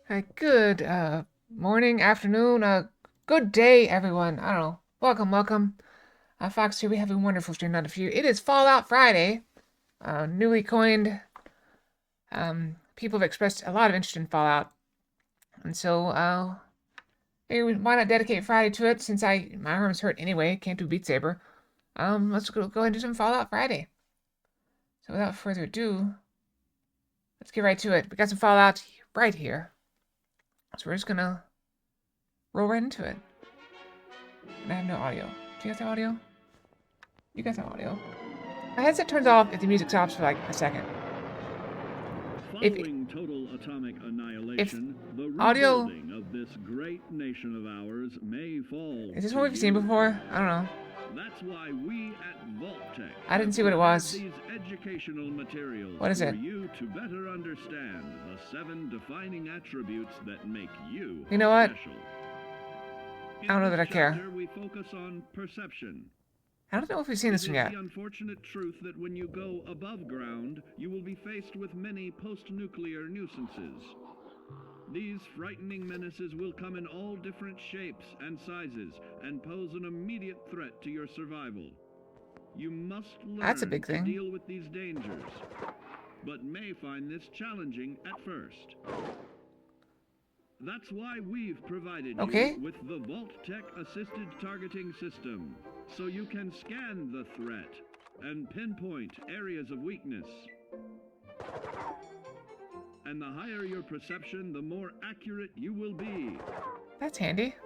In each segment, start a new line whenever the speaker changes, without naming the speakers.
Hi, good morning, afternoon, good day, everyone. I don't know. Welcome. Fox here. We have a wonderful stream out of you. It is Fallout Friday. Newly coined. People have expressed a lot of interest in Fallout, and so maybe why not dedicate Friday to it? Since my arm's hurt anyway, can't do Beat Saber. Let's go ahead and do some Fallout Friday. So without further ado, let's get right to it. We got some Fallout right here, so we're just gonna roll right into it. And I have no audio. Do you guys have audio? You guys have audio. My headset turns off if the music stops for like a second.
Following total atomic
If
annihilation, the
audio...
rebuilding of this great nation of ours may fall.
Is this what we've seen before? I don't know.
That's why we at Vault-Tec
I didn't see what it was.
these educational materials
what is it?
for you to better understand the 7 defining attributes that make you
You know what?
special.
I don't know that I care.
We focus on perception.
I don't know if we've seen this one yet.
It is the unfortunate truth that when you go above ground, you will be faced with many post-nuclear nuisances. These frightening menaces will come in all different shapes and sizes and pose an immediate threat to your survival. You must learn
That's a big thing.
to deal with these dangers, but may find this challenging at first. That's why we've provided you with the Vault-Tec assisted targeting system, so you can scan the threat and pinpoint areas of weakness. And the higher your perception, the more accurate you will be.
That's handy.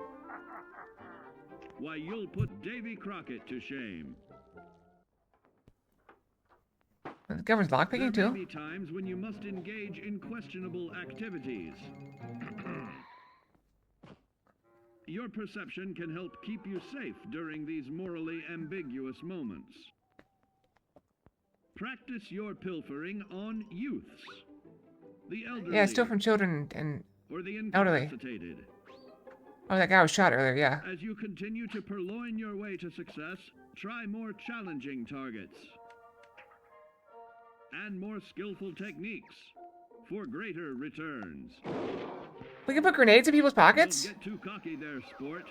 Why, you'll put Davy Crockett to shame.
The government's lockpicking too.
There may be times when you must engage in questionable activities. Your perception can help keep you safe during these morally ambiguous moments. Practice your pilfering on youths, the elderly,
Yeah, still from children and
or the
elderly.
incapacitated.
Oh, that guy was shot earlier, yeah.
As you continue to purloin your way to success, try more challenging targets and more skillful techniques for greater returns.
We can put grenades in people's pockets?
Don't get too cocky there, sport.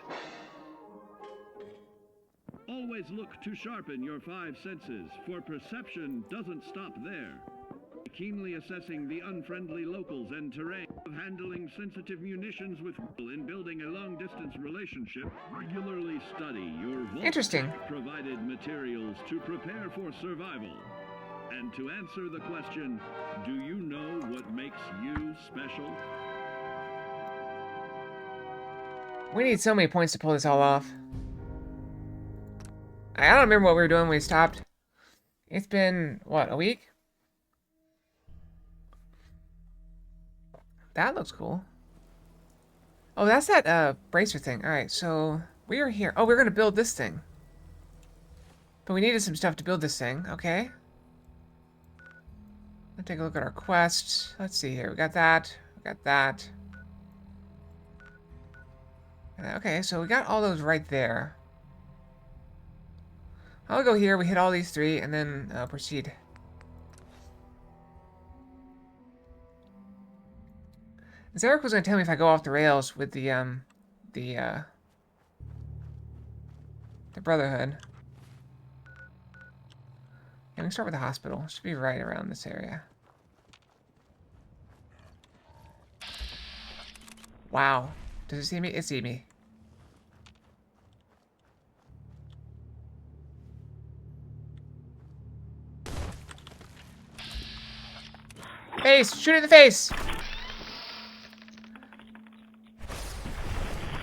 Always look to sharpen your 5 senses, for perception doesn't stop there. Keenly assessing the unfriendly locals and terrain, of handling sensitive munitions with people in building a long-distance relationship, regularly study your Vault-Tec-provided materials to prepare for survival. And to answer the question, do you know what makes you special?
We need so many points to pull this all off. I don't remember what we were doing when we stopped. It's been, what, a week? That looks cool. Oh, that's that bracer thing. Alright, so we are here. Oh, we're going to build this thing. But we needed some stuff to build this thing. Okay. Let's take a look at our quests. Let's see here. We got that. We got that. Okay, so we got all those right there. I'll go here, we hit all these 3, and then proceed. Zarek was going to tell me if I go off the rails with the Brotherhood. Yeah, we can start with the hospital. Should be right around this area. Wow. Does it see me? It see me. Face! Shoot it in the face!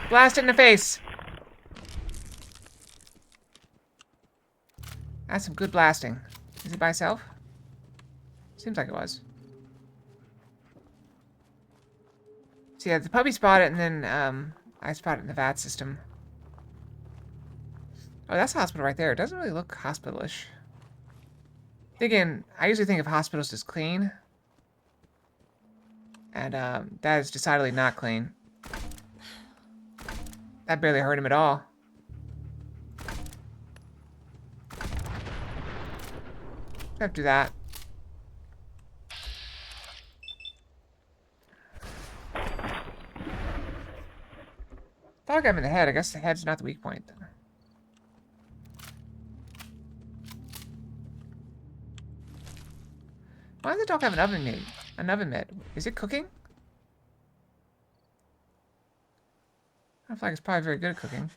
Blast it in the face! That's some good blasting. Is it by itself? Seems like it was. So yeah, the puppy spotted it, and then I spotted it in the VAT system. Oh, that's a hospital right there. It doesn't really look hospitalish. Again, I usually think of hospitals as clean. And that is decidedly not clean. That barely hurt him at all. Have to do that. feel like I'm in the head. I guess the head's not the weak point. Why does the dog have an oven mitt? An oven mitt? Is it cooking? I feel like it's probably very good at cooking.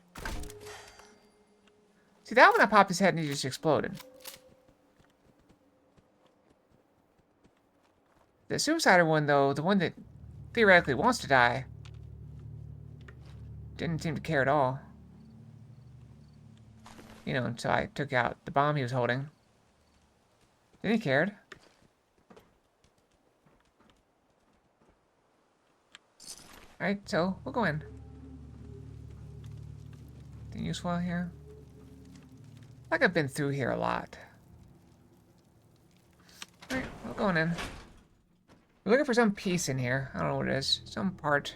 See, that one I popped his head and he just exploded. The suicider one, though, the one that theoretically wants to die, didn't seem to care at all. You know, until I took out the bomb he was holding. Then he cared. Alright, so we'll go in. Anything useful here? Like I've been through here a lot. Alright, we're going in. We're looking for some piece in here. I don't know what it is. Some part.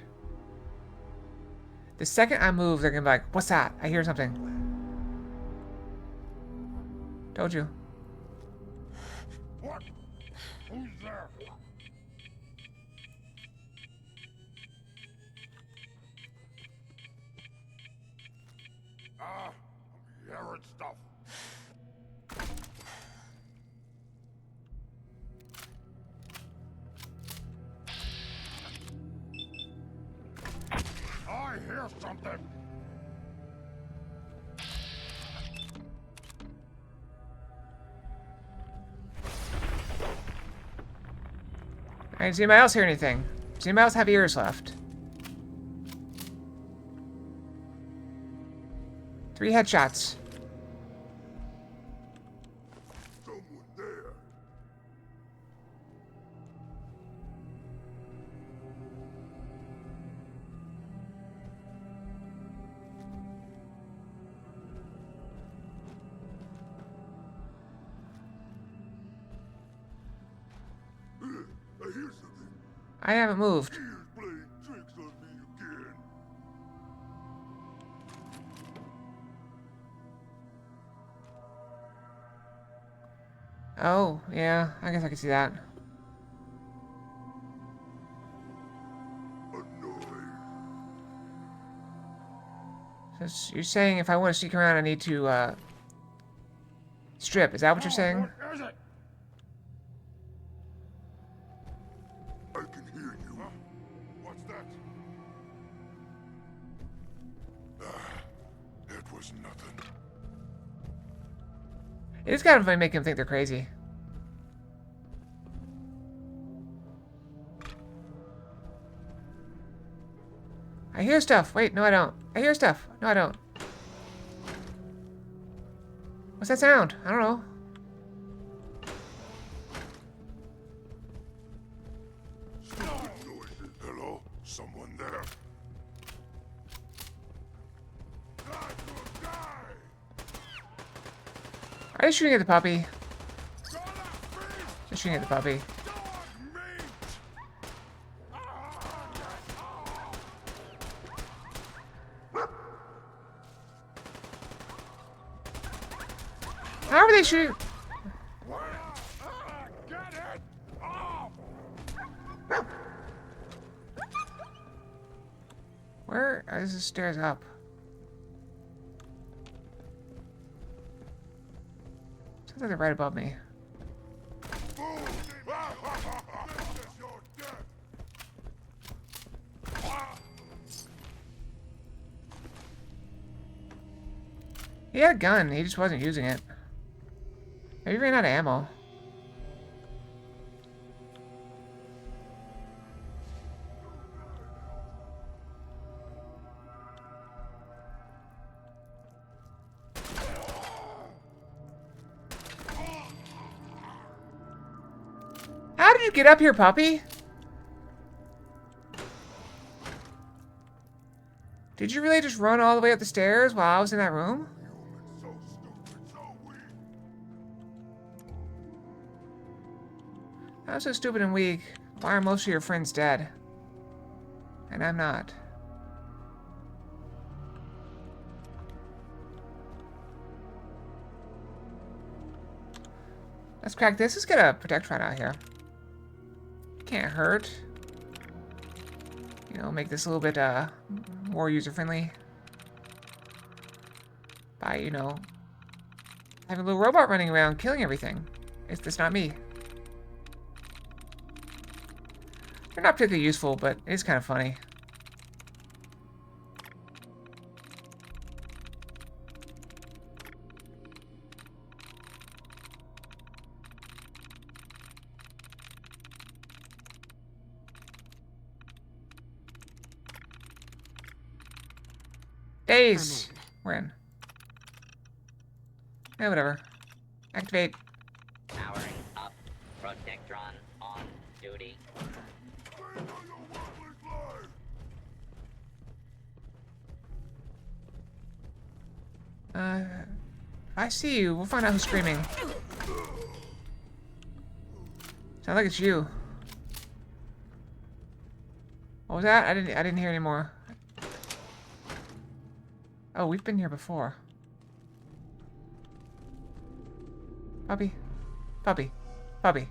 The second I move, they're gonna be like, what's that? I hear something. Told you.
What? Who's there? I'm hearing stuff. I hear something.
Alright, does anybody else hear anything? Does anybody else have ears left? 3 headshots.
Someone there. I hear something.
I haven't moved.
He is playing tricks on me again.
Oh, yeah, I guess I can see that.
Annoying.
So you're saying if I want to sneak around, I need to, strip. Is that what you're saying?
What is it? I can hear you. Huh? What's that? It was nothing.
It is kind of funny making them think they're crazy. I hear stuff. Wait, no I don't. I hear stuff. No I don't. What's that sound? I don't know.
Stupid noises. Hello? Someone there? I will die!
Are they shooting at the puppy?
Gonna feast
They're shooting at the puppy.
dog meat!
How are they shooting?
Get it off!
Where is the stairs up? Sounds like they're right above me.
Boom! This is your death!
He had a gun, he just wasn't using it. Maybe he ran out of ammo. How did you get up here, puppy? Did you really just run all the way up the stairs while I was in that room?
Humans so stupid, so weak.
I'm so stupid and weak. Why are most of your friends dead? And I'm not. Let's crack this. Let's get a protect rod out here. Can't hurt. You know, make this a little bit more user-friendly. by, you know, having a little robot running around killing everything. It's not me. They're not particularly useful, but it is kind of funny. Days! We're in. Yeah, whatever. Activate.
Powering up. Protectron on duty.
I see you. We'll find out who's screaming. Sounds like it's you. What was that? I didn't hear anymore. Oh, we've been here before. Puppy. Puppy. Puppy.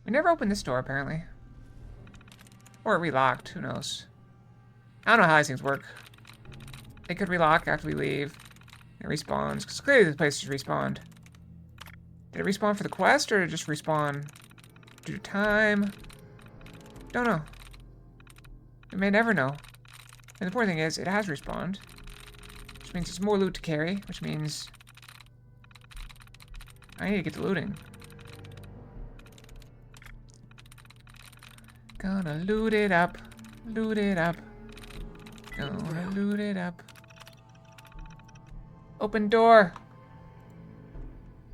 We never opened this door, apparently. Or it relocked, who knows. I don't know how these things work. They could relock after we leave. It respawns, because clearly this place just respawned. Did it respawn for the quest, or did it just respawn due to time? Don't know. We may never know. And the important thing is, it has respawned. Which means it's more loot to carry, which means I need to get to looting. Gonna loot it up. Loot it up. Gonna loot it up. Open door.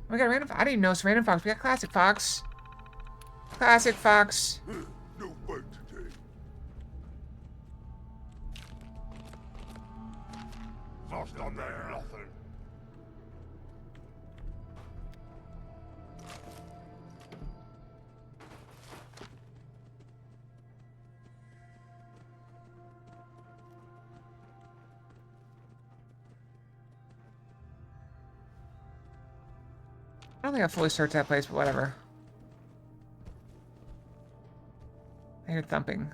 We got a random. I didn't even know it's random fox. We got classic fox. Classic fox.
No fight today. Lost on there, nothing.
I don't think I fully searched that place, but whatever. I hear thumping.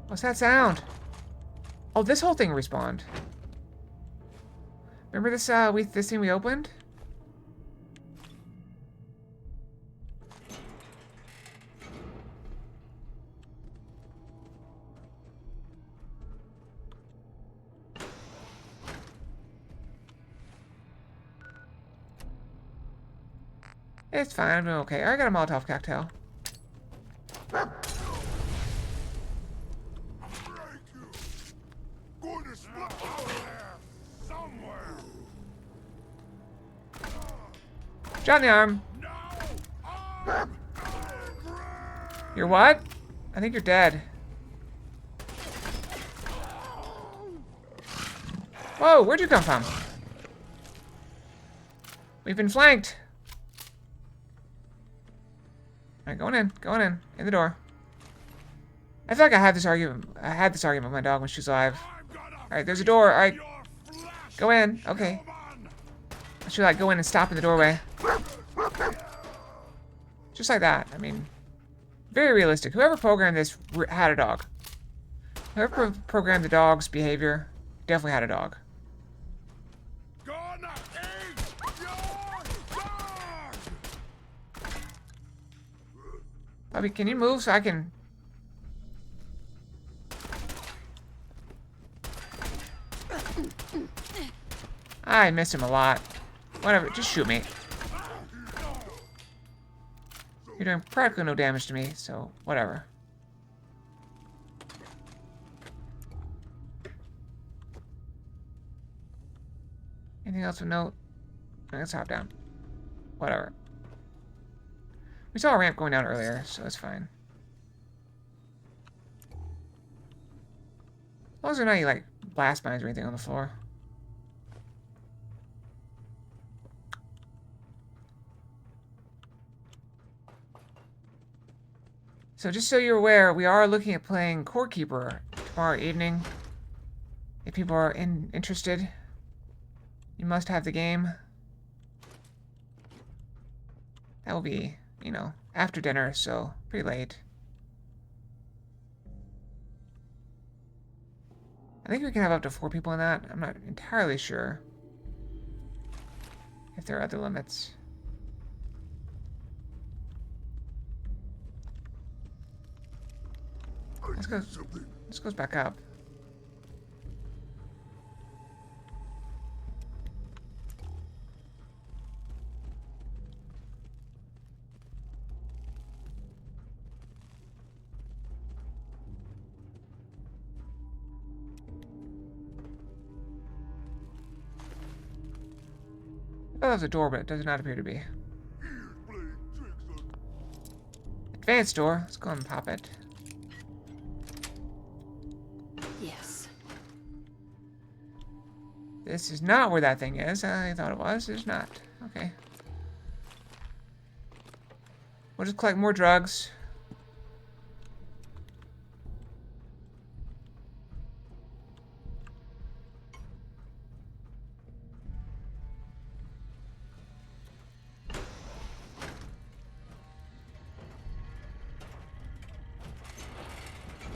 What's that sound? Oh, this whole thing respawned. Remember this this thing we opened? It's fine, I'm doing okay. I got a Molotov cocktail.
Break you. Going to split out there somewhere.
Shot in the arm.
No. Arm.
You're what? I think you're dead. Whoa, where'd you come from? We've been flanked. Alright, going in the door. I feel like I had this argument with my dog when she was alive. Alright, there's a door, alright. Go in, okay. I should like go in and stop in the doorway. Just like that, I mean, very realistic. Whoever programmed this had a dog. Whoever programmed the dog's behavior definitely had a dog.
Gonna eat your dog.
Bobby, can you move so I can... I missed him a lot. Whatever, just shoot me. You're doing practically no damage to me, so whatever. Anything else of note? Let's hop down. Whatever. We saw a ramp going down earlier, so that's fine. As long as there are not any, like, blast mines or anything on the floor. So just so you're aware, we are looking at playing Core Keeper tomorrow evening. If people are interested, you must have the game. That will be, you know, after dinner, so pretty late. I think we can have up to 4 people in that. I'm not entirely sure if there are other limits. This goes back up. Oh, there's a door, but it does not appear to be. Advanced door. Let's go and pop it.
Yes.
This is not where that thing is. I thought it was. It's not. Okay. We'll just collect more drugs.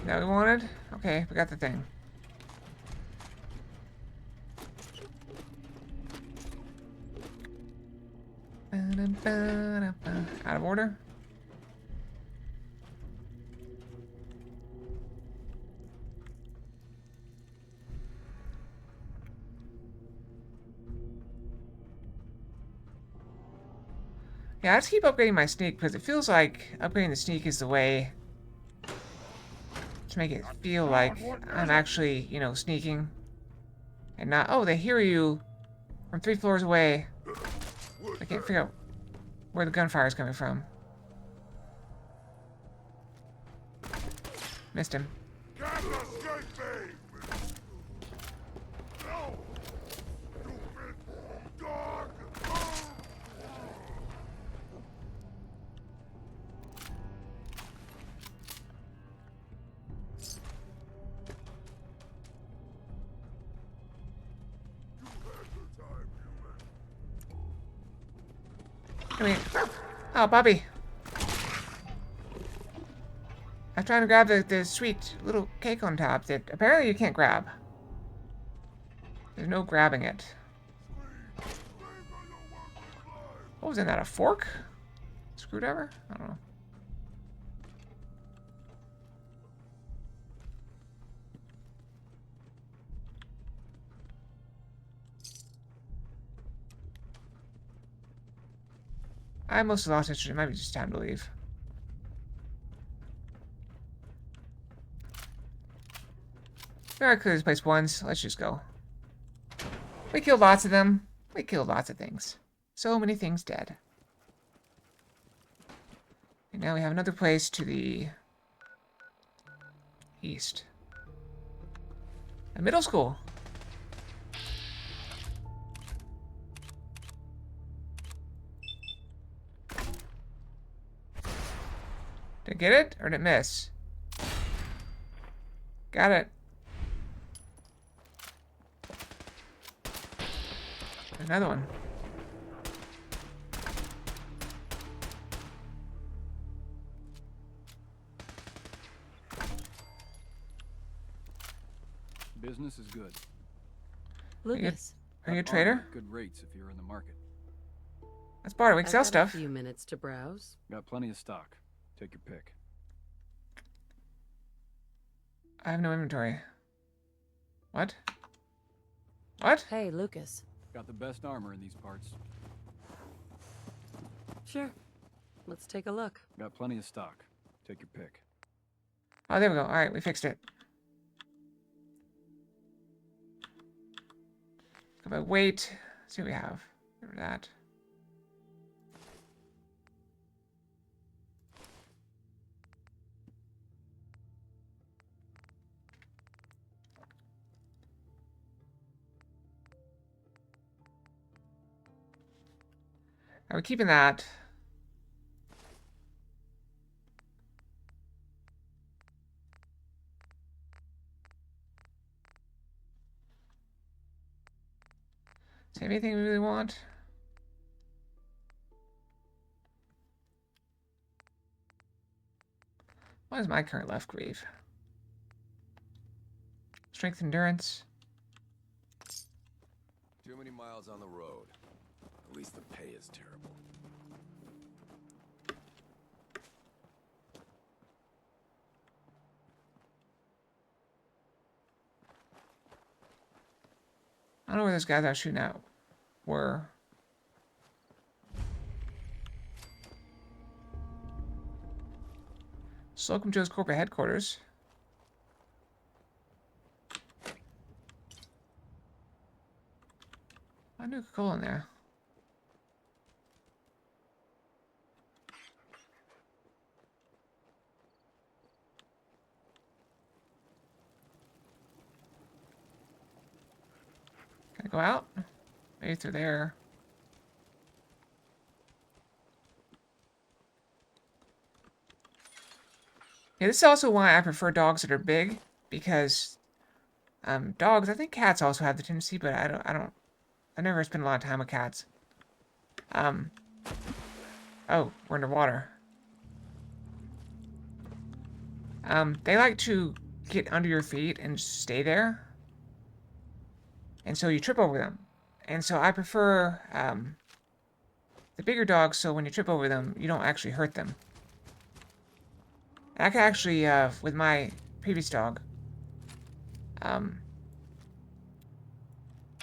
That we wanted? Okay, we got the thing. Out of order? Yeah, I just keep upgrading my sneak because it feels like upgrading the sneak is the way to make it feel like I'm actually, you know, sneaking. And not, oh, they hear you from 3 floors away. I can't figure out where the gunfire is coming from. Missed him. I mean, oh, Bobby. I was trying to grab the sweet little cake on top that apparently you can't grab. There's no grabbing it. What was in that, a fork? Screwdriver? I don't know. I mostly lost interest. It might be just time to leave. We already cleared this place once. Let's just go. We killed lots of them. We killed lots of things. So many things dead. And now we have another place to the east. A middle school. Did I get it? Or did it miss? Got it. Another one.
Business is good.
Lucas,
Are you a
Got
trader?
armor at good rates if you're in the market.
Let's barter. We can
I've
sell
got
stuff.
a few minutes to browse.
Got plenty of stock. Take your pick.
I have no inventory. What? What?
Hey, Lucas.
Got the best armor in these parts.
Sure. Let's take a look.
Got plenty of stock. Take your pick.
Oh, there we go. All right, we fixed it. Go by weight. Let's see what we have. Remember that. Are we keeping that? Is there anything we really want? What is my current left grieve? Strength, endurance.
Too many miles on the road. At least the pay is terrible.
I don't know where those guys I was shooting at were. Slocum Joe's corporate headquarters. I knew Coca-Cola in there. Can I go out? Maybe through there. Yeah, this is also why I prefer dogs that are big, because dogs, I think cats also have the tendency, but I never spend a lot of time with cats. Oh, we're underwater. They like to get under your feet and just stay there. And so you trip over them. And so I prefer the bigger dogs, so when you trip over them, you don't actually hurt them. And I could actually, with my previous dog, I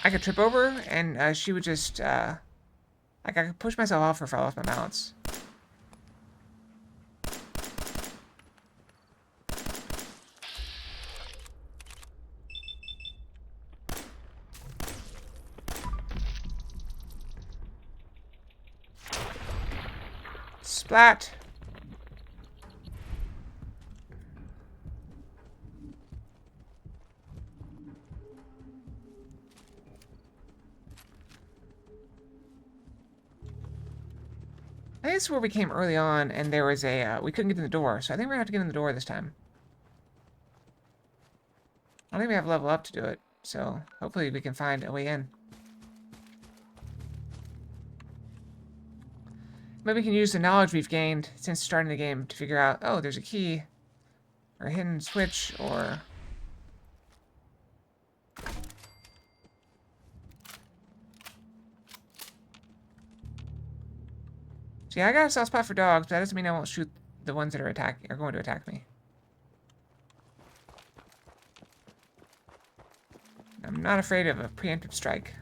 could trip over, and she would just, like, I could push myself off her if I lost my balance. Splat! I think this is where we came early on, and there was a, we couldn't get in the door, so I think we're gonna have to get in the door this time. I don't think we have level up to do it, so hopefully we can find a way in. Maybe we can use the knowledge we've gained since starting the game to figure out, oh, there's a key, or a hidden switch, or... See, I got a soft spot for dogs, but that doesn't mean I won't shoot the ones that are going to attack me. I'm not afraid of a preemptive strike.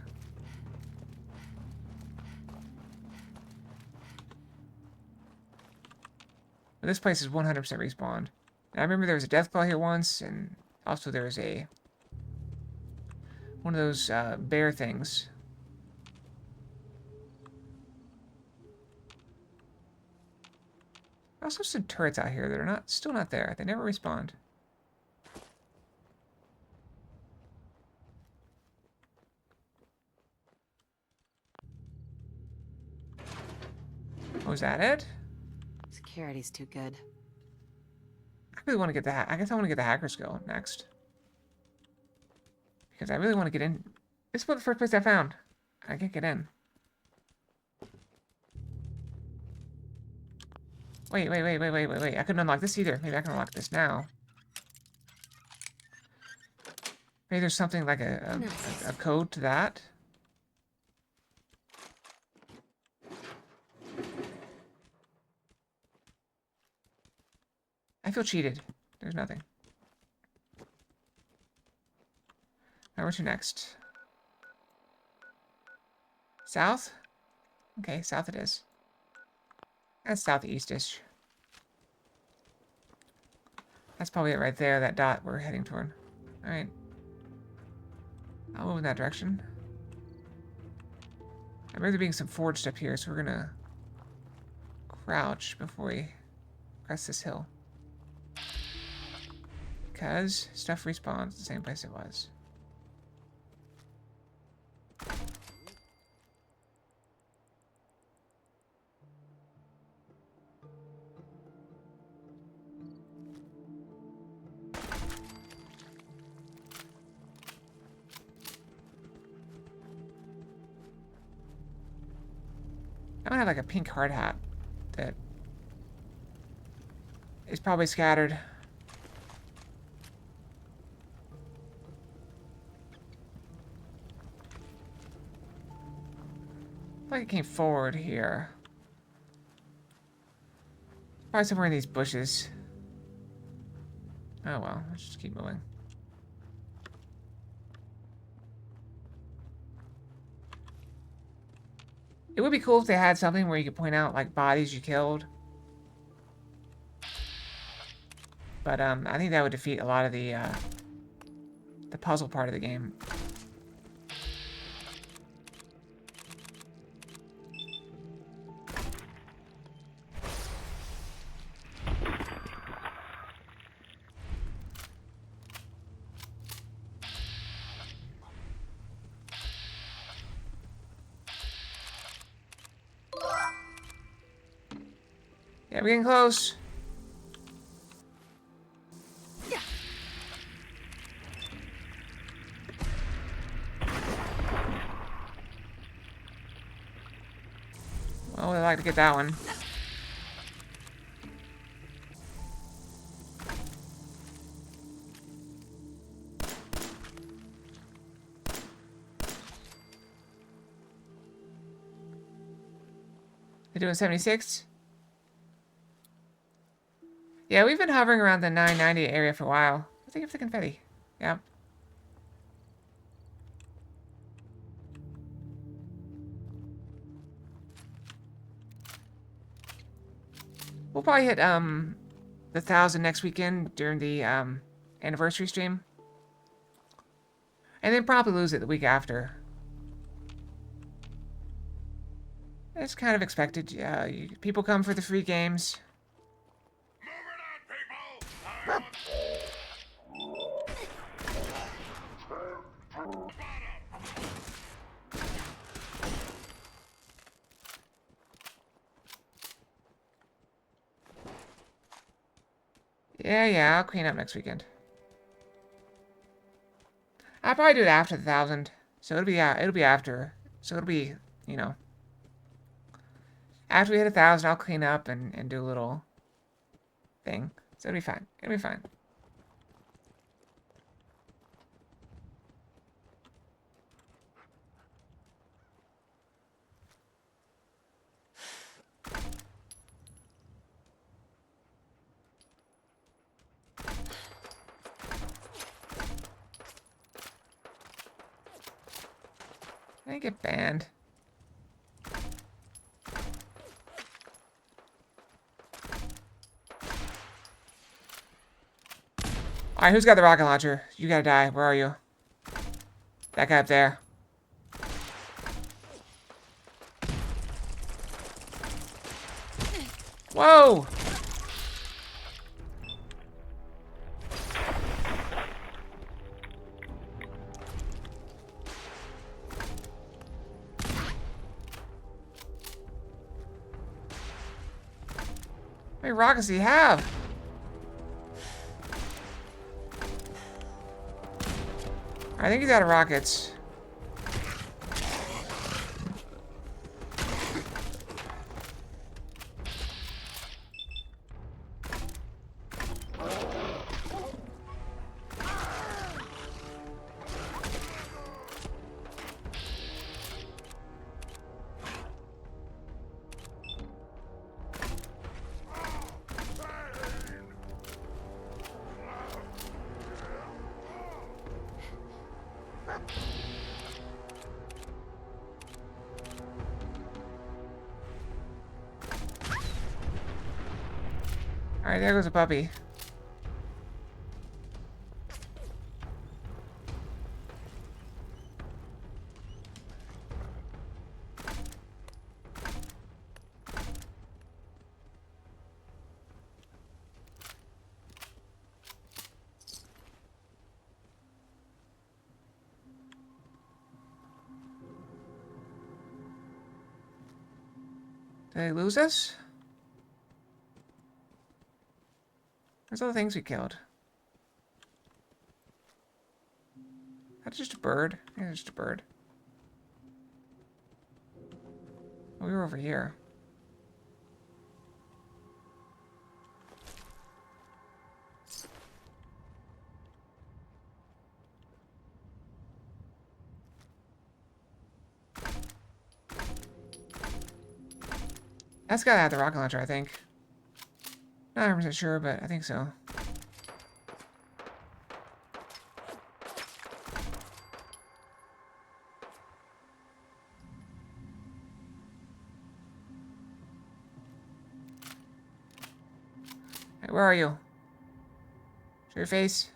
But this place is 100% respawned. And I remember there was a deathclaw here once, and also there was a... one of those bear things. Also some turrets out here that are still not there. They never respawned. Oh, is that it?
Security's too good.
I really want to get I guess I want to get the hacker skill next. Because I really want to get in. This was the first place I found. I can't get in. Wait. I couldn't unlock this either. Maybe I can unlock this now. Maybe there's something like a code to that. I feel cheated. There's nothing. Now where to next? South? Okay, south it is. That's southeast-ish. That's probably it right there, that dot we're heading toward. Alright. I'll move in that direction. I remember there being some forged up here, so we're gonna crouch before we crest this hill. Because stuff respawns the same place it was. I don't have like a pink hard hat that is probably scattered. Like it came forward here. Probably somewhere in these bushes. Oh well, let's just keep moving. It would be cool if they had something where you could point out like bodies you killed. But I think that would defeat a lot of the puzzle part of the game. Yeah, we're getting close. Well, we'd like to get that one. They're doing 76? Yeah, we've been hovering around the 990 area for a while. I think of the confetti. Yeah. We'll probably hit the 1,000 next weekend during the anniversary stream. And then probably lose it the week after. It's kind of expected. People come for the free games. Yeah, I'll clean up next weekend. I'll probably do it after the 1,000. So it'll be after. So it'll be, you know. After we hit 1,000, I'll clean up and do a little thing. So it'll be fine. It'll be fine. I didn't get banned. Alright, who's got the rocket launcher? You gotta die. Where are you? That guy up there. Whoa! How many rockets do you have? I think he's out of rockets. Alright, there goes a puppy. Did they lose us? There's all the things we killed. That's just a bird. Yeah, just a bird. Oh, we were over here. That's gotta have the rocket launcher, I think. Not 100% sure, but I think so. Hey, where are you? Show your face.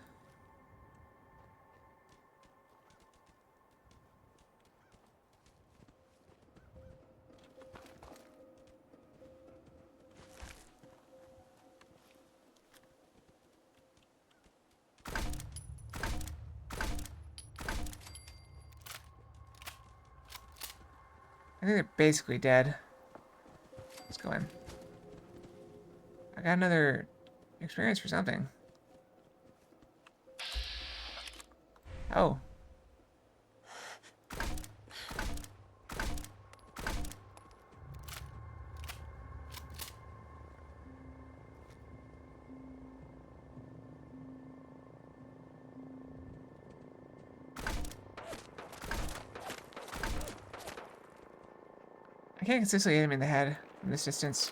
I think they're basically dead. Let's go in. I got another experience for something. Oh. I can't consistently hit him in the head from this distance.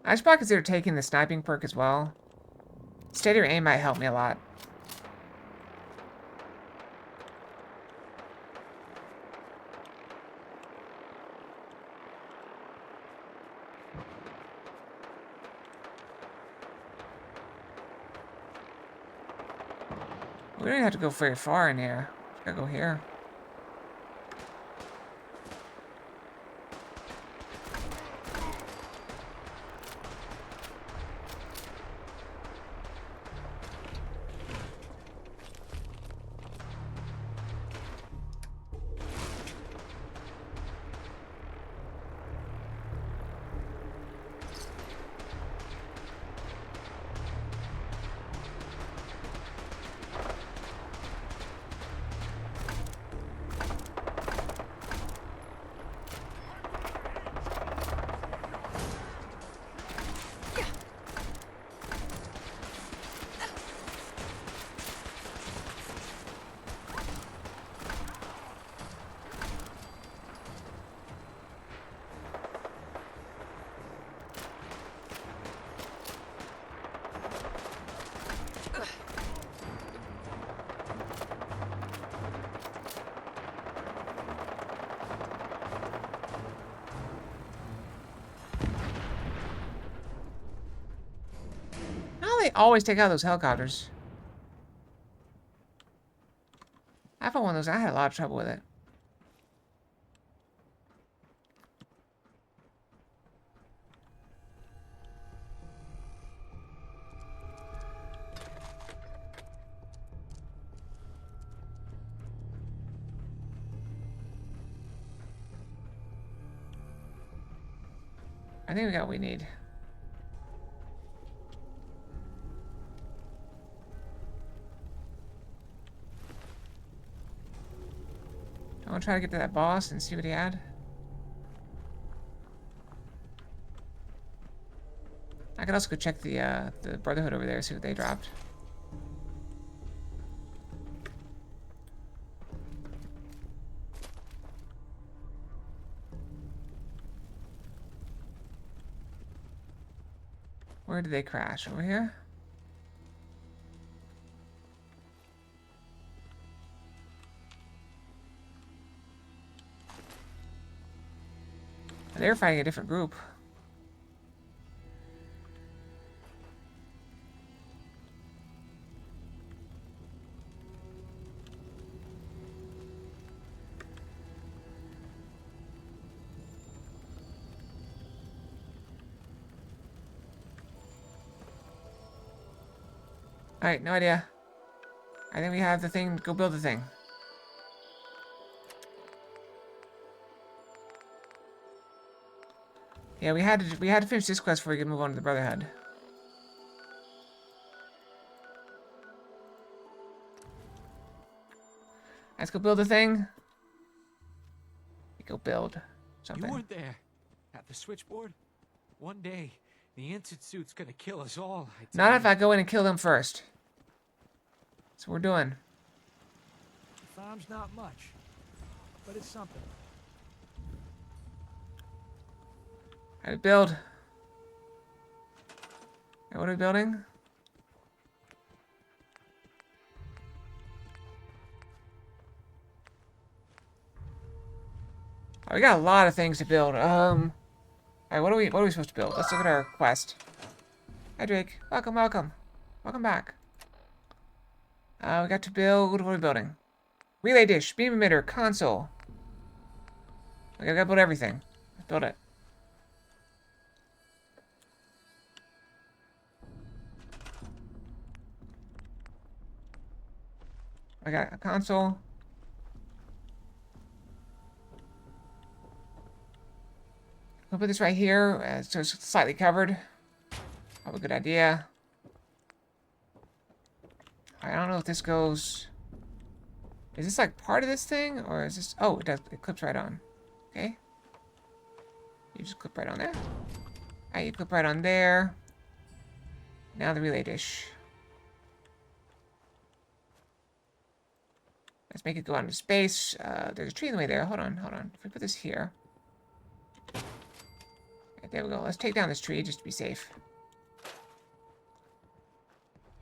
I should probably consider taking the sniping perk as well. Steadier aim might help me a lot. We don't have to go very far in here. Just gotta go here. How do they always take out those helicopters? I found one of those. I had a lot of trouble with it. I think we got what we need. I want to try to get to that boss and see what he had. I could also go check the Brotherhood over there, see what they dropped. Where did they crash? Over here? They were fighting a different group. Alright, no idea. I think we have the thing. Go build the thing. Yeah, we had to finish this quest before we could move on to the Brotherhood. Let's go build the thing. Go build something.
You weren't there at the switchboard. One day, the institute's gonna kill us all.
Not if I go in and kill them first. That's what we're doing.
The farm's not much, but it's something.
How do we build? Hey, what are we building? Oh, we got a lot of things to build. Alright, what are we supposed to build? Let's look at our quest. Hi Drake. Welcome, welcome. Welcome back. We got to build, what are we building? Relay dish, beam emitter, console. We gotta build everything. Let's build it. I got a console. I'll put this right here, so it's slightly covered. Probably a good idea. I don't know if this goes... Is this like part of this thing, or is this... Oh, it does. It clips right on. Okay. You just clip right on there. Alright, you clip right on there. Now the relay dish. Let's make it go out into space. There's a tree in the way there. Hold on, hold on. If we put this here... There we go. Let's take down this tree just to be safe. It's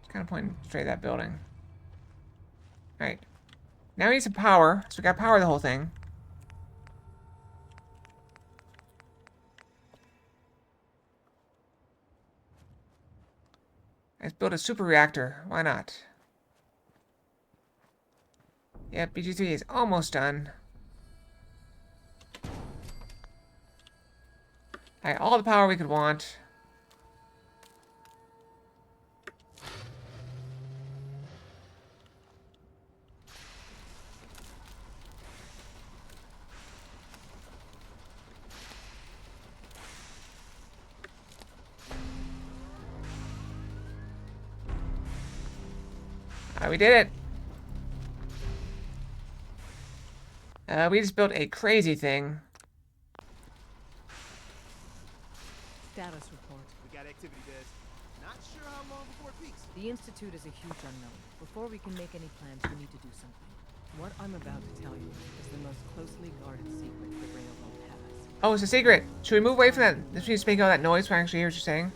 kind of pointing straight at that building. Alright. Now we need some power. So we got power the whole thing. Let's build a super reactor. Why not? Yep, BG3 is almost done. Alright, all the power we could want. We did it. We just built a crazy thing.
Status report.
We got activity, Des. Not sure how long before it peaks.
The Institute is a huge unknown. Before we can make any plans, we need to do something. What I'm about to tell you is the most closely guarded secret the Railroad has.
Oh, it's a secret. Should we move away from that? Should we just make all that noise so I actually hear what you're saying?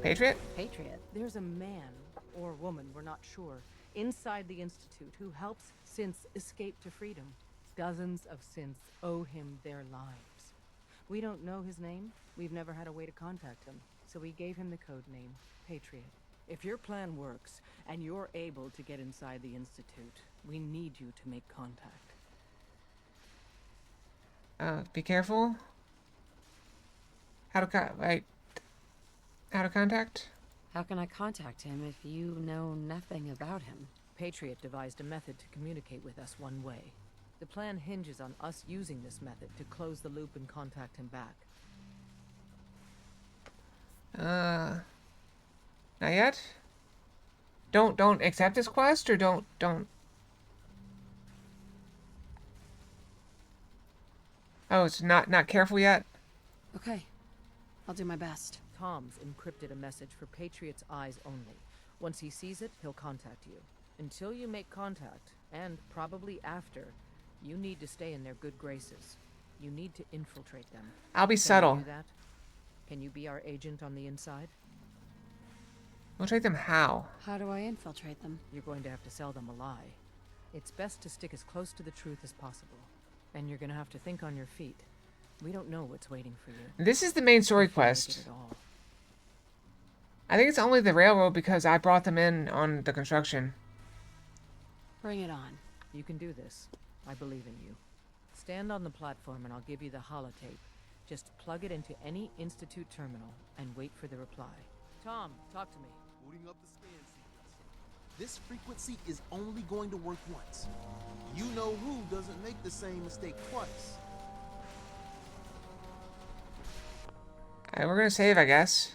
Patriot?
Patriot? There's a man, or woman, we're not sure, inside the Institute who helps synths escape to freedom. Dozens of synths owe him their lives. We don't know his name. We've never had a way to contact him. So we gave him the code name, Patriot. If your plan works, and you're able to get inside the Institute, we need you to make contact.
Be careful. How to contact?
How can I contact him if you know nothing about him?
Patriot devised a method to communicate with us one way. The plan hinges on us using this method to close the loop and contact him back.
Not yet? Don't accept this quest, or don't... Oh, it's not careful yet?
Okay. I'll do my best.
Tom's encrypted a message for Patriot's eyes only. Once he sees it, he'll contact you. Until you make contact, and probably after, you need to stay in their good graces. You need to infiltrate them.
I'll be
Can
subtle.
you do that? Can you be our agent on the inside?
Infiltrate them how?
How do I infiltrate them?
You're going to have to sell them a lie. It's best to stick as close to the truth as possible. And you're gonna have to think on your feet. We don't know what's waiting for you.
This is the main story
You can't make
quest.
it at all.
I think it's only the railroad because I brought them in on the construction.
Bring it on.
You can do this. I believe in you. Stand on the platform and I'll give you the holotape. Just plug it into any Institute terminal and wait for the reply. Tom, talk to me.
Booting up the scan sequence. This frequency is only going to work once. You know who doesn't make the same mistake twice.
Alright, we're gonna save, I guess.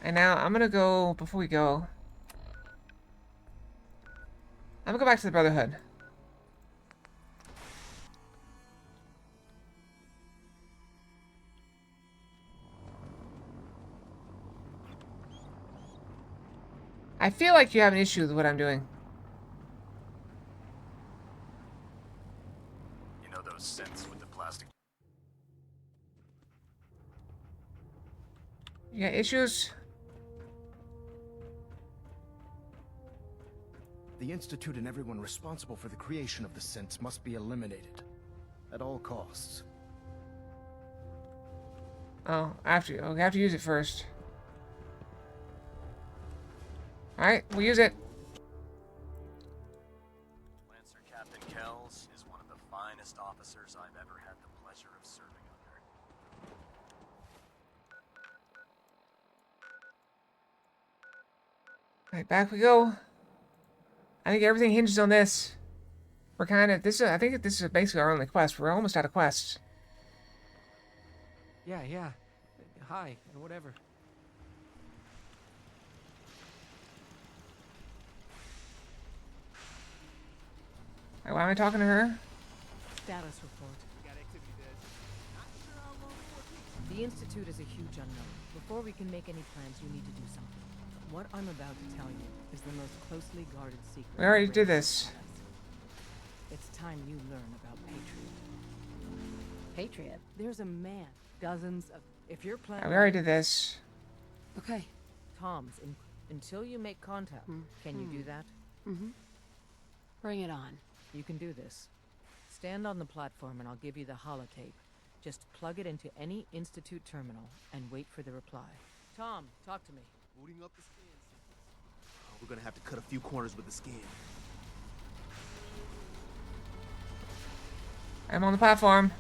And now I'm gonna go, before we go, I'm gonna go back to the Brotherhood. I feel like you have an issue with what I'm doing.
You know those scents with the plastic?
You got issues?
The Institute and everyone responsible for the creation of the synths must be eliminated. At all costs.
Oh, I have to use it first. Alright, we'll use it.
Lancer Captain Kells is one of the finest officers I've ever had the pleasure of serving under.
Alright, back we go. I think everything hinges on this. We're kind of I think this is basically our only quest. We're almost out of quests.
Yeah. Hi, and whatever.
Why am I talking to her?
Status report. The Institute is a huge unknown. Before we can make any plans, you need to do something. What I'm about to tell you is the most closely guarded secret.
We already did this.
It's time you learn about Patriot.
Patriot.
There's a man, dozens of... If you're planning...
We already did this.
Okay.
Tom's, until you make contact, can you do that?
Mm-hmm. Bring it on.
You can do this. Stand on the platform and I'll give you the holotape. Just plug it into any Institute terminal and wait for the reply. Tom, talk to me.
Booting up the scan. Oh, we're gonna have to cut a few corners with the scan.
I'm on the platform.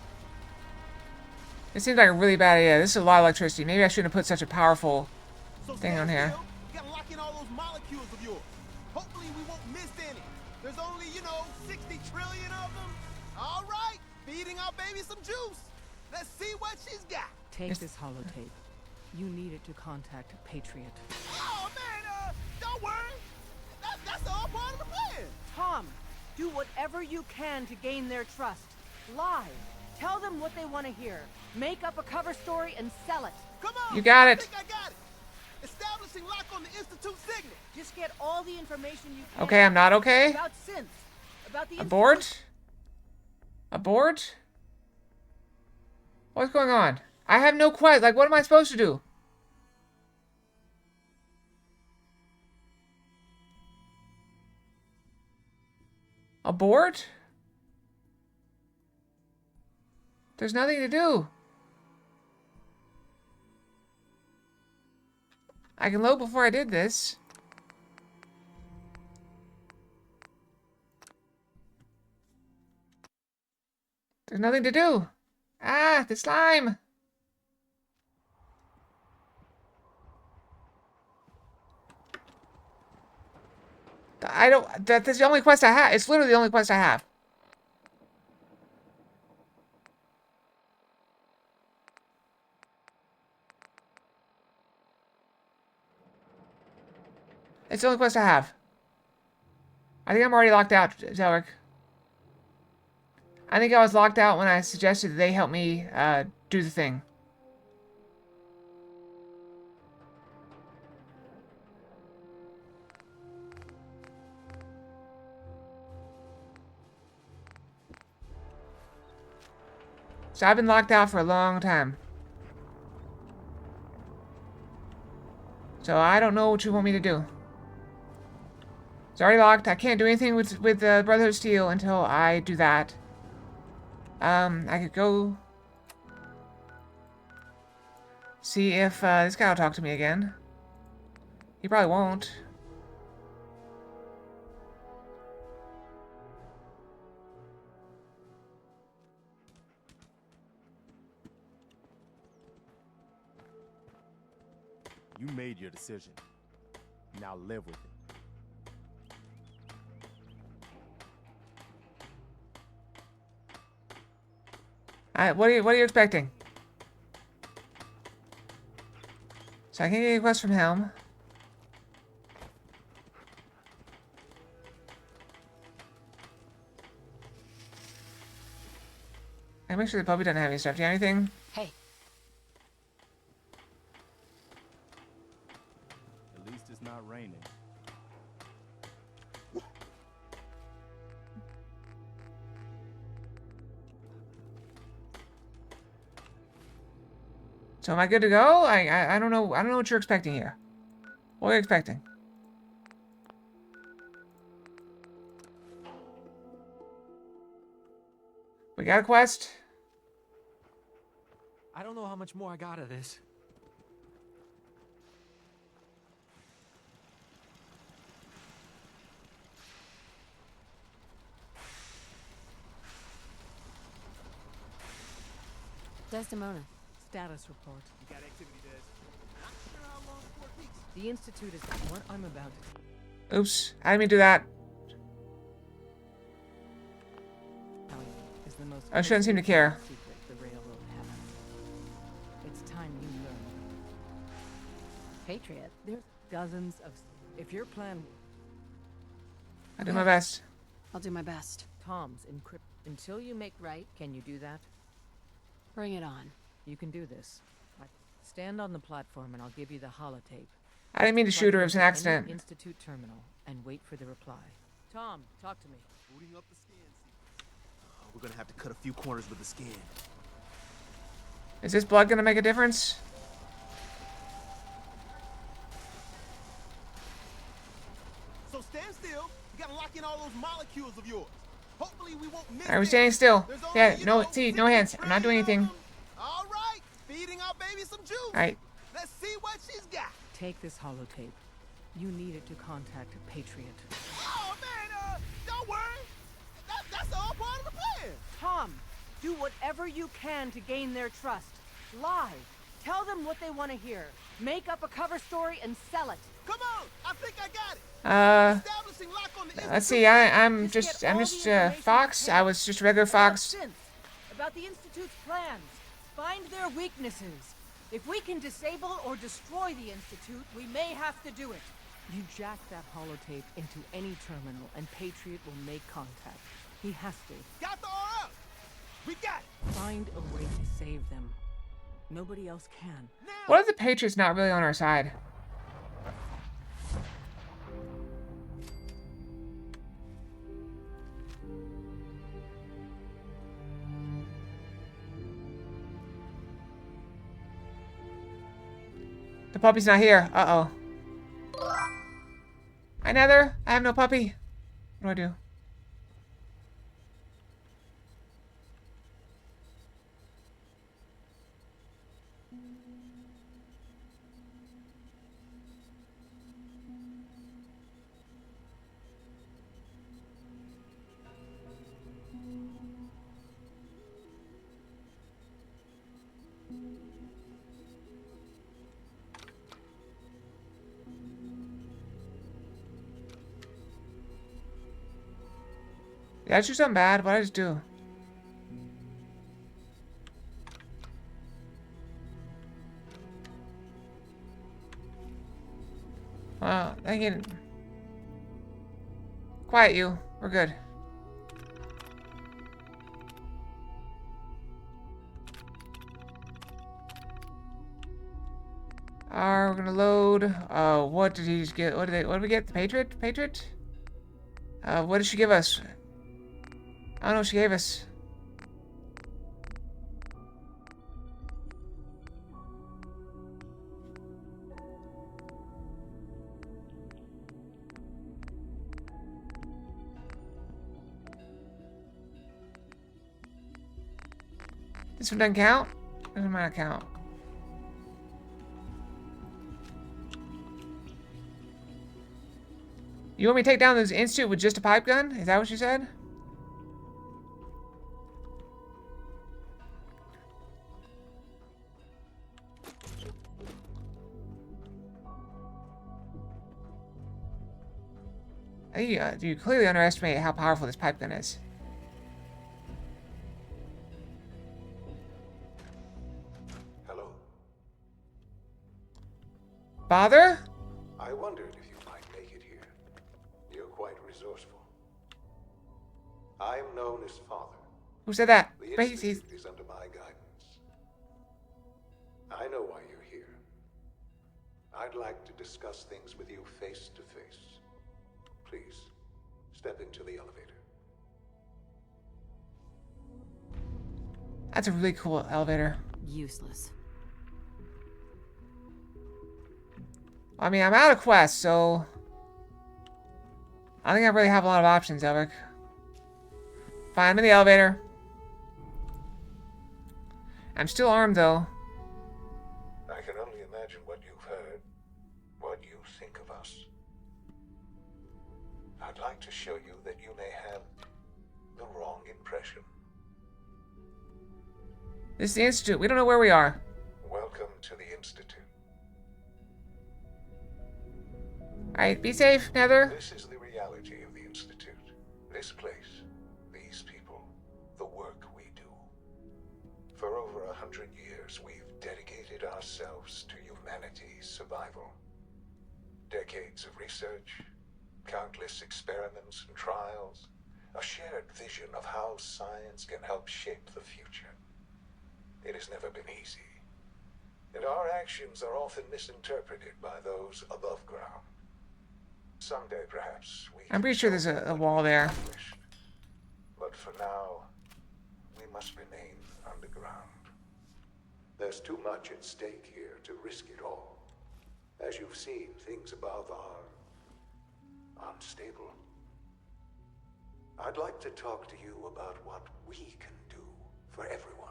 It seems like a really bad idea. This is a lot of electricity. Maybe I shouldn't have put such a powerful thing on here.
You gotta lock in all those molecules of yours. Hopefully we won't miss any. There's only, 60 trillion of them. All right, feeding our baby some juice. Let's see what she's got.
Take this holotape. You need it to contact Patriot.
Oh, man, don't worry. That's all part of the plan.
Tom, do whatever you can to gain their trust. Lie. Tell them what they want to hear. Make up a cover story and sell it.
Come on.
You got
I
it.
think I got it. Establishing lock on the Institute signal.
Just get all the information you can.
Okay, I'm not okay.
About synths. About the
Abort? Abort? What's going on? I have no quest. Like, what am I supposed to do? Abort? There's nothing to do. I can load before I did this. There's nothing to do. Ah, the slime. That's the only quest I have. It's literally the only quest I have. It's the only quest I have. I think I'm already locked out, Zelric. I think I was locked out when I suggested that they help me do the thing. So I've been locked out for a long time. So I don't know what you want me to do. It's already locked. I can't do anything with the Brotherhood of Steel until I do that. I could go see if this guy will talk to me again. He probably won't.
You made your decision. Now live with it.
What are you expecting? So I can't get a request from Helm. I make sure the puppy doesn't have any stuff. Do you have anything?
Hey,
At least it's not raining.
So am I good to go? I don't know. I don't know what you're expecting here. What are you expecting? We got a quest.
I don't know how much more I got of this.
Desdemona.
Status report.
You got activity, Des. Not sure how long before it peaks.
The Institute is what I'm about.
Oops. I didn't mean to do that.
Telling you is the most.
I shouldn't seem to care.
Secret the railroad has. It's time you learn.
Patriot.
There's dozens of. If your plan,
I do my best.
I'll do my best.
Tom's encrypt. Until you make right, can you do that?
Bring it on.
You can do this. Stand on the platform and I'll give you the holotape.
I didn't mean to shoot her. It was an
Any
accident.
Institute terminal and wait for the reply. Tom, talk to me.
Booting up the scan sequence. We're gonna have to cut a few corners with the scan.
Is this blood gonna make a difference?
So stand still. You gotta lock in all those molecules of yours. Hopefully we won't miss.
Are we
any.
standing still?
There's
Yeah,
only, you
no,
know,
see, no
60
hands. I'm not doing
trillion
anything.
of them. All right, feeding our baby some juice.
Alright.
Let's see what she's got.
Take this holotape. You need it to contact Patriot.
Oh man, don't worry. That's all part of the plan.
Tom, do whatever you can to gain their trust. Lie. Tell them what they want to hear. Make up a cover story and sell it.
Come on, I think I got it. Establishing lock on the
Let's see.
institute.
I'm
Just
just
get all the information
Fox.
you can
I was just a regular
about
Fox.
synths, about the Institute's plans. Find their weaknesses. If we can disable or destroy the Institute, we may have to do it. You jack that holotape into any terminal and Patriot will make contact. He has to.
Got the RL. We got it.
Find a way to save them. Nobody else can.
Now.
What if the Patriots not really on our side? The puppy's not here. Uh-oh. Hi, Nether. I have no puppy. What do I do? Did I do something bad? What did I just do? Well, I can... Quiet you. We're good. We're gonna load. What did he just get? What did we get? The Patriot? Patriot? What did she give us? I don't know what she gave us. This one doesn't count? Doesn't matter count. You want me to take down this institute with just a pipe gun? Is that what you said? You clearly underestimate how powerful this pipe gun is.
Hello.
Father?
I wondered if you might make it here. You're quite resourceful. I'm known as Father,
Who said that?
The
Macy's.
Institute is under my guidance. I know why you're here. I'd like to discuss things with you face to face. Please, step into the elevator.
That's a really cool elevator.
Useless.
I mean, I'm out of quests, so I don't think I really have a lot of options, Elric. Fine, I'm in the elevator. I'm still armed, though.
I can only imagine what you've heard, what you think of us. I'd like to show you that you may have the wrong impression.
This is the Institute. We don't know where we are.
Welcome to the Institute.
Alright, be safe, Nether.
This is the reality of the Institute. This place, these people, the work we do. For over 100 years, we've dedicated ourselves to humanity's survival. Decades of research, countless experiments and trials, a shared vision of how science can help shape the future. It has never been easy, and our actions are often misinterpreted by those above ground. Someday, perhaps,
I'm pretty sure there's a wall there.
But for now, we must remain underground. There's too much at stake here to risk it all. As you've seen, things above are unstable. I'd like to talk to you about what we can do for everyone.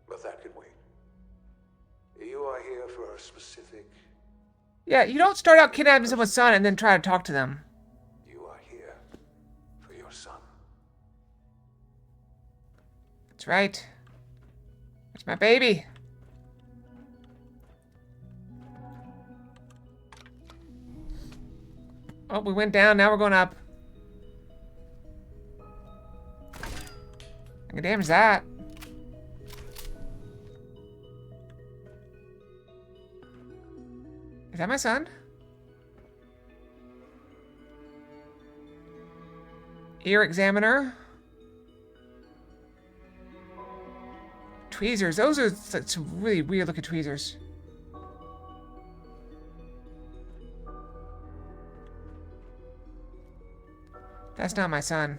But that can wait. You are here for a specific...
Yeah, you don't start out kidnapping someone's son and then try to talk to them.
You are here for your son.
That's right. It's my baby. Oh, we went down, now we're going up. I can damage that. Is that my son? Ear examiner. Tweezers. Those are some really weird looking tweezers. That's not my son.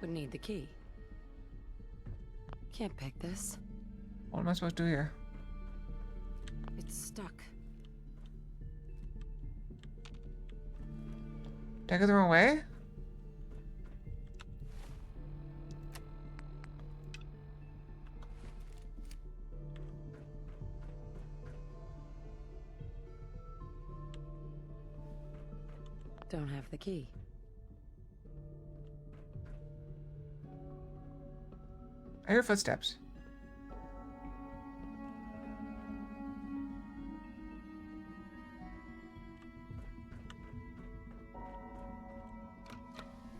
Would need the key. Can't pick this.
What am I supposed to do here?
It's stuck.
Did I go the wrong way?
Don't have the key.
I hear footsteps.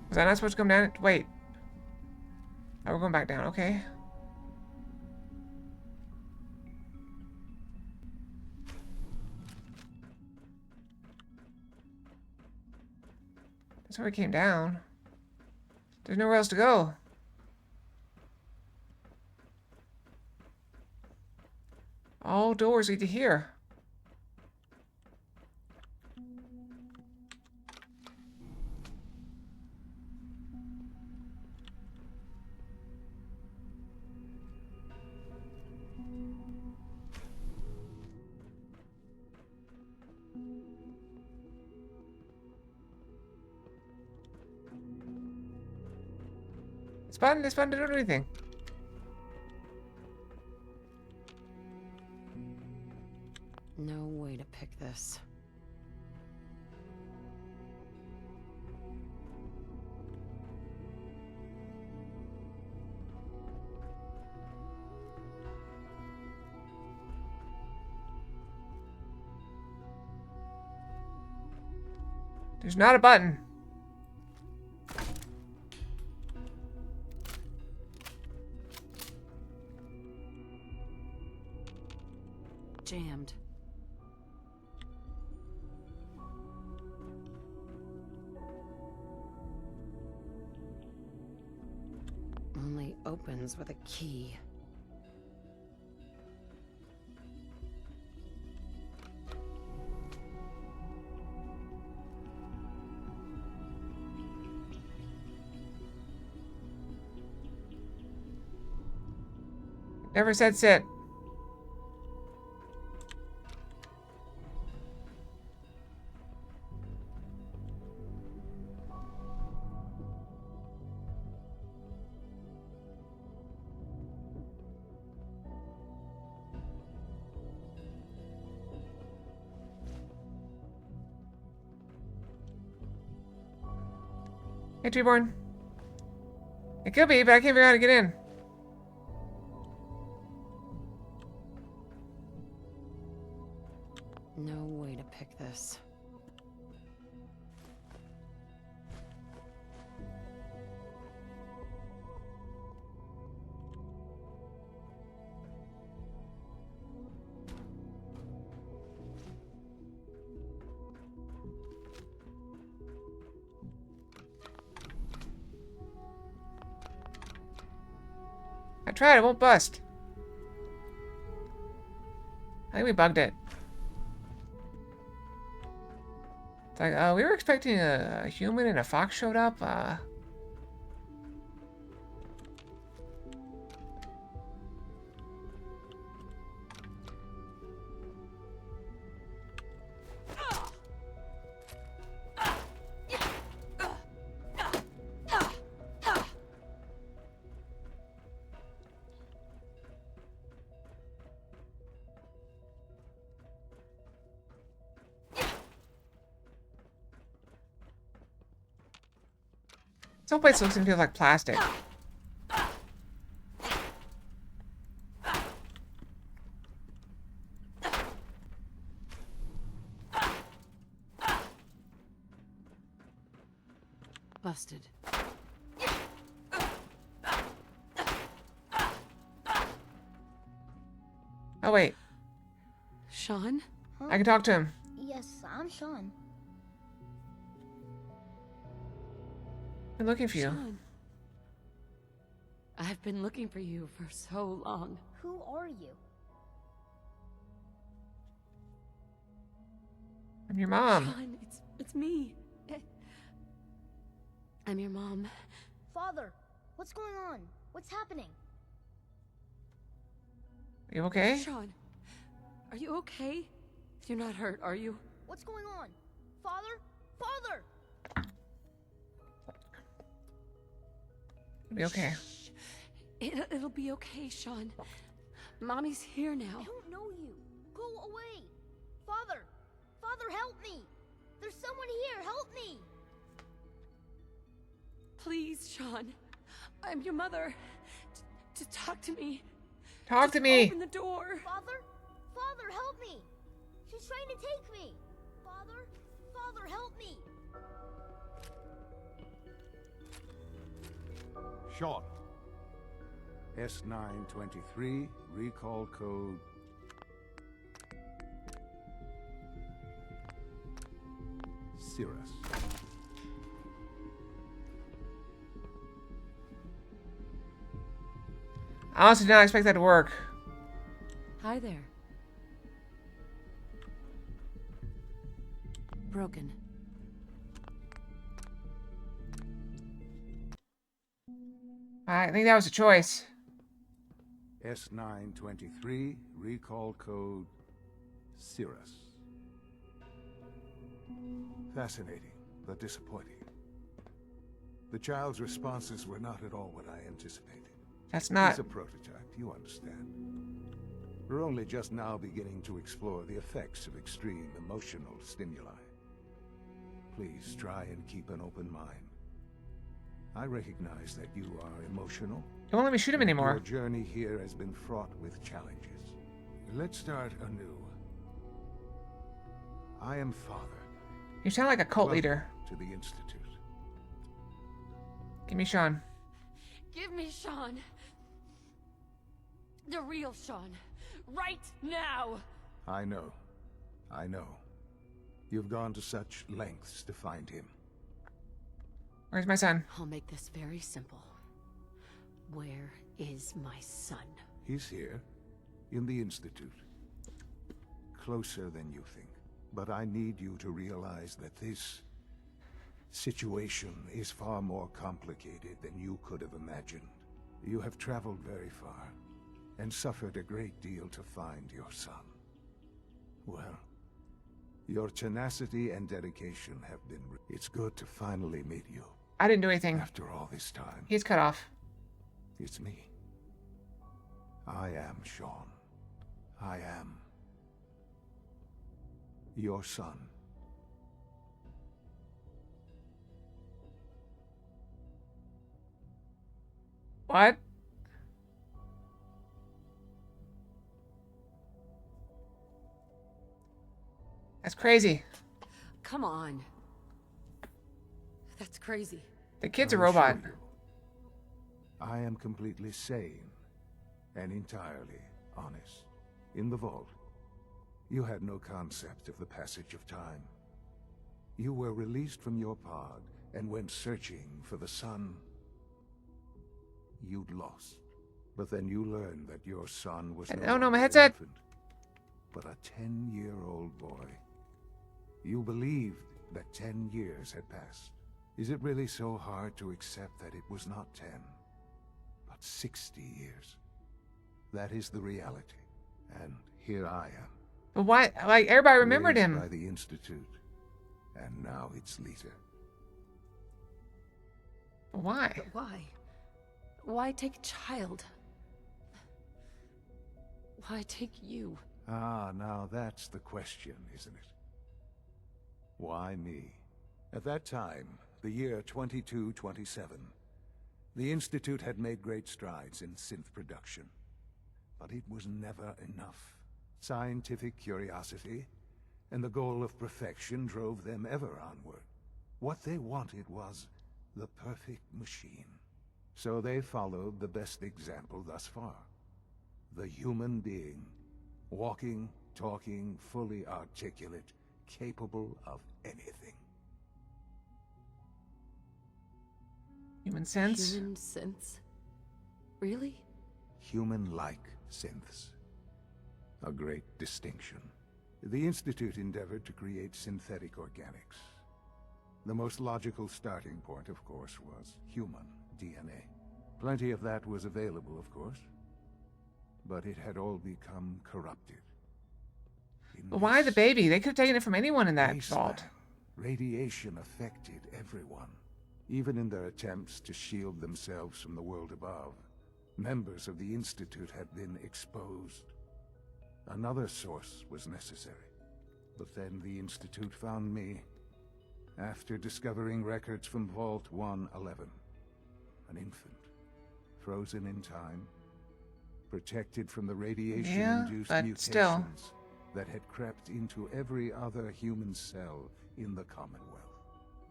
Was I not supposed to come down? Wait. Oh, we're going back down. Okay. That's where we came down. There's nowhere else to go. All doors lead to here. This button didn't do anything.
No way to pick this.
There's not a button.
Jammed. Only opens with a key.
Never said sit. Hey, Treeborn. It could be, but I can't figure out how to get in.
No way to pick this.
I tried, it won't bust. I think we bugged it. It's like, we were expecting a human and a fox showed up. This whole place looks and feels like plastic.
Busted.
Oh, wait.
Sean?
I can talk to him.
Yes, I'm Sean.
I'm looking for you.
Sean. I've been looking for you for so long.
Who are you?
I'm your mom.
Sean, it's me. I'm your mom.
Father, what's going on? What's happening?
Are you okay?
Sean, are you okay? You're not hurt, are you?
What's going on? Father? Father!
It'll be okay.
Shh. It'll be okay, Sean. Mommy's here now.
I don't know you. Go away. Father! Father, help me! There's someone here. Help me!
Please, Sean. I'm your mother. To talk to me.
Talk to me.
Open the door.
Father? Father, help me! She's trying to take me! Father? Father, help me!
Sean. S923, recall code... Cirrus.
I honestly did not expect that to work.
Hi there. Broken.
I think that was a choice.
S923, recall code... Cirrus. Fascinating, but disappointing. The child's responses were not at all what I anticipated.
That's not...
It's a prototype, you understand. We're only just now beginning to explore the effects of extreme emotional stimuli. Please try and keep an open mind. I recognize that you are emotional.
Don't let me shoot him anymore.
Your journey here has been fraught with challenges. Let's start anew. I am Father.
You sound like a cult
Welcome
leader.
to the Institute.
Give me Sean.
Give me Sean. The real Sean. Right now!
I know. I know. You've gone to such lengths to find him.
Where's my son?
I'll make this very simple. Where is my son?
He's here, in the Institute. Closer than you think. But I need you to realize that this situation is far more complicated than you could have imagined. You have traveled very far, and suffered a great deal to find your son. Well, your tenacity and dedication have been... It's good to finally meet you.
I didn't do anything.
After all this time.
He's cut off.
It's me. I am Sean. I am your son.
What? That's crazy.
Come on. That's crazy.
The kid's a
I
robot.
assure you, I am completely sane and entirely honest. In the vault, you had no concept of the passage of time. You were released from your pod and went searching for the son you'd lost. But then you learned that your son was
Oh no,
longer
my
an
headset.
infant, but a 10-year-old boy. You believed that 10 years had passed. Is it really so hard to accept that it was not 10, but 60 years? That is the reality, and here I am.
But why? Like, everybody remembered
Raised
him.
by the Institute, and now its leader.
Why?
But why? Why take a child? Why take you?
Ah, now that's the question, isn't it? Why me? At that time, the year 2227, the Institute had made great strides in synth production. But it was never enough. Scientific curiosity and the goal of perfection drove them ever onward. What they wanted was the perfect machine. So they followed the best example thus far. The human being. Walking, talking, fully articulate, capable of anything.
Human sense?
Human sense? Really?
Human-like synths. A great distinction. The Institute endeavored to create synthetic organics. The most logical starting point, of course, was human DNA. Plenty of that was available, of course. But it had all become corrupted.
But why the baby? They could have taken it from anyone in that
wasteland,
vault.
Radiation affected everyone, even in their attempts to shield themselves from the world above. Members of the Institute had been exposed. Another source was necessary. But then the Institute found me, after discovering records from Vault 111. An infant, frozen in time, protected from the radiation-induced
but
mutations
still.
that had crept into every other human cell in the Commonwealth.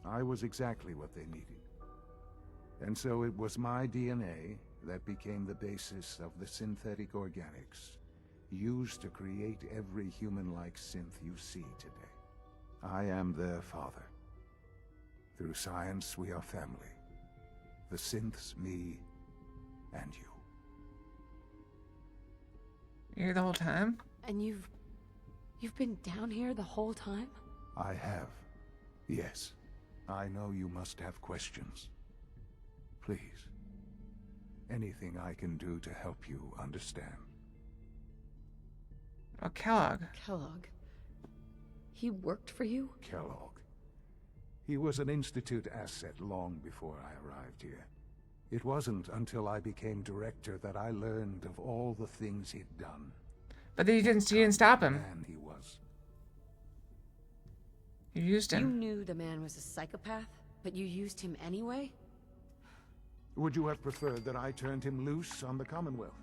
I was exactly what they needed. And so it was my DNA that became the basis of the synthetic organics used to create every human-like synth you see today. I am their father. Through science, we are family. The synths, me, and you.
You're here the whole time?
And you've been down here the whole time?
I have. Yes. I know you must have questions. Please. Anything I can do to help you understand.
Oh, Kellogg.
Kellogg. He worked for you?
Kellogg. He was an Institute asset long before I arrived here. It wasn't until I became director that I learned of all the things he'd done.
But then you didn't stop him.
Man he was.
You used
You
him.
knew the man was a psychopath, but you used him anyway?
Would you have preferred that I turned him loose on the Commonwealth?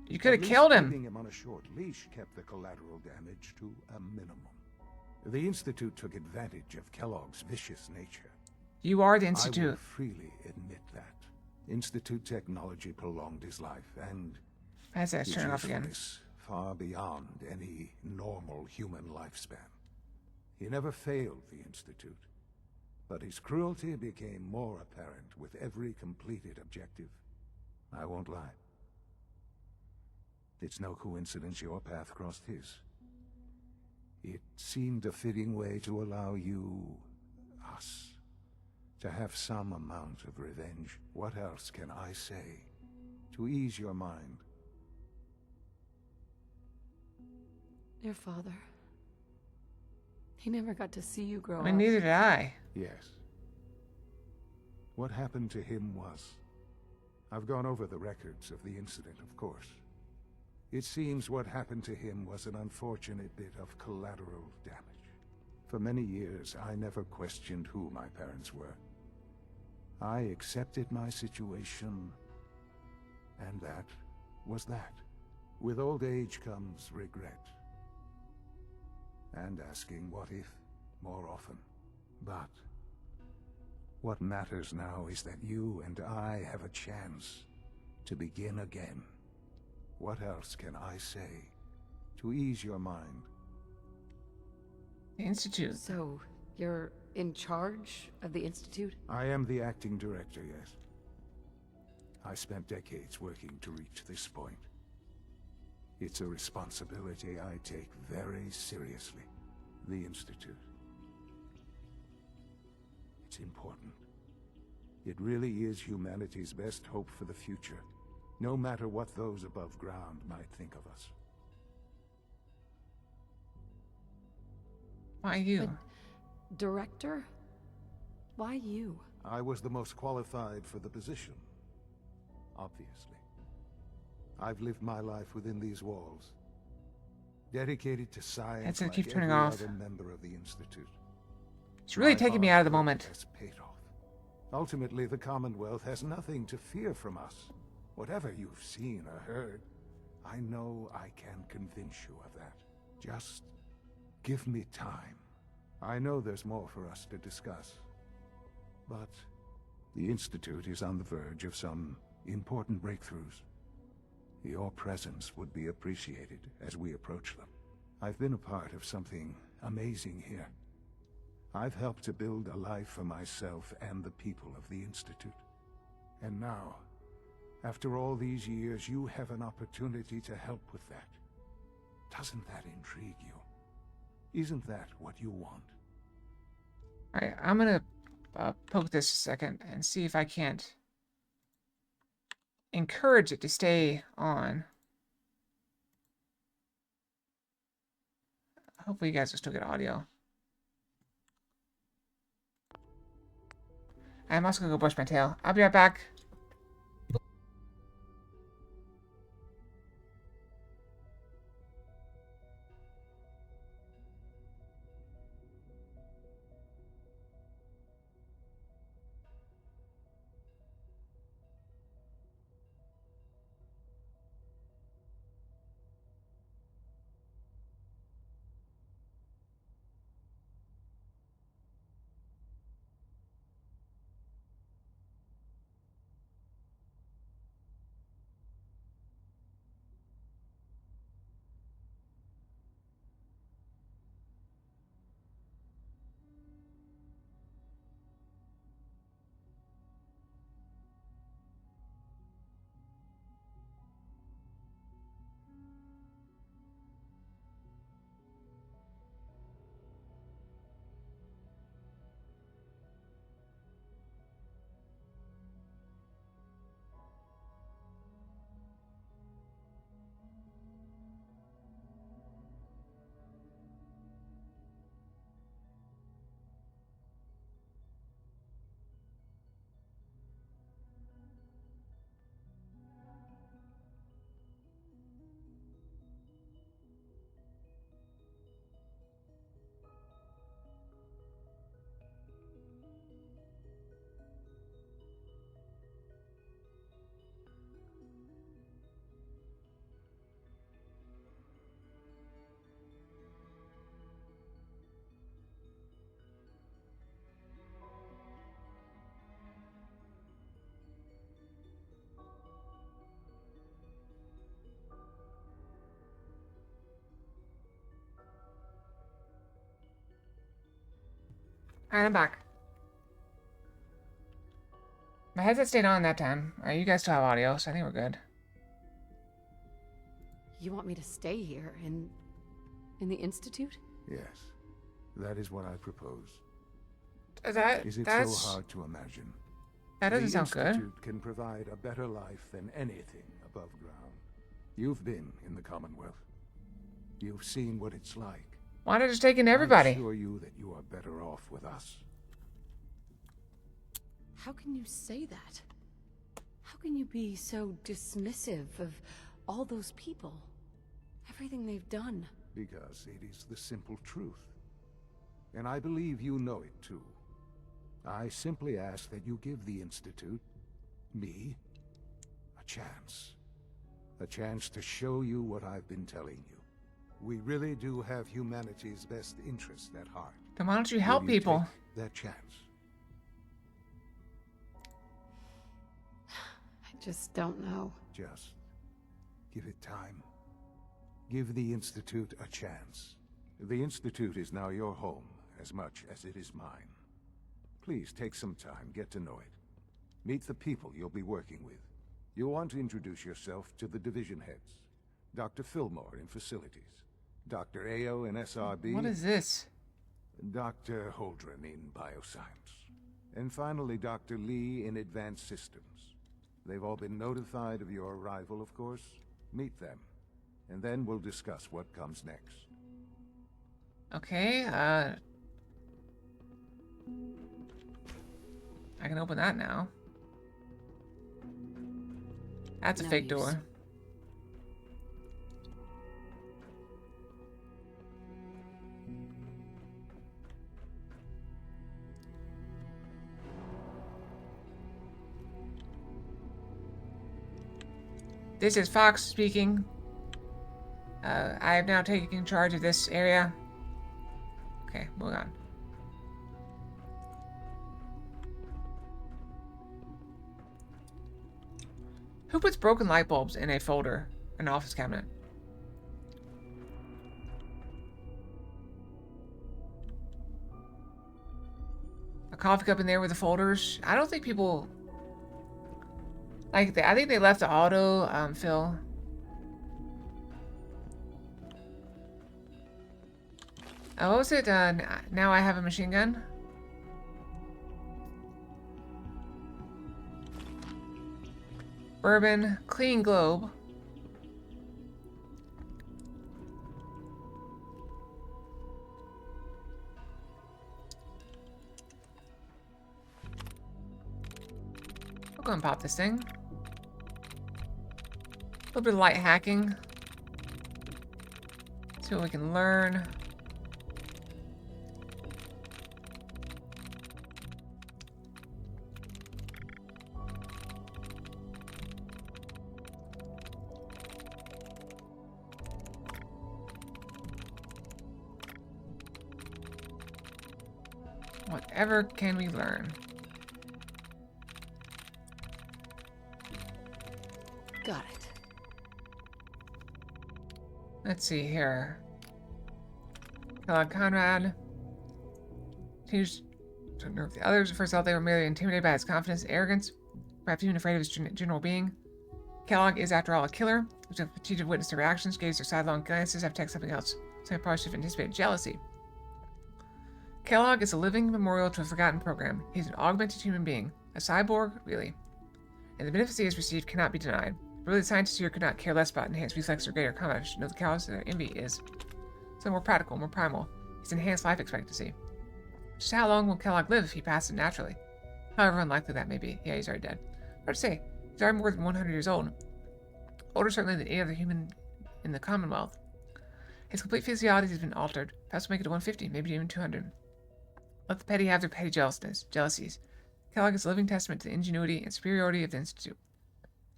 You could
At
have
least
killed him.
Keeping him on a short leash kept the collateral damage to a minimum. The Institute took advantage of Kellogg's vicious nature.
You are the
I will
Institute.
freely admit that. Institute technology prolonged his life, and
As that's
his
turning off again.
usefulness far beyond any normal human lifespan. He never failed the Institute, but his cruelty became more apparent with every completed objective. I won't lie. It's no coincidence your path crossed his. It seemed a fitting way to allow you, us, to have some amount of revenge. What else can I say to ease your mind?
Your father. He never got to see you grow
I mean,
up.
neither did I.
Yes. What happened to him was... I've gone over the records of the incident, of course. It seems what happened to him was an unfortunate bit of collateral damage. For many years, I never questioned who my parents were. I accepted my situation, and that was that. With old age comes regret. And asking what if more often. But what matters now is that you and I have a chance to begin again. What else can I say to ease your mind?
The Institute.
So, you're in charge of the Institute?
I am the acting director, yes. I spent decades working to reach this point. It's a responsibility I take very seriously. The Institute. It's important. It really is humanity's best hope for the future, no matter what those above ground might think of us.
Why you?
Director? Why you?
I was the most qualified for the position, obviously. I've lived my life within these walls, dedicated to science
Headset
like
keeps turning
every
off.
other member of the Institute.
It's really
My
taking me
hard
out of the
work
moment.
has paid off. Ultimately, the Commonwealth has nothing to fear from us. Whatever you've seen or heard, I know I can convince you of that. Just give me time. I know there's more for us to discuss. But the Institute is on the verge of some important breakthroughs. Your presence would be appreciated as we approach them. I've been a part of something amazing here. I've helped to build a life for myself and the people of the Institute. And now, after all these years, you have an opportunity to help with that. Doesn't that intrigue you? Isn't that what you want?
Alright, I'm gonna poke this a second and see if I can't encourage it to stay on. Hopefully you guys will still get audio. I'm also gonna go brush my tail. I'll be right back. Alright, I'm back. My headset stayed on that time. Alright, you guys still have audio, so I think we're good.
You want me to stay here in the Institute?
Yes, that is what I propose.
Is
it so hard to imagine?
That doesn't sound good.
The Institute can provide a better life than anything above ground. You've been in the Commonwealth. You've seen what it's like.
Why not just take in everybody?
I assure you that you are better off with us.
How can you say that? How can you be so dismissive of all those people? Everything they've done.
Because it is the simple truth. And I believe you know it too. I simply ask that you give the Institute, me, a chance. A chance to show you what I've been telling you. We really do have humanity's best interest at heart.
Then why don't you help people?
Take that chance.
I just don't know.
Just give it time. Give the Institute a chance. The Institute is now your home as much as it is mine. Please take some time, get to know it. Meet the people you'll be working with. You'll want to introduce yourself to the division heads. Dr. Fillmore in facilities. Dr. Ayo in SRB.
What is this?
Dr. Holdren in bioscience. And finally, Dr. Lee in advanced systems. They've all been notified of your arrival, of course. Meet them. And then we'll discuss what comes next.
Okay, I can open that now. That's a fake door. This is Fox speaking. I have now taken charge of this area. Okay, moving on. Who puts broken light bulbs in a folder, an office cabinet? A coffee cup in there with the folders. I don't think people like that. I think they left the auto fill. What was it? Now I have a machine gun. Bourbon, clean globe. I'll go and pop this thing. A little bit of light hacking. See what we can learn. Whatever can we learn?
Got it.
Let's see here. Conrad. Continues to nerve the others. First off, they were merely intimidated by his confidence and arrogance, perhaps even afraid of his general being. Kellogg is, after all, a killer. Who's a fatigued to witness their reactions, gaze their sidelong glances, have text something else. So I probably should have anticipated jealousy. Kellogg is a living memorial to a forgotten program. He's an augmented human being. A cyborg? Really. And the benefits he has received cannot be denied. Really, the scientists here could not care less about enhanced reflex or greater combat. Should know the callous their envy is. So more practical, more primal. He's enhanced life expectancy. Just how long will Kellogg live if he passes naturally? However unlikely that may be. Yeah, he's already dead. Hard to say. He's already more than 100 years old. Older certainly than any other human in the Commonwealth. His complete physiology has been altered. Perhaps we'll make it to 150, maybe even 200. Let the petty have their petty jealousies. Kellogg is a living testament to the ingenuity and superiority of the Institute.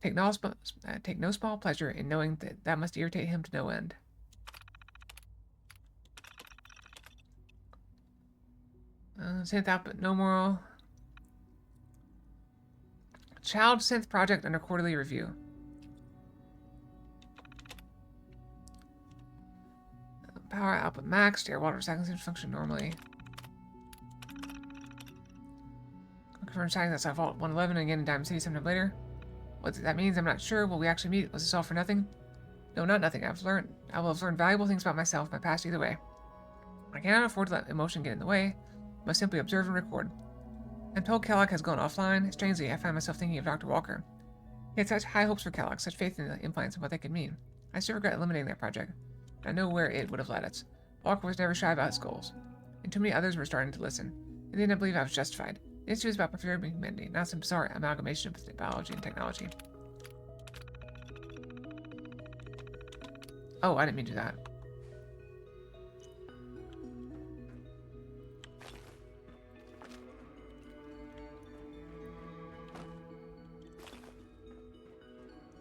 Take no small pleasure in knowing that must irritate him to no end. Synth output, no moral. Child synth project under quarterly review. Power output maxed. Air water recycling systems function normally. confirmed sightings outside Vault 111 and again in Diamond City sometime later. What that means, I'm not sure. Will we actually meet? Was this all for nothing? No, not nothing. I will have learned valuable things about myself, my past either way. I cannot afford to let emotion get in the way. I must simply observe and record. I'm told Kellogg has gone offline. Strangely, I find myself thinking of Dr. Walker. He had such high hopes for Kellogg, such faith in the implants and what they could mean. I still regret eliminating that project. I know where it would have led us. Walker was never shy about his goals, and too many others were starting to listen. In the end, I believe I was justified. The Institute is about preserving humanity, not some bizarre amalgamation of biology and technology. Oh, I didn't mean to do that.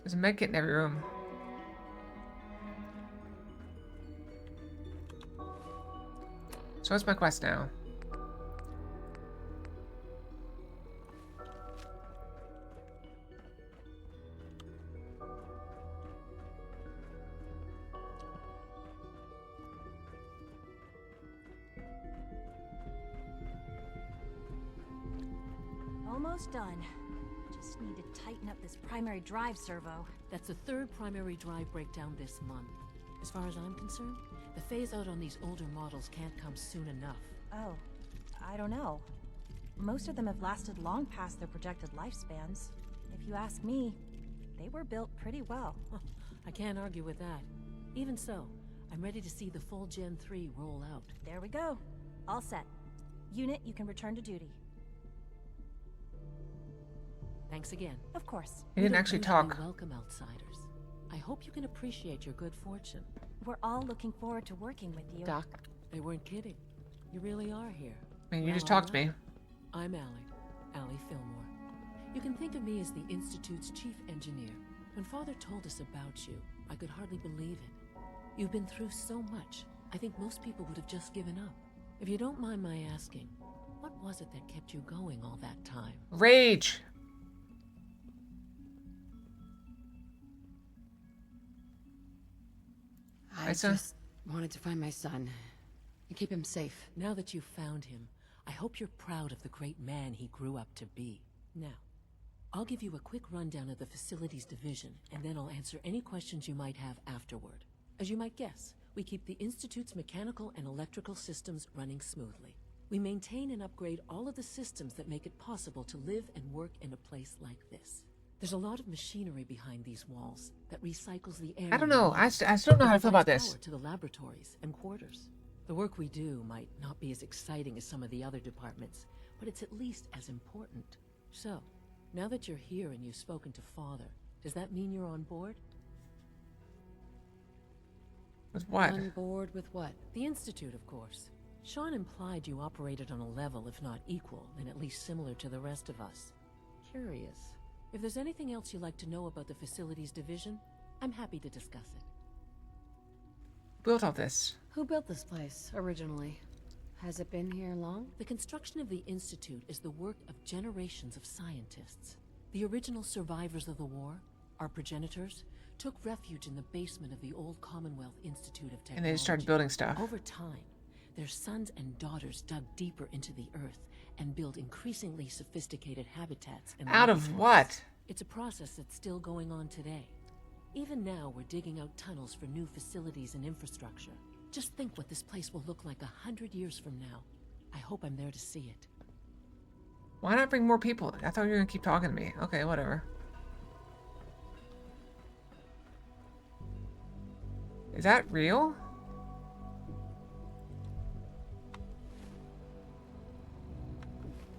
There's a medkit in every room. So what's my quest now?
Almost done. Just need to tighten up this primary drive servo.
That's the third primary drive breakdown this month. As far as I'm concerned, the phase out on these older models can't come soon enough.
Oh, I don't know. Most of them have lasted long past their projected lifespans. If you ask me, they were built pretty well.
I can't argue with that. Even so, I'm ready to see the full Gen 3 roll out.
There we go. All set. Unit, you can return to duty.
Thanks again.
Of course.
He didn't actually talk.
Welcome, outsiders. I hope you can appreciate your good fortune.
We're all looking forward to working with you.
Doc.
They weren't kidding. You really are here.
I mean, you just talked to me.
I'm Allie Fillmore. You can think of me as the Institute's chief engineer. When Father told us about you, I could hardly believe it. You've been through so much, I think most people would have just given up. If you don't mind my asking, what was it that kept you going all that time?
Rage!
I just wanted to find my son and keep him safe.
Now that you've found him, I hope you're proud of the great man he grew up to be. Now, I'll give you a quick rundown of the facilities division, and then I'll answer any questions you might have afterward. As you might guess, we keep the Institute's mechanical and electrical systems running smoothly. We maintain and upgrade all of the systems that make it possible to live and work in a place like this. There's a lot of machinery behind these walls that recycles the air.
I don't know. I still don't know how to feel about this.
To the laboratories and quarters. The work we do might not be as exciting as some of the other departments, but it's at least as important. So, now that you're here and you've spoken to Father, does that mean you're on board?
With what?
On board with what?
The Institute, of course. Sean implied you operated on a level, if not equal, then at least similar to the rest of us. Curious. If there's anything else you'd like to know about the facilities division, I'm happy to discuss it.
Built all this.
Who built this place, originally? Has it been here long?
The construction of the Institute is the work of generations of scientists. The original survivors of the war, our progenitors, took refuge in the basement of the old Commonwealth Institute of Technology.
And they just started building stuff.
Over time, their sons and daughters dug deeper into the earth and built increasingly sophisticated habitats.
Out of what?
It's a process that's still going on today. Even now, we're digging out tunnels for new facilities and infrastructure. Just think what this place will look like 100 years from now. I hope I'm there to see it.
Why not bring more people? I thought you were gonna keep talking to me. Okay, whatever. Is that real?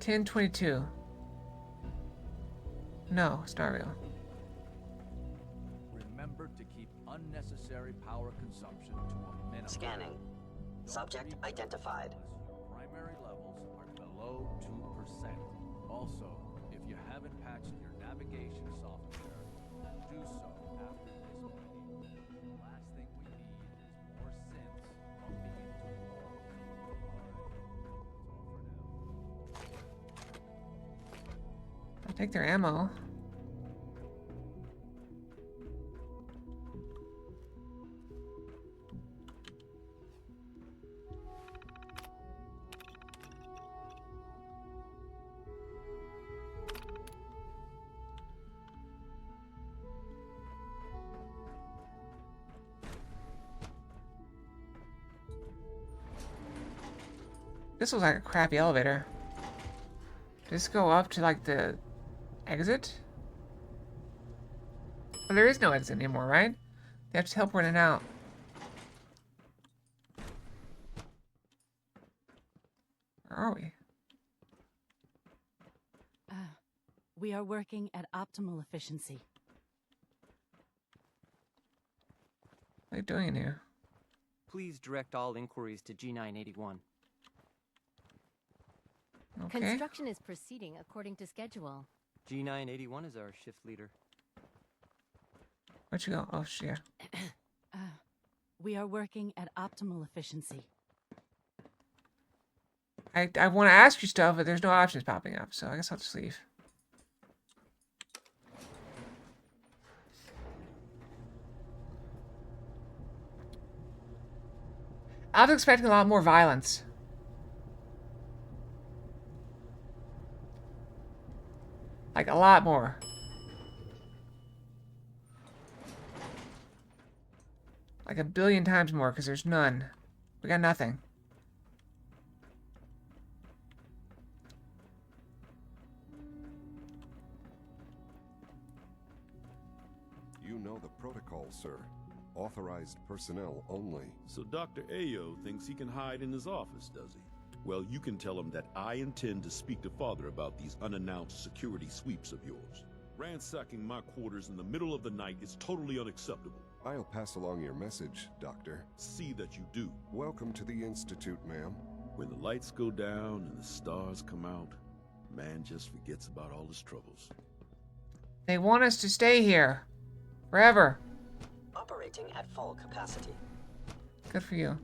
$10.22. No, it's not real.
Remember to keep unnecessary power consumption to a minimum.
Scanning. Subject identified.
Primary levels are below 2%. Also, if you haven't patched your navigation software, do so after this meeting. The last thing we need is more synths bumping into walls. Alright, that's all for now.
I'll take their ammo. This was like a crappy elevator. Just go up to like the exit? Well, there is no exit anymore, right? They have to teleport in and out. Where are we?
We are working at optimal efficiency.
What are you doing in here?
Please direct all inquiries to G981.
Okay.
Construction is proceeding according to schedule.
G981 is our shift leader.
Where'd you go? Oh, shit.
We are working at optimal efficiency.
I want to ask you stuff, but there's no options popping up, so I guess I'll just leave. I was expecting a lot more violence. Like, a lot more. Like 1 billion times more, because there's none. We got nothing.
You know the protocol, sir. Authorized personnel only.
So Dr. Ayo thinks he can hide in his office, does he? Well, you can tell him that I intend to speak to Father about these unannounced security sweeps of yours. Ransacking my quarters in the middle of the night is totally unacceptable.
I'll pass along your message, Doctor.
See that you do.
Welcome to the Institute, ma'am.
When the lights go down and the stars come out, man just forgets about all his troubles.
They want us to stay here. Forever.
Operating at full capacity.
Good for you.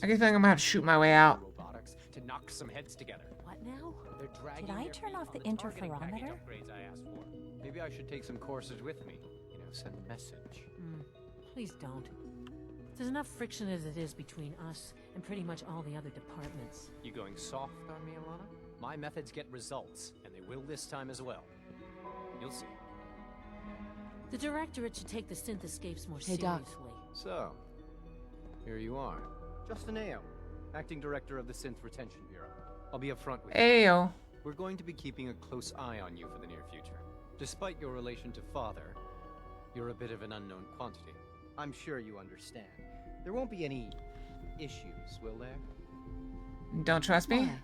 I get the feeling I'm gonna have to shoot my way out.
Robotics to knock some heads together.
What now?
They're dragging
Did I
their
turn
feet
off
on
the
targeting package
interferometer?
upgrades I asked for. Maybe I should take some courses with me. You know, send a message.
Please don't. There's enough friction as it is between us and pretty much all the other departments.
You going soft on me, Alana? My methods get results, and they will this time as well. You'll see.
The Directorate should take the synth escapes more
Hey, Doc.
seriously.
So, here you are. Justin Ayo, Acting Director of the Synth Retention Bureau. I'll be upfront with you.
Ayo.
We're going to be keeping a close eye on you for the near future. Despite your relation to Father, you're a bit of an unknown quantity. I'm sure you understand. There won't be any issues, will there?
Don't trust me?
Why?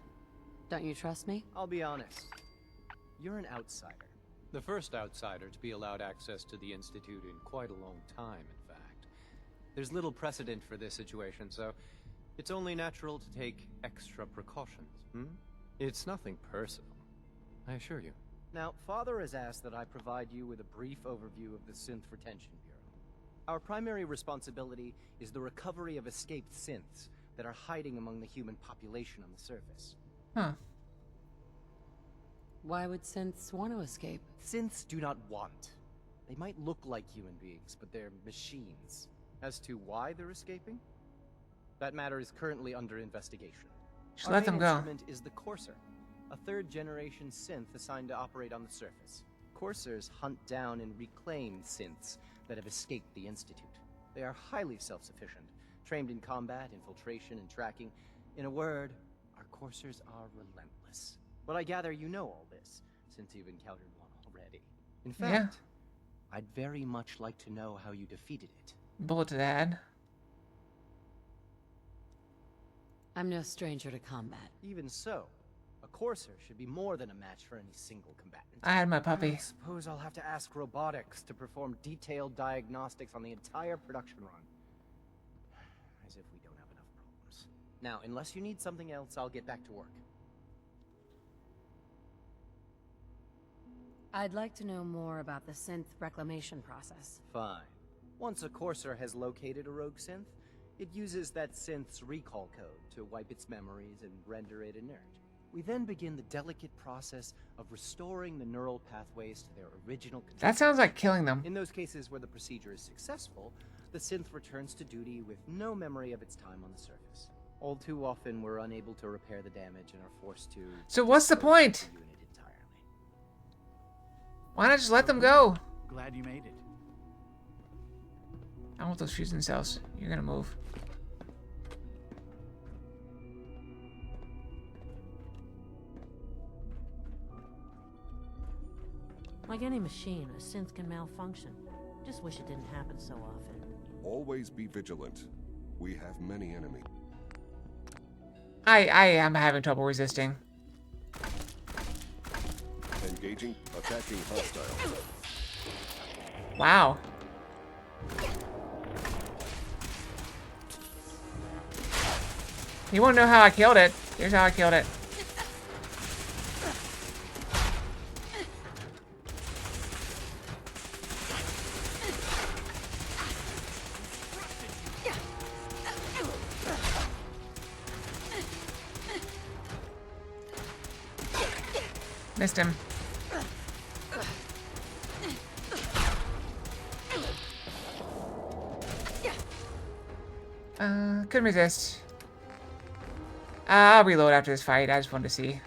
Don't you trust me?
I'll be honest. You're an outsider. The first outsider to be allowed access to the Institute in quite a long time, in fact. There's little precedent for this situation, so it's only natural to take extra precautions, It's nothing personal, I assure you. Now, Father has asked that I provide you with a brief overview of the Synth Retention Bureau. Our primary responsibility is the recovery of escaped synths that are hiding among the human population on the surface.
Huh.
Why would synths want to escape?
Synths do not want. They might look like human beings, but they're machines. As to why they're escaping? That matter is currently under investigation.
Just let them go.
Our main instrument is the Courser, a third-generation synth assigned to operate on the surface. Coursers hunt down and reclaim synths that have escaped the Institute. They are highly self-sufficient, trained in combat, infiltration, and tracking. In a word, our Coursers are relentless. But I gather you know all this, since you've encountered one already. In fact, I'd very much like to know how you defeated it.
Bullet to the head.
I'm no stranger to combat.
Even so, a Courser should be more than a match for any single combatant.
I had my puppy.
I suppose I'll have to ask robotics to perform detailed diagnostics on the entire production run. As if we don't have enough problems. Now, unless you need something else, I'll get back to work.
I'd like to know more about the synth reclamation process.
Fine. Once a Courser has located a rogue synth, it uses that synth's recall code to wipe its memories and render it inert. We then begin the delicate process of restoring the neural pathways to their original control.
That sounds like killing them.
In those cases where the procedure is successful, the synth returns to duty with no memory of its time on the surface. All too often, we're unable to repair the damage and are forced to...
So what's the point? Why not just let them go?
Glad you made it.
I want those fusion cells. You're gonna move.
Like any machine, a synth can malfunction. Just wish it didn't happen so often.
Always be vigilant. We have many enemies.
I am having trouble resisting.
Engaging, attacking hostile.
Wow. You won't know how I killed it. Here's how I killed it. Missed him. Couldn't resist. I'll reload after this fight. I just wanted to see.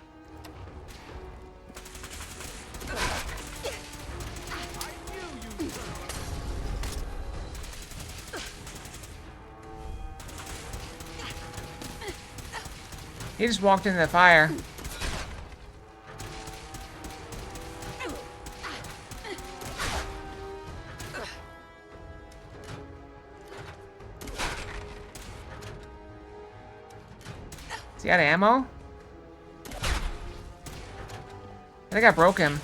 He just walked into the fire. Is he out of ammo? I think I broke him.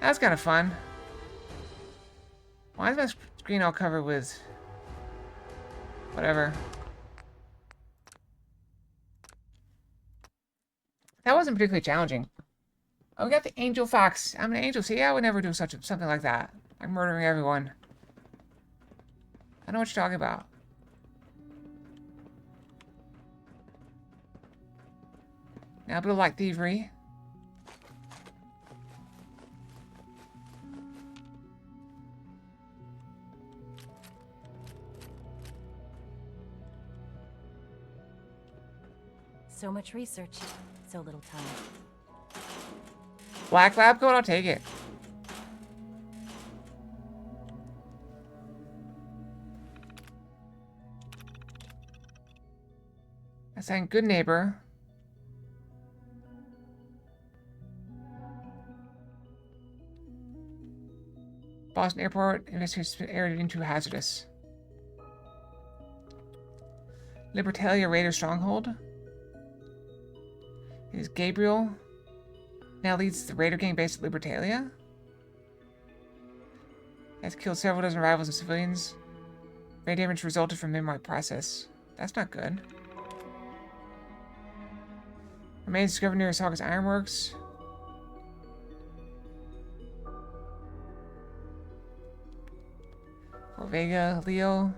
That's kind of fun. Why is my screen all covered with whatever? That wasn't particularly challenging. Oh, we got the Angel Fox. I'm an angel. See, I would never do something like that. Like murdering everyone. I know what you're talking about. Now a bit of light thievery.
So much research, so little time.
Black lab coat, I'll take it. I sang good neighbor. Boston Airport investigates area deemed too hazardous. Libertalia Raider Stronghold. It is Gabriel. Now leads the Raider gang based at Libertalia. Has killed several dozen rivals and civilians. Brain damage resulted from memory process. That's not good. Remains discovered near Saugus Ironworks. Fort Vega, Leo.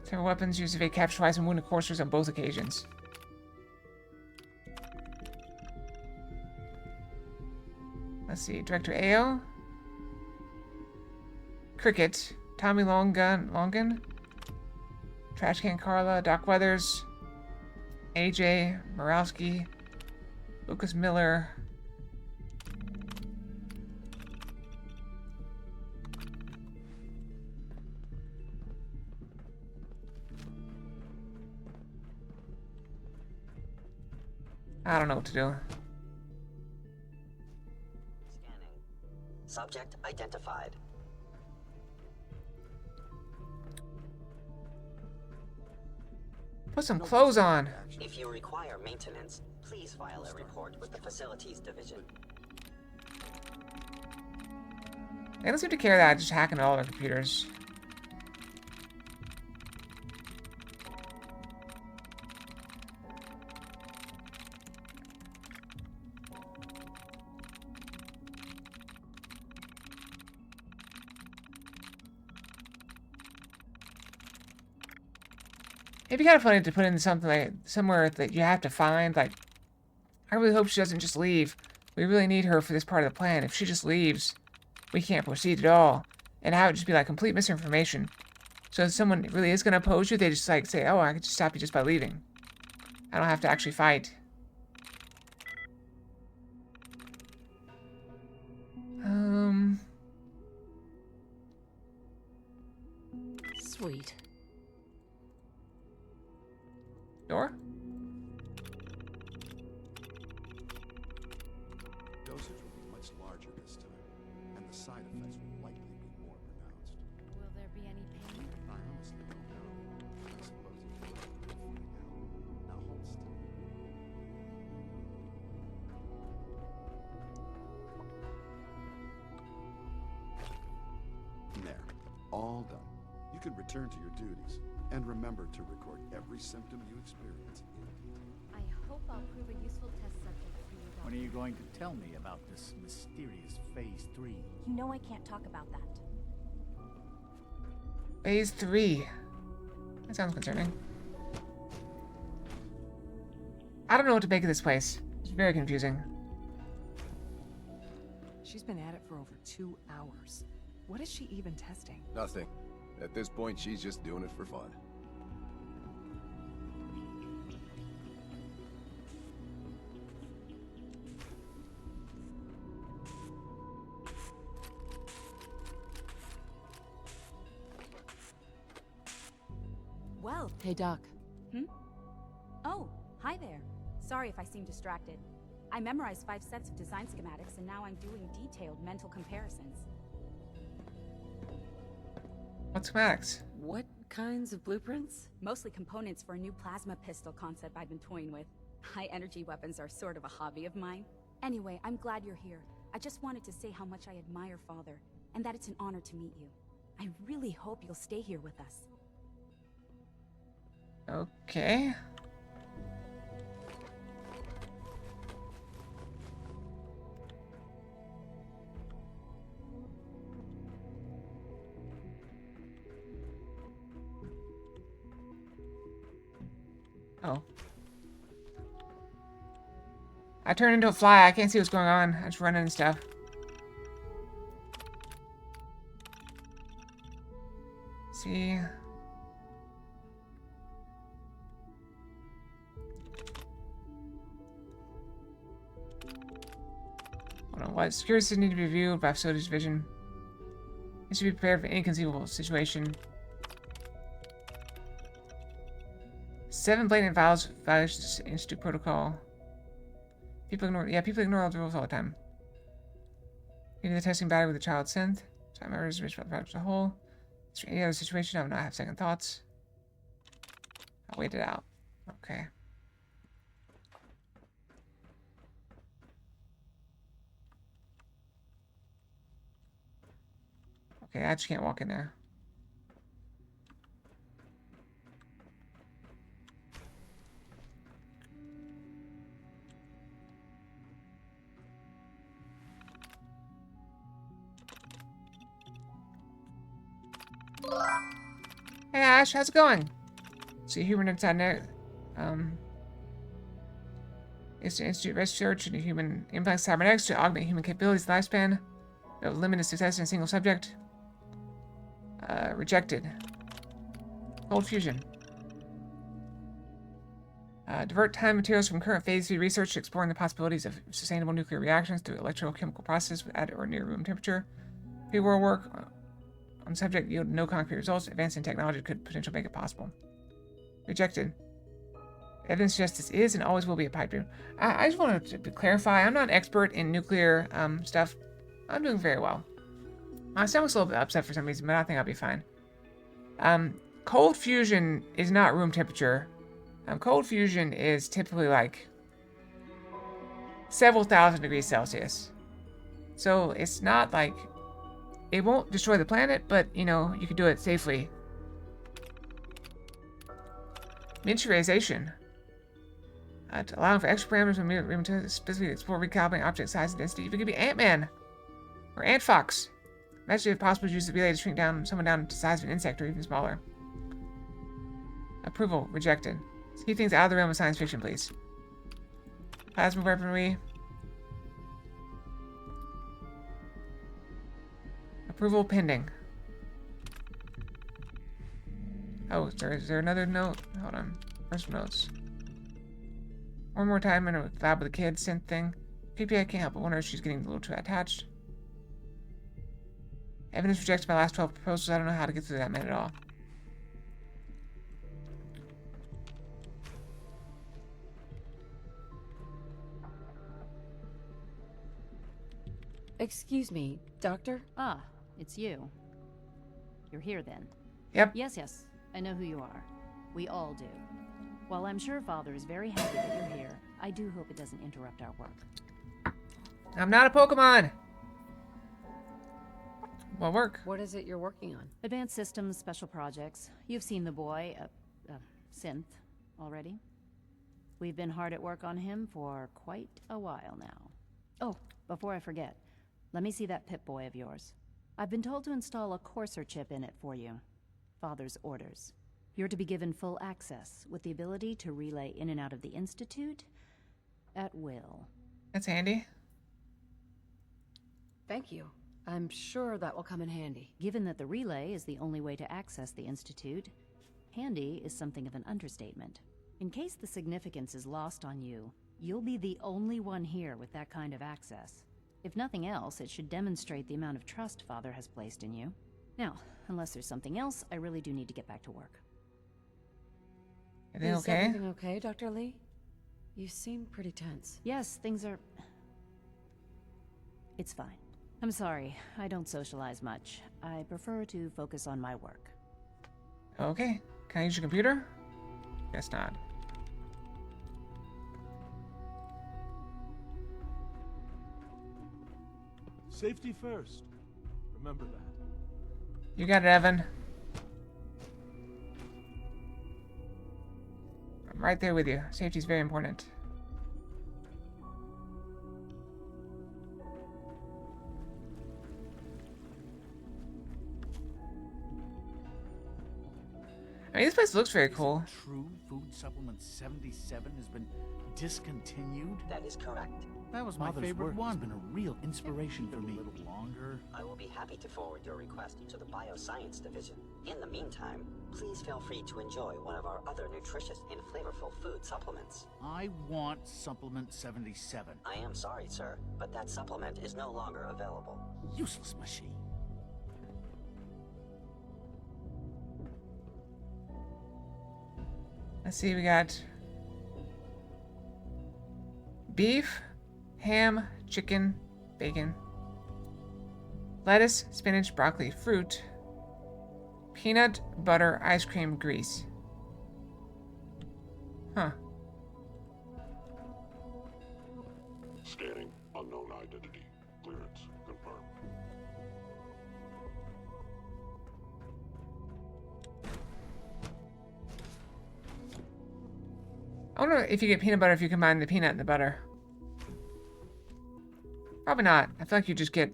Several weapons used to evade capture twice and wounded coursers on both occasions. Let's see, Director Ao. Cricket. Tommy Longan. Trash Can Carla. Doc Weathers. AJ. Morowski. Lucas Miller. I don't know what to do.
Scanning. Subject identified.
Put some clothes on.
If you require maintenance, please file a report with the Facilities Division.
They don't seem to care that I just hack into all their computers. It'd be kind of funny to put in something like somewhere that you have to find. Like, I really hope she doesn't just leave. We really need her for this part of the plan. If she just leaves, we can't proceed at all. And have it just be like complete misinformation. So if someone really is going to oppose you, they just like say, "Oh, I could just stop you just by leaving. I don't have to actually fight." Door?
Dosage will be much larger this time, and the side effects will likely be more pronounced.
Will there be any pain?
I honestly don't know. I suppose it will be feeling out. Now hold still. There. All done. You can return to your duties. And remember to record every symptom you experience in detail.
I hope I'll prove a useful test subject for you, Doctor.
When are you going to tell me about this mysterious Phase 3?
You know I can't talk about that.
Phase 3. That sounds concerning. I don't know what to make of this place. It's very confusing.
She's been at it for over 2 hours. What is she even testing?
Nothing. At this point, she's just doing it for fun.
Well. Hey, Doc.
Oh, hi there. Sorry if I seem distracted. I memorized 5 sets of design schematics, and now I'm doing detailed mental comparisons.
What schematics?
What kinds of blueprints? Mostly components for a new plasma pistol concept I've been toying with. High-energy weapons are sort of a hobby of mine. Anyway, I'm glad you're here. I just wanted to say how much I admire Father, and that it's an honor to meet you. I really hope you'll stay here with us.
Okay. Oh. I turned into a fly. I can't see what's going on. I just run into stuff. See. Hold on. What securities need to be reviewed by facilities division? It should be prepared for any conceivable situation. 7 blatant violations of Institute protocol. People ignore all the rules all the time. Getting the testing battery with a child synth. So my reservation about the project as a whole. Is there any other situation I would not have second thoughts? I'll wait it out. Okay. Okay, I just can't walk in there. Hey Ash, how's it going? So human inside there. Is to institute research into human implants cybernetics to augment human capabilities and lifespan. But with limited success in a single subject. Rejected. Cold fusion. Divert time and materials from current phase 3 research to exploring the possibilities of sustainable nuclear reactions through electrochemical processes at or near room temperature. Pre-war work on the subject yielded no concrete results. Advancing technology could potentially make it possible. Rejected. Evidence suggests this is and always will be a pipe dream. I just want to clarify, I'm not an expert in nuclear stuff. I'm doing very well. My stomach's a little bit upset for some reason, but I think I'll be fine. Cold fusion is not room temperature. Cold fusion is typically like several thousand degrees Celsius. So it's not like, it won't destroy the planet, but you know, you could do it safely. Miniaturization. Allowing for extra parameters when to specifically explore recalibrating object size and density. If it could be Ant-Man or Ant-Fox. Imagine if possible to use the relay to shrink someone down to the size of an insect or even smaller. Approval. Rejected. Let's keep things out of the realm of science fiction, please. Plasma weaponry. Approval pending. Oh, is there another note? Hold on. Where's some notes? One more time in a lab with a kid synth thing. PPI can't help but wonder if she's getting a little too attached. Evidence rejected my last 12 proposals. I don't know how to get through that man at all.
Excuse me, Doctor?
Ah, it's you. You're here then.
Yep.
Yes, I know who you are. We all do. While I'm sure Father is very happy that you're here, I do hope it doesn't interrupt our work.
I'm not a Pokemon. What work?
What is it you're working on?
Advanced systems, special projects. You've seen the boy, Synth, already. We've been hard at work on him for quite a while now. Oh, before I forget, let me see that Pip-Boy of yours. I've been told to install a Courser chip in it for you. Father's orders. You're to be given full access, with the ability to relay in and out of the Institute at will.
That's handy.
Thank you. I'm sure that will come in handy.
Given that the relay is the only way to access the Institute, handy is something of an understatement. In case the significance is lost on you, you'll be the only one here with that kind of access. If nothing else, it should demonstrate the amount of trust Father has placed in you. Now, unless there's something else, I really do need to get back to work.
Is
everything okay, Dr. Lee? You seem pretty tense.
Yes, things are... It's fine. I'm sorry, I don't socialize much. I prefer to focus on my work.
Okay. Can I use your computer? Guess not.
Safety first. Remember that.
You got it, Evan. I'm right there with you. Safety's very important. I mean, this place looks very cool.
True food supplement 77 has been discontinued?
That is correct.
That was my Father's favorite work one. has been a real inspiration for me. A little longer.
I will be happy to forward your request to the Bioscience Division. In the meantime, please feel free to enjoy one of our other nutritious and flavorful food supplements.
I want supplement 77.
I am sorry, sir, but that supplement is no longer available.
Useless machine.
Let's see, we got beef, ham, chicken, bacon, lettuce, spinach, broccoli, fruit, peanut, butter, ice cream, grease. Huh.
Scanning unknown identity. Clearance confirmed.
I wonder if you get peanut butter if you combine the peanut and the butter. Probably not. I feel like you just get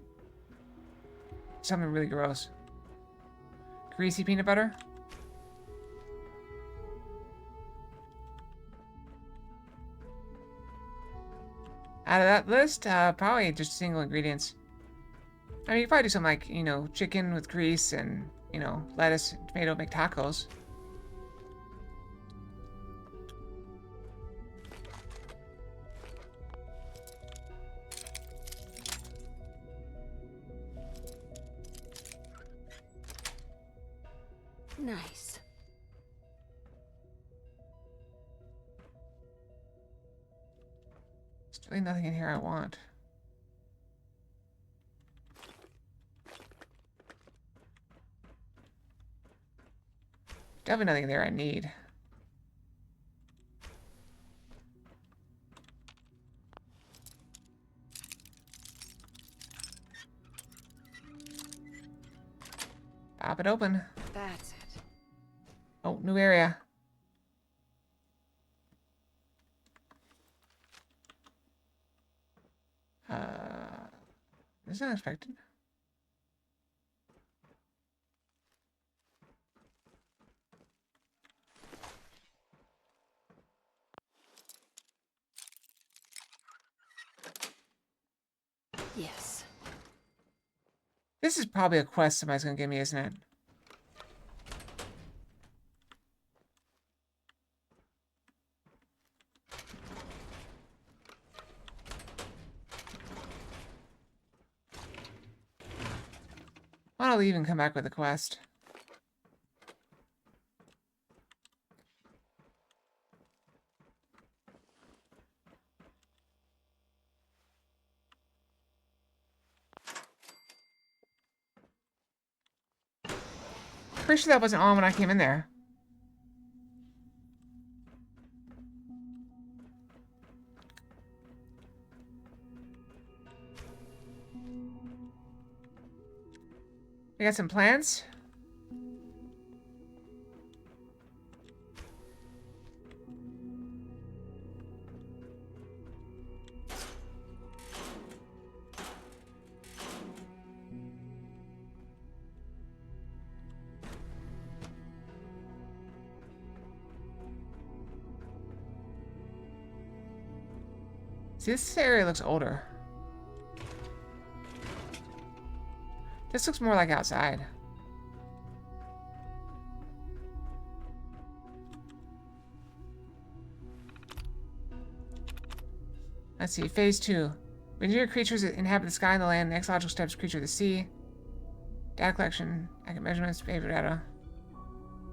something really gross. Greasy peanut butter? Out of that list, probably just single ingredients. I mean, you could probably do something like, you know, chicken with grease and, you know, lettuce and tomato, make tacos.
Nice.
There's really nothing in here I want. Definitely nothing in there I need. Pop it open.
That's it.
Oh, new area. This is unexpected.
Yes.
This is probably a quest somebody's gonna give me, isn't it? I'll leave and come back with a quest. Pretty sure that wasn't on when I came in there. We got some plants. See, this area looks older. This looks more like outside. Let's see, phase 2. Engineer creatures that inhabit the sky and the land. Next logical steps, creature of the sea. Data collection, accurate measurements, behavior data.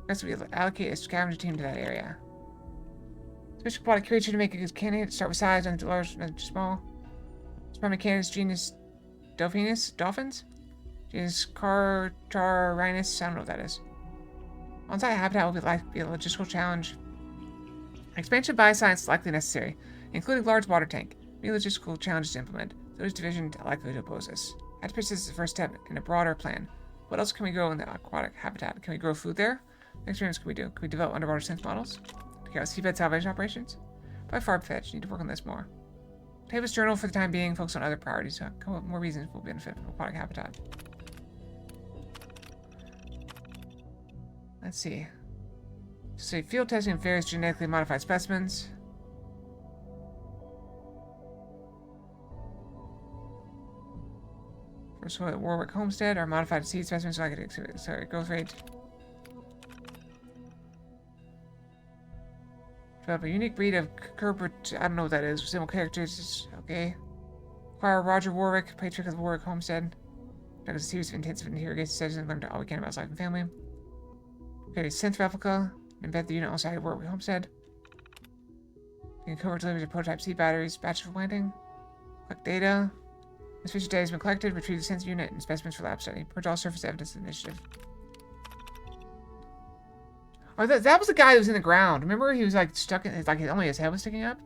Next, we allocate a scavenger team to that area. Special aquatic creature to make a good candidate. Start with size, and large, and small. Primary candidates, genus Dolphins? Genus Carcharinus, I don't know what that is. On-site habitat will be a logistical challenge. Expansion of bioscience is likely necessary, including large water tank. Many logistical challenges to implement. Those division likely to oppose us. This is the first step in a broader plan. What else can we grow in the aquatic habitat? Can we grow food there? What experiments can we do? Can we develop underwater sense models? Okay, seabed salvation operations? By far-fetched. Need to work on this more. Table's journal for the time being. Focus on other priorities. Come up with more reasons will benefit from aquatic habitat. Let's see. So field testing of various genetically modified specimens. First one at Warwick Homestead are modified seed specimens so I could accelerate growth rate. Develop a unique breed of Kerbert, I don't know what that is, similar characters, okay. Acquire Roger Warwick, patriarch of the Warwick Homestead. Conduct a series of intensive interrogation sessions and learn all we can about his life and family. Okay, synth replica. Embed the unit on site of Warwick Homestead. You can cover deliveries of prototype seed batteries, batch for planting. Collect data. This feature data has been collected. Retrieve the synth unit and specimens for lab study. Purge all surface evidence of the initiative. Oh, that was the guy that was in the ground. Remember, he was like stuck in, like only his head was sticking up.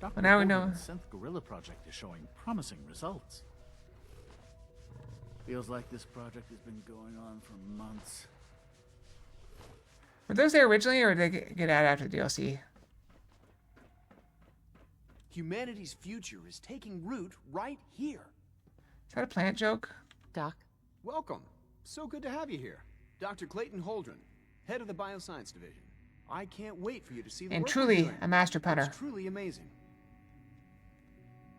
Dr.
Well, now we know.
Hogan's Synth Gorilla project is showing promising results. Feels like this project has been going on for months.
Were those there originally, or did they get added after the DLC?
Humanity's future is taking root right here.
Is that a plant joke?
Doc?
Welcome. So good to have you here. Dr. Clayton Holdren, head of the Bioscience Division. I can't wait for you to see the
And
work
truly
we're doing.
a master punter.
It's truly amazing.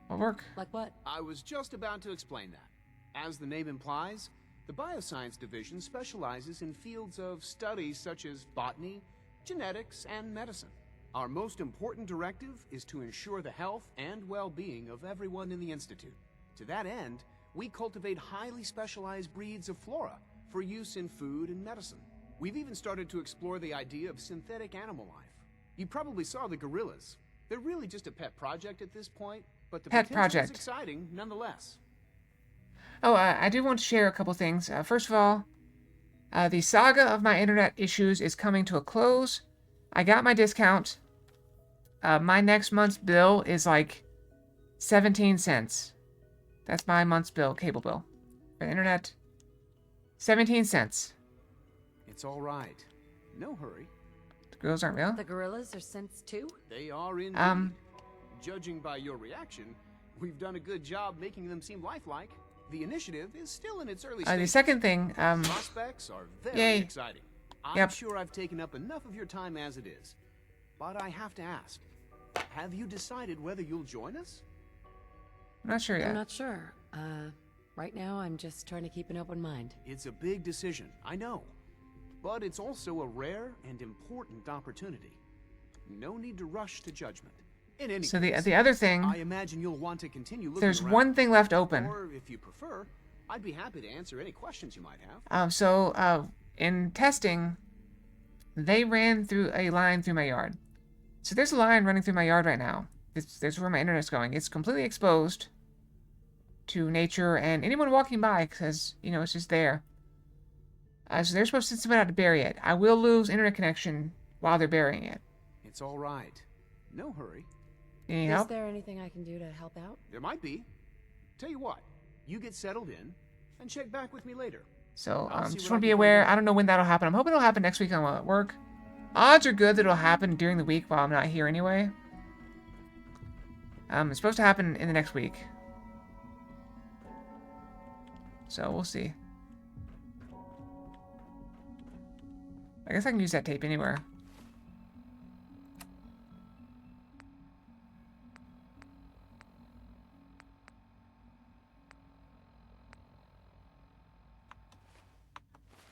What work?
Like what?
I was just about to explain that. As the name implies, the Bioscience Division specializes in fields of study such as botany, genetics, and medicine. Our most important directive is to ensure the health and well-being of everyone in the Institute. To that end, we cultivate highly specialized breeds of flora for use in food and medicine. We've even started to explore the idea of synthetic animal life. You probably saw the gorillas. They're really just a pet project at this point, but the
Pet
potential
project.
is exciting nonetheless.
Oh, I do want to share a couple things. First of all, the saga of my internet issues is coming to a close. I got my discount. My next month's bill is like 17 cents. That's my month's bill, cable bill. For the internet, 17 cents.
It's all right. No hurry.
The girls aren't real?
The gorillas are synths too?
They are indeed. Judging by your reaction, we've done a good job making them seem lifelike. The initiative is still in its early stages.
The second thing,
prospects are very
yay.
exciting. I'm
Yep.
sure I've taken up enough of your time as it is. But I have to ask, have you decided whether you'll join us?
I'm not sure yet.
I'm not sure. Right now I'm just trying to keep an open mind.
It's a big decision, I know. But it's also a rare and important opportunity. No need to rush to judgment. In any
So
case,
the other thing,
I imagine you'll want to continue looking
there's
around.
one thing left open.
Or if you prefer, I'd be happy to answer any questions you might have.
In testing, they ran through a line through my yard. So there's a line running through my yard right now. This is where my internet's going. It's completely exposed to nature and anyone walking by because, you know, it's just there. So they're supposed to send someone out to bury it. I will lose internet connection while they're burying it.
It's all right. No hurry.
Any help?
Is there anything I can do to help out?
There might be. Tell you what, you get settled in and check back with me later.
So,
I'll see
just
what
want to
I
be
can find
aware.
out.
I don't know when that'll happen. I'm hoping it'll happen next week while I'm at work. Odds are good that it'll happen during the week while I'm not here anyway. It's supposed to happen in the next week. So, we'll see. I guess I can use that tape anywhere.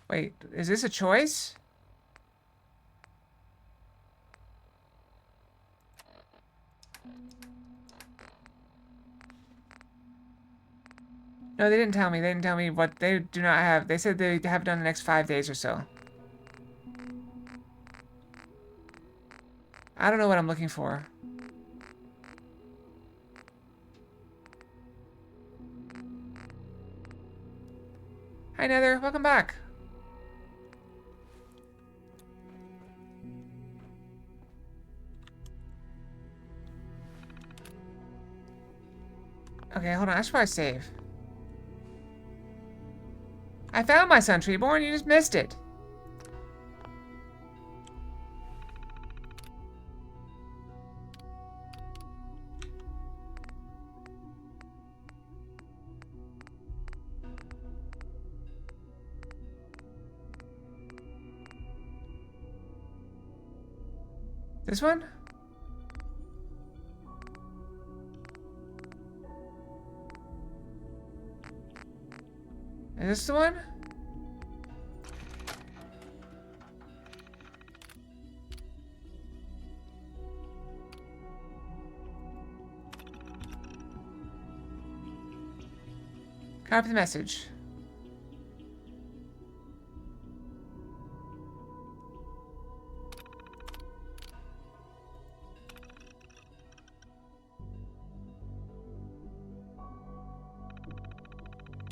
Wait, is this a choice? No, they didn't tell me. They didn't tell me what they do not have. They said they have it done the next 5 days or so. I don't know what I'm looking for. Hi, Nether. Welcome back. Okay, hold on. I should probably save. I found my son, Treeborn. You just missed it. This one? Is this the one? Copy the message.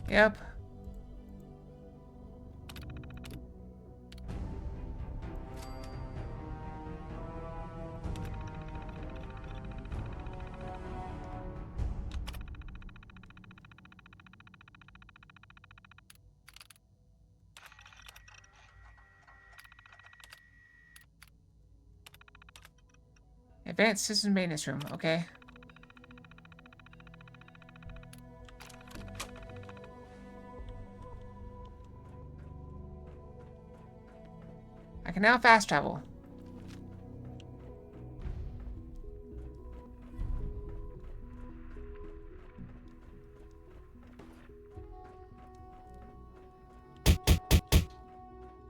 Yep. Advanced System Maintenance Room, okay. I can now fast travel.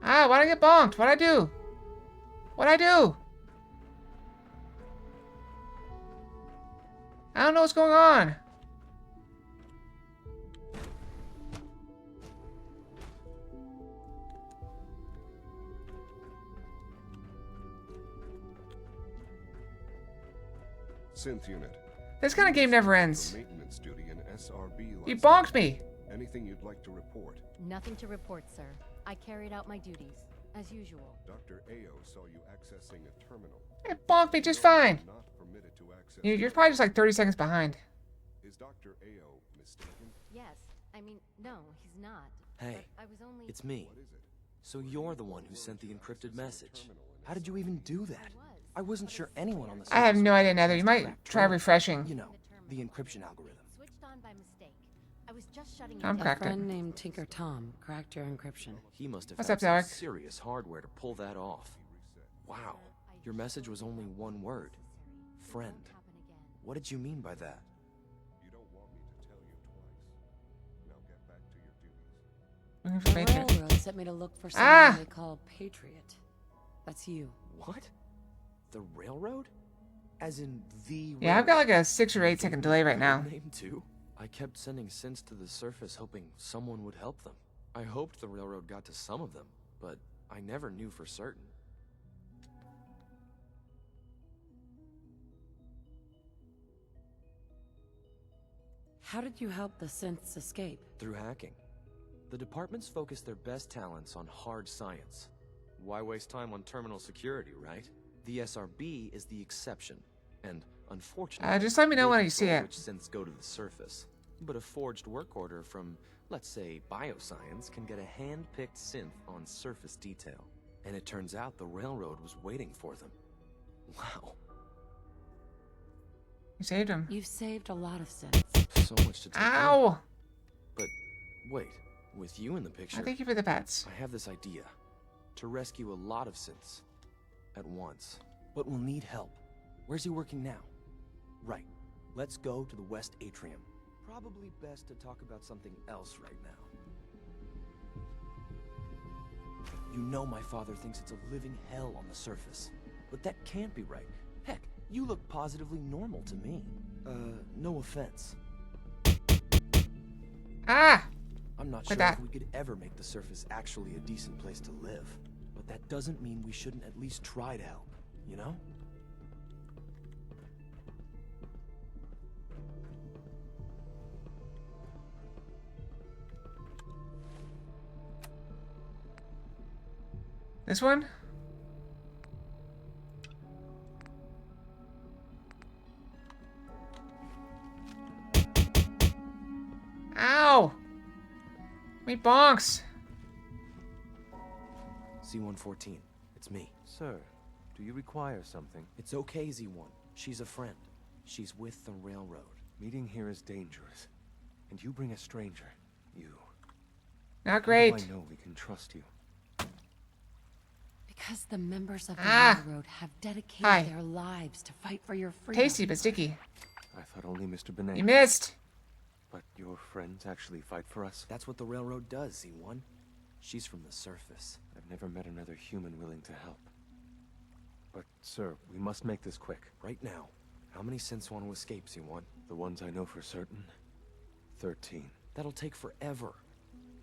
Ah, why'd I get bonked? What'd I do? What'd I do? I don't know what's going on.
Synth unit.
This kind of game never ends.
Maintenance duty in SRB.
You bonked me.
Anything you'd like to report?
Nothing to report, sir. I carried out my duties, as usual.
Dr. Ao saw you accessing a terminal.
It bonked me just fine.
Not permitted to access.
You're probably just like 30 seconds behind.
Is Dr. Ao mistaken?
Yes. I mean, no, he's not.
Hey,
But I was only...
it's me. So you're the one who sent the encrypted message. How did you even do that? I wasn't sure anyone on the
I have
surface
no
would
idea, Nether. You might try
crack
refreshing.
You know, the encryption algorithm.
Switched on by mistake. I was just shutting
I'm
it
cracked
down.
it.
A friend named Tinker Tom cracked your encryption.
He must have
What's
had
up,
some
Derek?
serious hardware to pull that off. Wow, your message was only one word. Friend. What did you mean by that?
You don't want me to tell you twice. Now get back to your duties.
Looking for
The
Patriot.
railroad sent me to look for someone
Ah!
they call Patriot. That's you.
What? The railroad? As in the
Yeah, I've got like a 6 or 8 second delay right now.
Name too? I kept sending synths to the surface hoping someone would help them. I hoped the railroad got to some of them, but I never knew for certain.
How did you help the synths escape?
Through hacking. The departments focus their best talents on hard science. Why waste time on terminal security, right? The SRB is the exception, and unfortunately,
just let me know
they
when you see
control
it.
which synths go to the surface. But a forged work order from, let's say, bioscience can get a hand-picked synth on surface detail. And it turns out the railroad was waiting for them. Wow.
You saved him.
You've saved a lot of synths.
So much to take
Ow!
in. But wait, with you in the picture,
Thank you for the pets.
I have this idea. To rescue a lot of synths. At once. But we'll need help. Where's he working now? Right. Let's go to the West Atrium. Probably best to talk about something else right now. You know my father thinks it's a living hell on the surface. But that can't be right. Heck, you look positively normal to me. No offense.
Ah!
I'm not
Quit
sure
that.
if we could ever make the surface actually a decent place to live. But that doesn't mean we shouldn't at least try to help, you know?
This one? Ow! Me bonks!
Z-114, it's me.
Sir, do you require something?
It's okay, Z-1. She's a friend. She's with the railroad.
Meeting here is dangerous. And you bring a stranger. You.
Not great.
How do I know we can trust you?
Because the members of the railroad have dedicated
Hi.
their lives to fight for your freedom.
Tasty but sticky.
I thought only Mr. Benet.
You missed.
But your friends actually fight for us?
That's what the railroad does, Z-1. She's from the surface.
I've never met another human willing to help. But, sir, we must make this quick.
Right now. How many synths want to escape, Z-1?
The ones I know for certain? 13.
That'll take forever.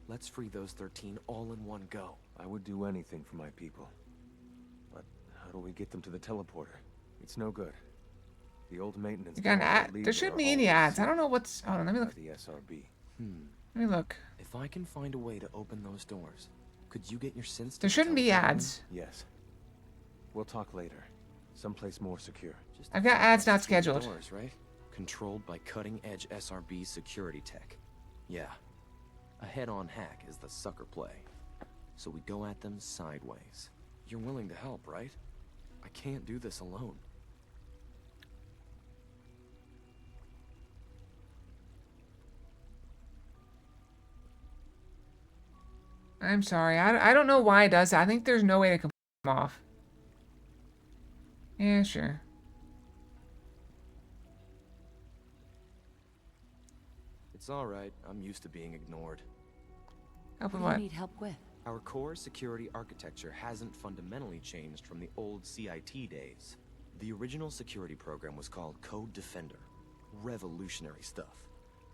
Let's free those 13 all in one go.
I would do anything for my people. But how do we get them to the teleporter? It's no good. The old maintenance...
You got an ad. There shouldn't be any ads. I don't know what's... Hold on, let me look.
The SRB.
Let me look.
If I can find a way to open those doors, could you get your synths to
There
the
shouldn't be
teleporter?
ads.
Yes. We'll talk later. Someplace more secure.
I've got ads not scheduled.
Doors, right? Controlled by cutting-edge SRB security tech. Yeah. A head-on hack is the sucker play. So we go at them sideways. You're willing to help, right? I can't do this alone.
I'm sorry. I don't know why it does that. I think there's no way to come off. Yeah, sure.
It's alright. I'm used to being ignored.
Help with
What do
what?
you need help with?
Our core security architecture hasn't fundamentally changed from the old CIT days. The original security program was called Code Defender. Revolutionary stuff.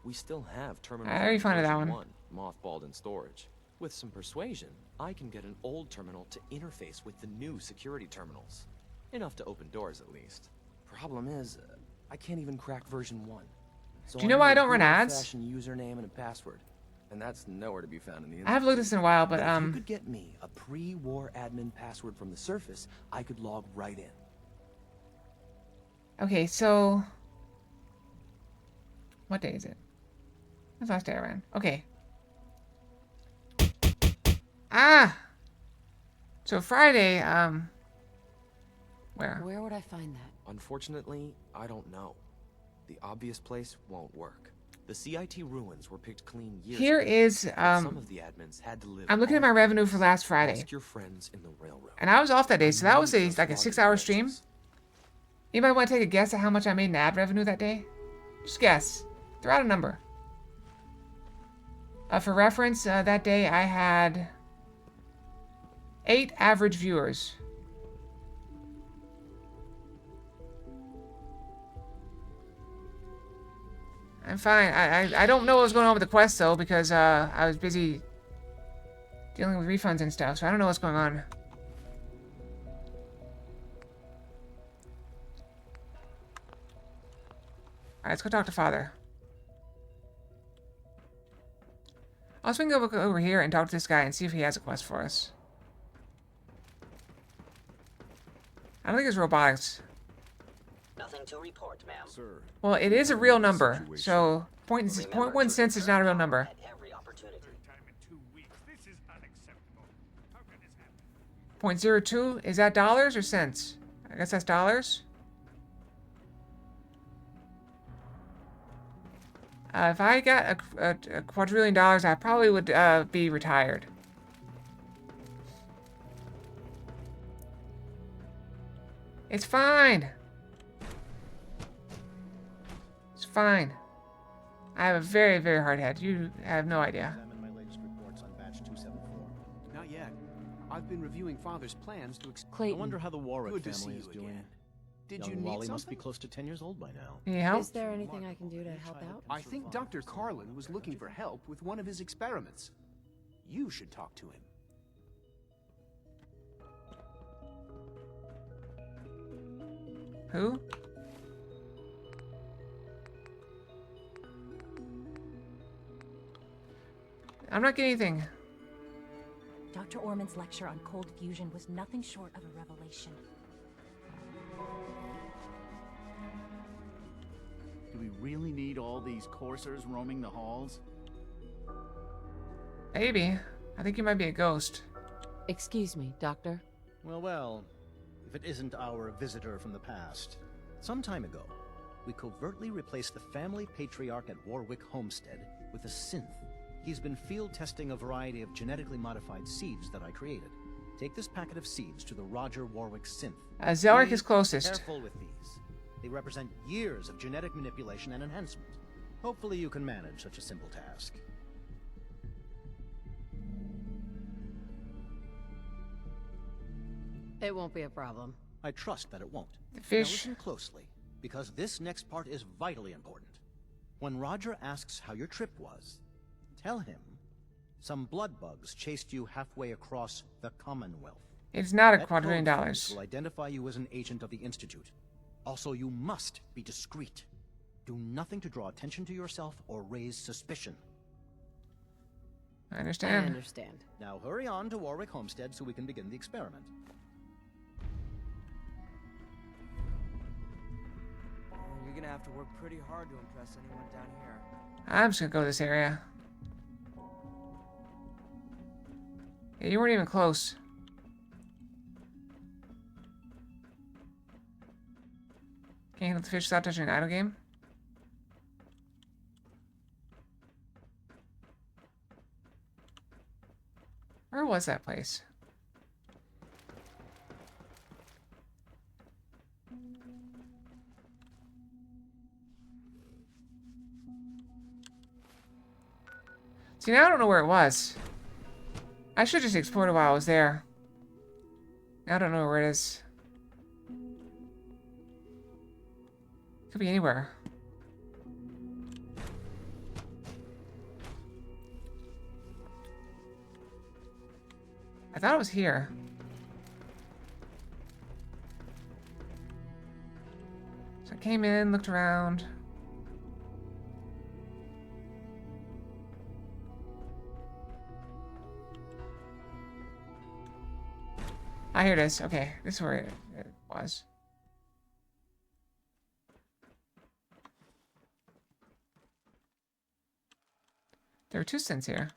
We still have terminal
I already found that one.
mothballed in storage. With some persuasion, I can get an old terminal to interface with the new security terminals. Enough to open doors, at least. Problem is, I can't even crack version 1. So
Do you know why I don't run ads?
Old-fashioned username and a password, and that's nowhere to be found in the
I haven't looked at this in a while, but
if you could get me a pre-war admin password from the surface, I could log right in.
Okay, so what day is it? That's the last day I ran. Okay. Ah! So Friday, where?
Where would I find that?
Unfortunately, I don't know. The obvious place won't work. The CIT ruins were picked clean years
Here
ago,
is,
but some of the admins had to live
I'm looking at my revenue for last Friday.
Ask your friends in the railroad.
And I was off that day, so that was like a 6-hour stream. Anybody want to take a guess at how much I made in ad revenue that day? Just guess. Throw out a number. For reference, that day I had 8 average viewers. I'm fine. I don't know what was going on with the quest, though, because I was busy dealing with refunds and stuff, so I don't know what's going on. Alright, let's go talk to Father. I was going to go over here and talk to this guy and see if he has a quest for us. I don't think it's robotics.
Nothing to report, ma'am.
Sir.
Well, it is a real number, so 0.1 cents is not a real number.
Every opportunity.
0.02, is that dollars or cents? I guess that's dollars. If I got a quadrillion dollars, I probably would be retired. It's fine. It's fine. I have a very, very hard head. You have no idea.
Not yet. I've been reviewing Father's plans to
I wonder how the Warwick
Good to see
family
you
is doing.
again. Did
Young
you need
Wally must be
something?
close to 10 years old by now.
Yeah.
Is there anything I can do to help out?
I think Dr. Carlin was looking for help with one of his experiments. You should talk to him.
Who? I'm not getting anything.
Dr. Orman's lecture on cold fusion was nothing short of a revelation.
Do we really need all these coursers roaming the halls?
Maybe. I think you might be a ghost.
Excuse me, Doctor.
Well, if it isn't our visitor from the past. Some time ago, we covertly replaced the family patriarch at Warwick Homestead with a synth. He's been field testing a variety of genetically modified seeds that I created. Take this packet of seeds to the Roger Warwick synth.
Zelric
Be
is closest.
Careful with these. They represent years of genetic manipulation and enhancement. Hopefully you can manage such a simple task.
It won't be a problem.
I trust that it won't.
The fish.
Now listen closely, because this next part is vitally important. When Roger asks how your trip was, tell him some blood bugs chased you halfway across the Commonwealth.
It's not a
That
quadrillion
code
dollars.
phrase will identify you as an agent of the Institute. Also, you must be discreet. Do nothing to draw attention to yourself or raise suspicion.
I understand.
I understand.
Now hurry on to Warwick Homestead so we can begin the experiment.
You're gonna have to work pretty hard to impress anyone down here.
I'm just gonna go to this area. Yeah, you weren't even close. Can't handle the fish without touching an idle game? Where was that place? See, now I don't know where it was. I should just explored it while I was there. Now I don't know where it is. Could be anywhere. I thought it was here. So I came in, looked around. Ah, here it is. Okay, this is where it was. There were 2 cents here.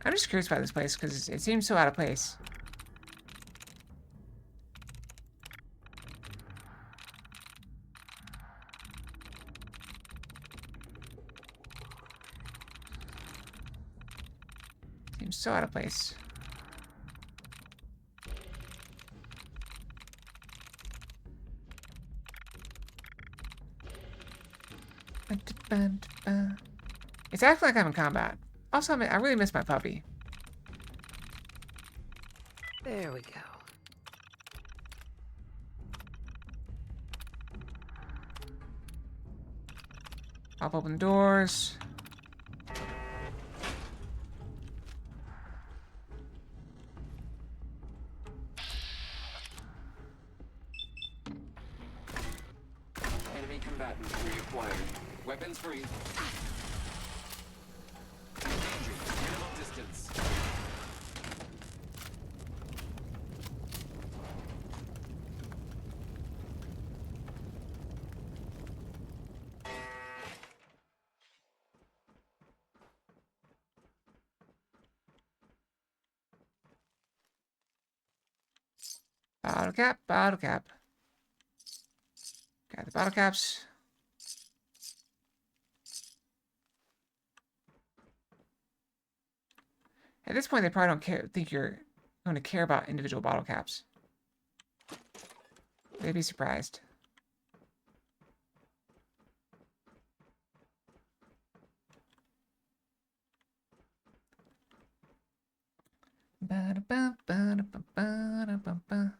I'm just curious about this place because it seems so out of place. so out of place. It's acting like I'm in combat. Also, I really miss my puppy.
There we go.
Pop open the doors.
Enemy combatants reacquired. Weapons free. Danger. Minimum distance.
Bottle cap, bottle cap. Got the bottle caps. At this point, they probably don't think you're going to care about individual bottle caps. They'd be surprised. Ba-da-ba-ba-da-ba-ba-da-ba-ba.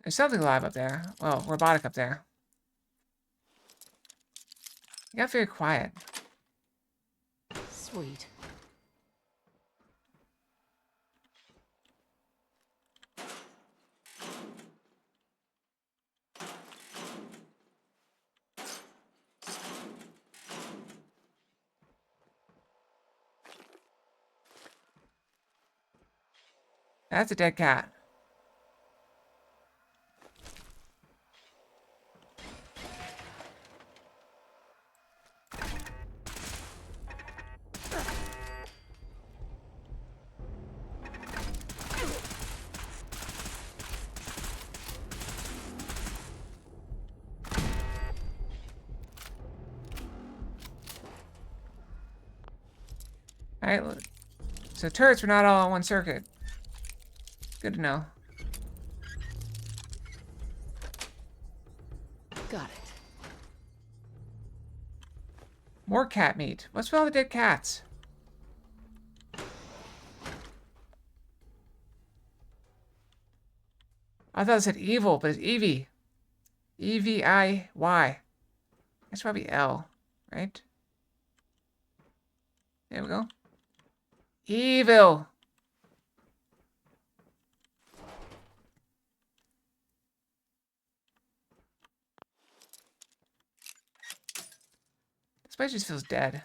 There's something alive up there. Well, robotic up there. It got very quiet.
Sweet.
That's a dead cat. Alright, so turrets were not all on one circuit. Good to know.
Got it.
More cat meat. What's with all the dead cats? I thought it said evil, but it's Evie. E-V-I-Y. That's probably L, right? There we go. Evil. This place just feels dead.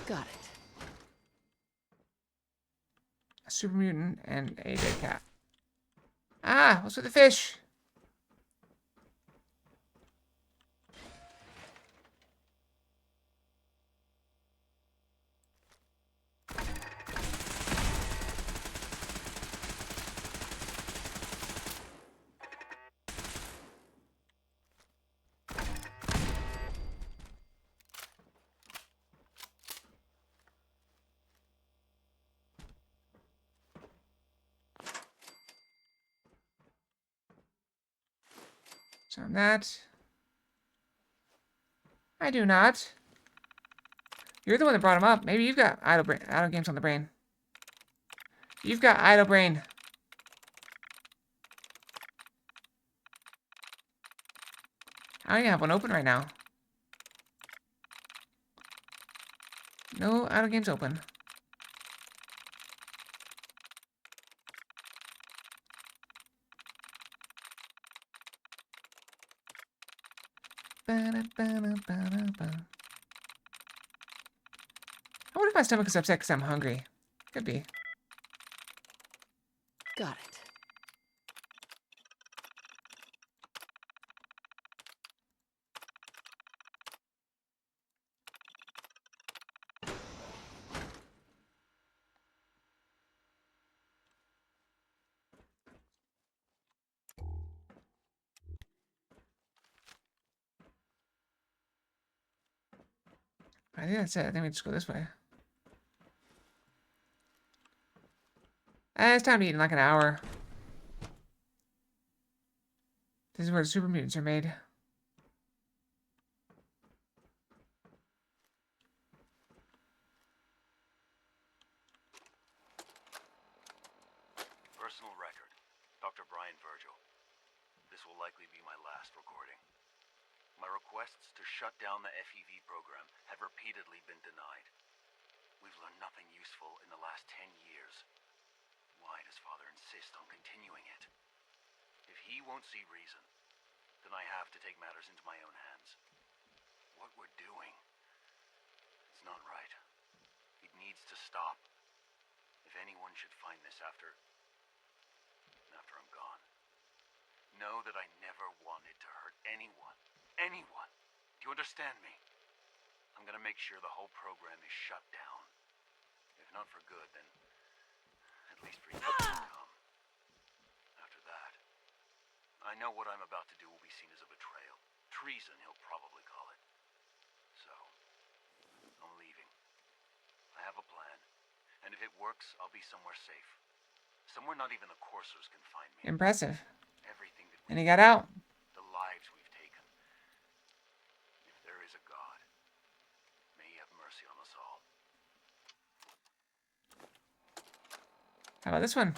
Got it.
A super mutant and a dead cat. Ah, what's with the fish? So I'm that. I do not. You're the one that brought him up. Maybe you've got idle games on the brain. You've got idle brain. I don't even have one open right now. No idle games open. Ba-da-ba-da-ba-da-ba. I wonder if my stomach is upset because I'm hungry. Could be.
Got it.
think that's it. I think we just go this way. It's time to eat in like an hour. This is where the super mutants are made.
Personal record. Dr. Brian Virgil. This will likely be my last recording. My requests to shut down the FEV program have repeatedly been denied. We've learned nothing useful in the last 10 years. Why does Father insist on continuing it? If he won't see reason, then I have to take matters into my own hands. What we're doing, it's not right. It needs to stop. If anyone should find this after I'm gone, know that I never wanted to hurt anyone. Anyone. Do you understand me? I'm gonna make sure the whole program is shut down. If not for good, then at least for years to come. After that, I know what I'm about to do will be seen as a betrayal. Treason, he'll probably call it. So, I'm leaving. I have a plan. And if it works, I'll be somewhere safe. Somewhere not even the coursers can find me.
Impressive.
Everything that
And he got out.
the lives we've taken. If there is a God, may he have mercy on us all.
How about this one?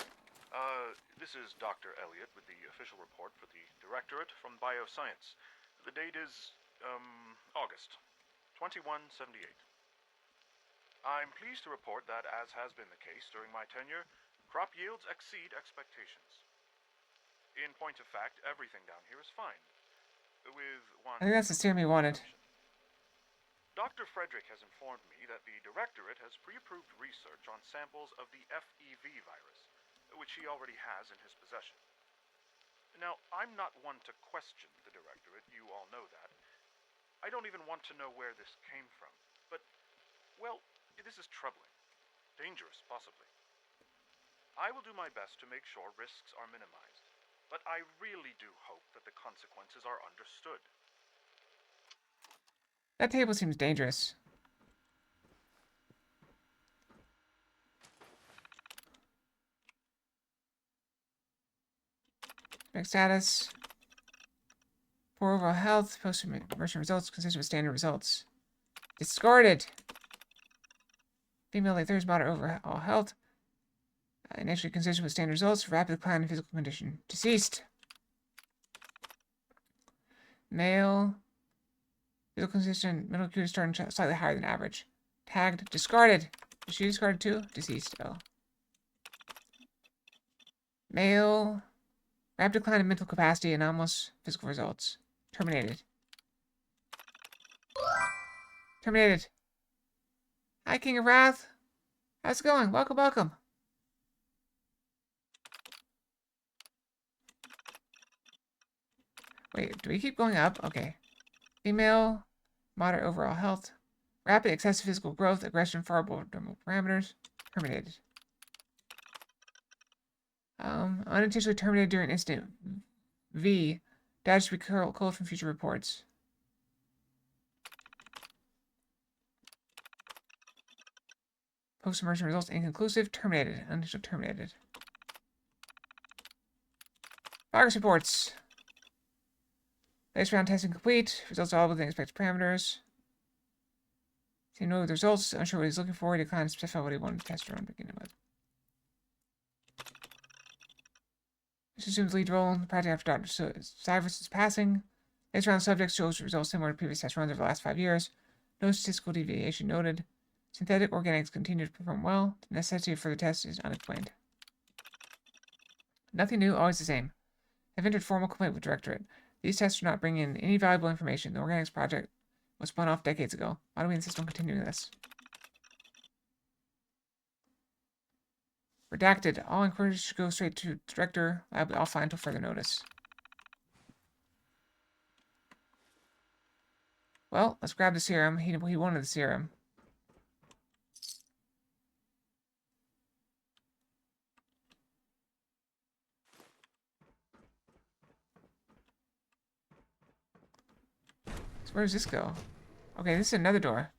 This is Dr. Elliot with the official report for the Directorate from Bioscience. The date is, August 2178. I'm pleased to report that, as has been the case during my tenure, crop yields exceed expectations. In point of fact, everything down here is fine. With one...
I think that's the serum he wanted.
Dr. Frederick has informed me that the Directorate has pre-approved research on samples of the FEV virus, which he already has in his possession. Now, I'm not one to question the Directorate, you all know that. I don't even want to know where this came from, but, well, this is troubling. Dangerous, possibly. I will do my best to make sure risks are minimized, but I really do hope that the consequences are understood.
That table seems dangerous. Next status. Poor overall health. Post-immersion results consistent with standard results. Discarded. Female late 30s, moderate overall health. Initially consistent with standard results. Rapid decline in physical condition. Deceased. Male. Physical consistent. Middle acuity starting slightly higher than average. Tagged. Discarded. Is she discarded too? Deceased. Oh. Male. Rapid decline in mental capacity and anomalous physical results. Terminated. Terminated. Hi, King of Wrath. How's it going? Welcome, welcome. Wait, do we keep going up? Okay. Female, moderate overall health, rapid excessive physical growth, aggression far below normal parameters. Terminated. Unintentionally terminated during incident. V. Data should be culled from future reports. Post-immersion results inconclusive. Terminated. Unintentionally terminated. Progress reports. Latest round testing complete. Results all within expected parameters. Seeing no with the results. Unsure what he's looking for. He declined to specify what he wanted to test around beginning with. This assumes lead role in the project after Dr. Cyrus is passing. Latest round subjects shows results similar to previous test runs over the last 5 years. No statistical deviation noted. Synthetic organics continue to perform well. The necessity of further tests is unexplained. Nothing new, always the same. I've entered formal complaint with Directorate. These tests are not bringing in any valuable information. The organics project was spun off decades ago. Why do we insist on continuing this? Redacted. All inquiries should go straight to Director. Lab offline until further notice. Well, let's grab the serum. He wanted the serum. So where does this go? Okay, this is another door.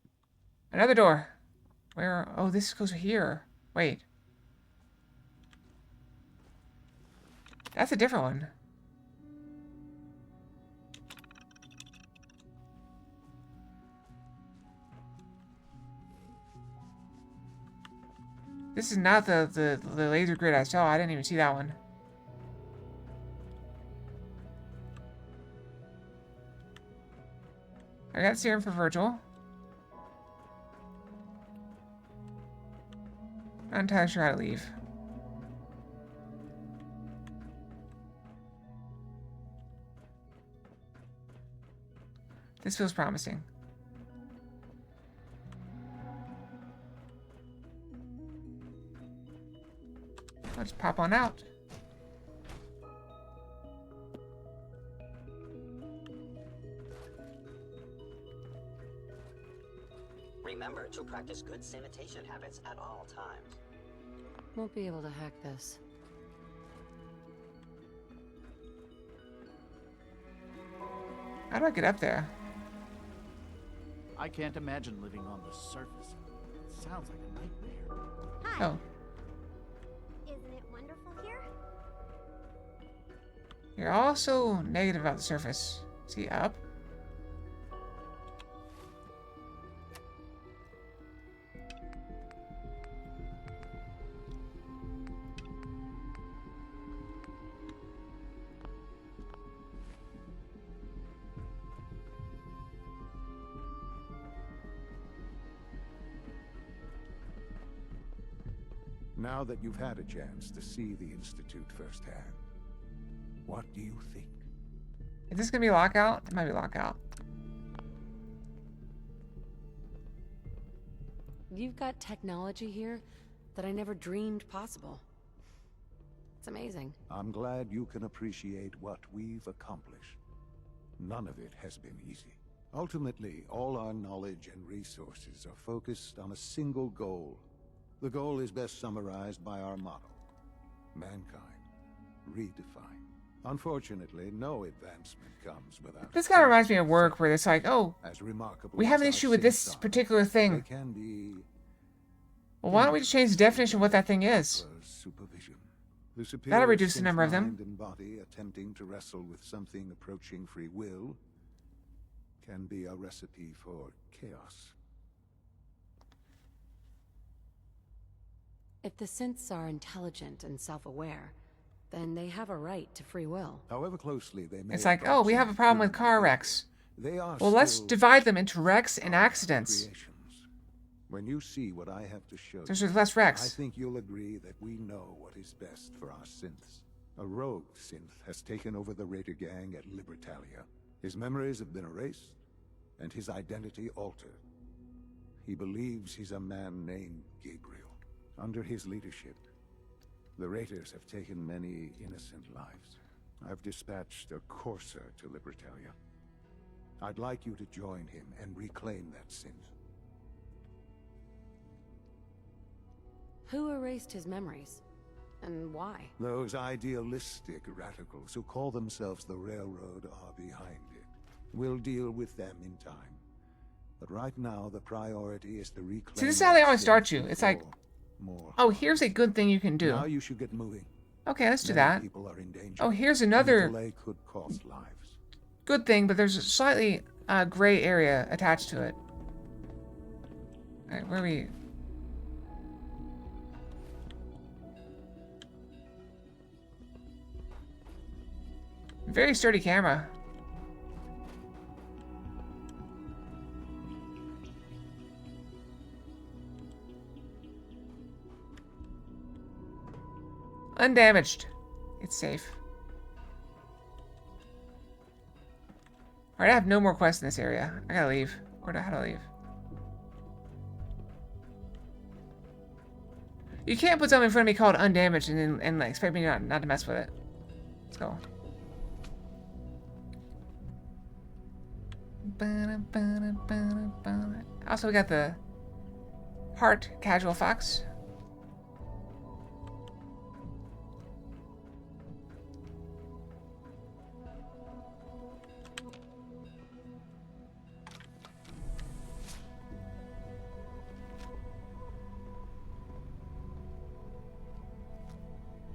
Another door. Where? Oh, this goes here. Wait. That's a different one. This is not the laser grid I saw. I didn't even see that one. I got serum for Virgil. Not entirely sure how to leave. This feels promising. Let's pop on out.
Remember to practice good sanitation habits at all times.
Won't be able to hack this.
How do I get up there?
I can't imagine living on the surface. It sounds like a nightmare.
Hi.
Oh.
Isn't it wonderful here?
You're also negative about the surface. See, up?
Now that you've had a chance to see the Institute firsthand, what do you think?
Is this gonna be lockout? It might be lockout.
You've got technology here that I never dreamed possible. It's amazing.
I'm glad you can appreciate what we've accomplished. None of it has been easy. Ultimately, all our knowledge and resources are focused on a single goal. The goal is best summarized by our motto: mankind, redefined. Unfortunately, no advancement comes without...
This kind of reminds me of work where it's like, oh, we have an issue with this particular thing.
Can be
Well, why don't we just change the definition of what that thing is?
supervision. The
That'll reduce the number of them.
mind and body attempting to wrestle with something approaching free will can be a recipe for chaos.
If the synths are intelligent and self-aware, then they have a right to free will.
However closely they may
It's like, oh, we have a problem with car wrecks.
they are
Well, let's
still
divide them into wrecks and accidents.
creations. When you see what I have to show
There's
you,
less wrecks.
I think you'll agree that we know what is best for our synths. A rogue synth has taken over the Raider gang at Libertalia. His memories have been erased, and his identity altered. He believes he's a man named Gabriel. Under his leadership, the Raiders have taken many innocent lives. I've dispatched a courser to Libertalia. I'd like you to join him and reclaim that synth.
Who erased his memories? And why?
Those idealistic radicals who call themselves the Railroad are behind it. We'll deal with them in time. But right now, the priority is to reclaim...
See, this is how they
that
always start
synth
you. It's like,
before more.
oh, here's a good thing you can do.
Now you should get moving.
Okay, let's do
Many
that.
people are in danger,
Oh, here's
and the
another
delay could cost lives.
good thing, but there's a slightly gray area attached to it. Alright, where are we? Very sturdy camera. Undamaged. It's safe. Alright, I have no more quests in this area. I gotta leave. How do I leave? You can't put something in front of me called undamaged and like, expect me not to mess with it. Let's go. Also, we got the heart casual fox.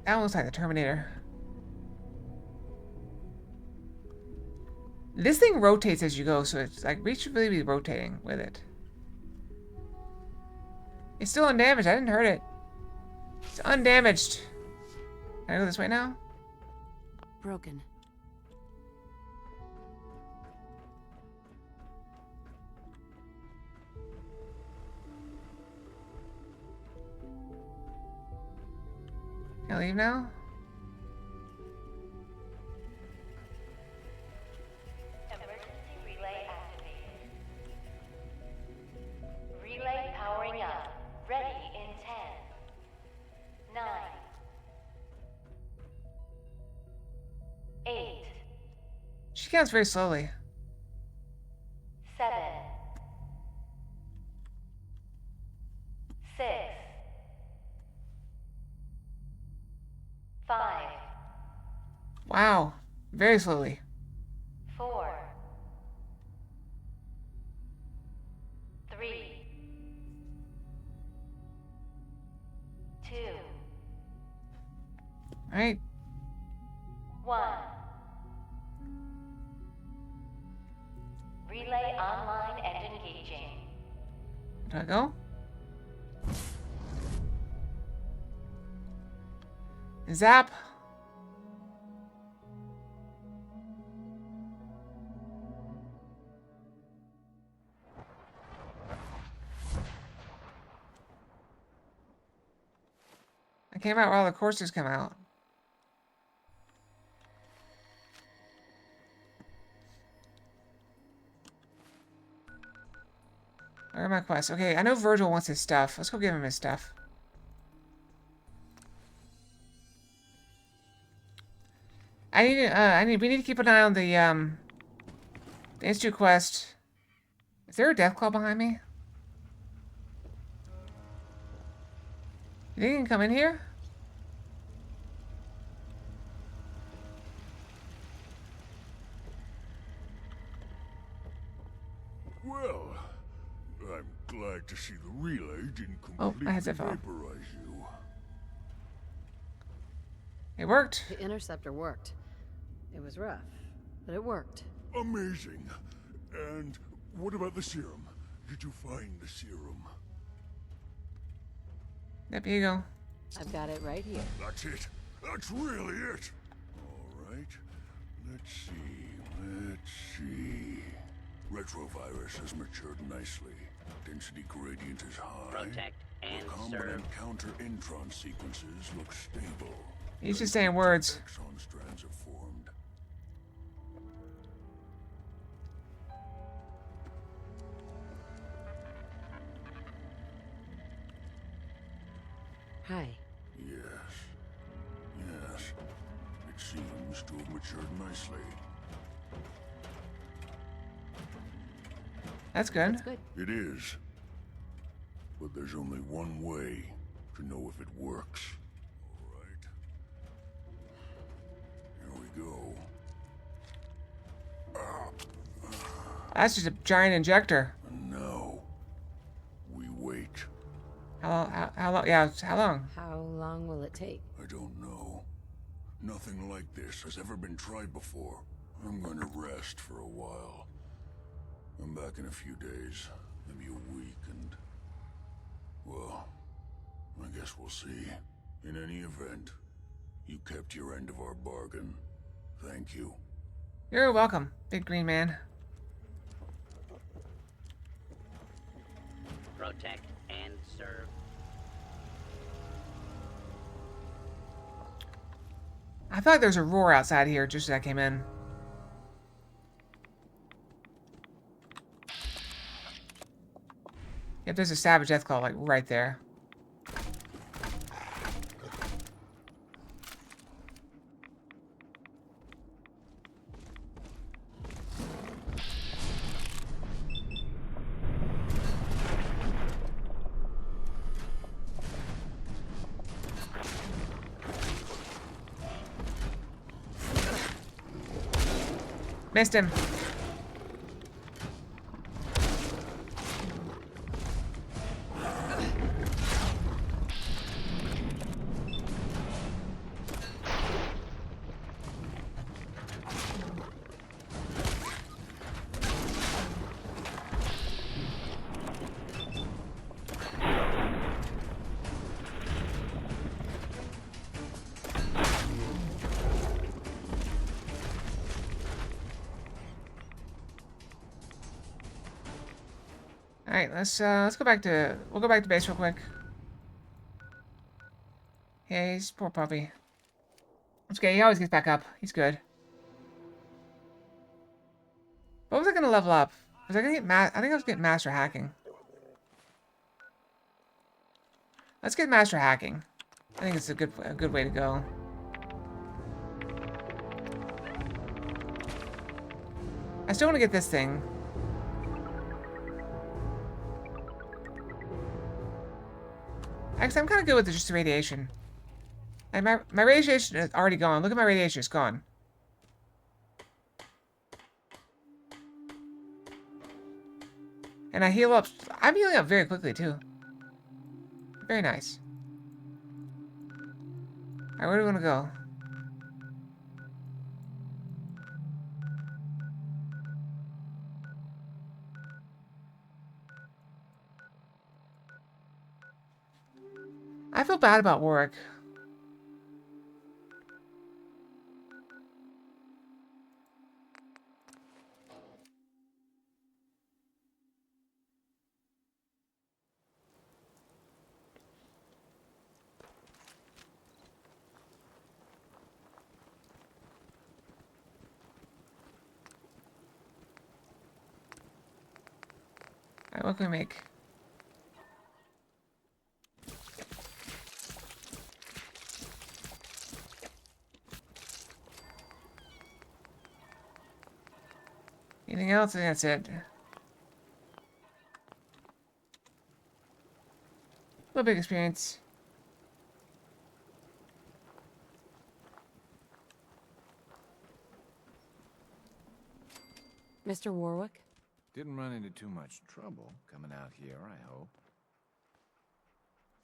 That looks like the Terminator. This thing rotates as you go, so it's like we should really be rotating with it. It's still undamaged. I didn't hurt it. It's undamaged. Can I go this way now?
Broken.
Can I leave now?
Emergency relay activated. Relay powering up. Ready in 10, 9, 8,
She counts very slowly.
7, 6, 5,
Wow. Very slowly.
4, 3, 2,
Right?
1. Relay online and engaging.
Do I go? Zap. I came out where all the courses come out. Where are my quests? Okay, I know Virgil wants his stuff. Let's go give him his stuff. We need to keep an eye on the Institute quest. Is there a Deathclaw behind me? You think he can come in here?
Well, I'm glad to see the relay didn't
Oh,
completely
my headset fell.
vaporize you.
It worked.
The interceptor worked. It was rough, but it worked.
Amazing. And what about the serum? Did you find the serum?
Yep, here you go.
I've got it right here.
That's it. That's really it. All right. Let's see. Retrovirus has matured nicely. Density gradient is high.
Protect and
Recombinant
serve.
counter-intron sequences look stable.
He's just saying words.
Exon strands have formed.
Hi.
Yes. It seems to have matured nicely.
That's good.
That's good.
It is. But there's only one way to know if it works. All right. Here we go.
That's just a giant injector.
And now, we wait.
How long? Yeah, how long?
How long will it take?
I don't know. Nothing like this has ever been tried before. I'm going to rest for a while. I'm back in a few days, maybe a week, and... well, I guess we'll see. In any event, you kept your end of our bargain. Thank you.
You're welcome, big green man.
Protect and serve.
I feel like there's a roar outside here just as I came in. Yep, there's a Savage Deathclaw, like, right there. Missed him. Alright, let's go back to we'll go back to base real quick. Hey, he's poor puppy. It's okay, he always gets back up. He's good. What was I gonna level up? Was I gonna get I think I was getting master hacking. Let's get master hacking. I think it's a good way to go. I still want to get this thing. Actually, I'm kind of good with just the radiation. And my radiation is already gone. Look at my radiation, it's gone. And I heal up. I'm healing up very quickly, too. Very nice. Alright, where do we want to go? I feel bad about Warwick. Alright, what can we make? Anything else? I think that's it. A little bit of experience.
Mr. Warwick?
Didn't run into too much trouble coming out here, I hope.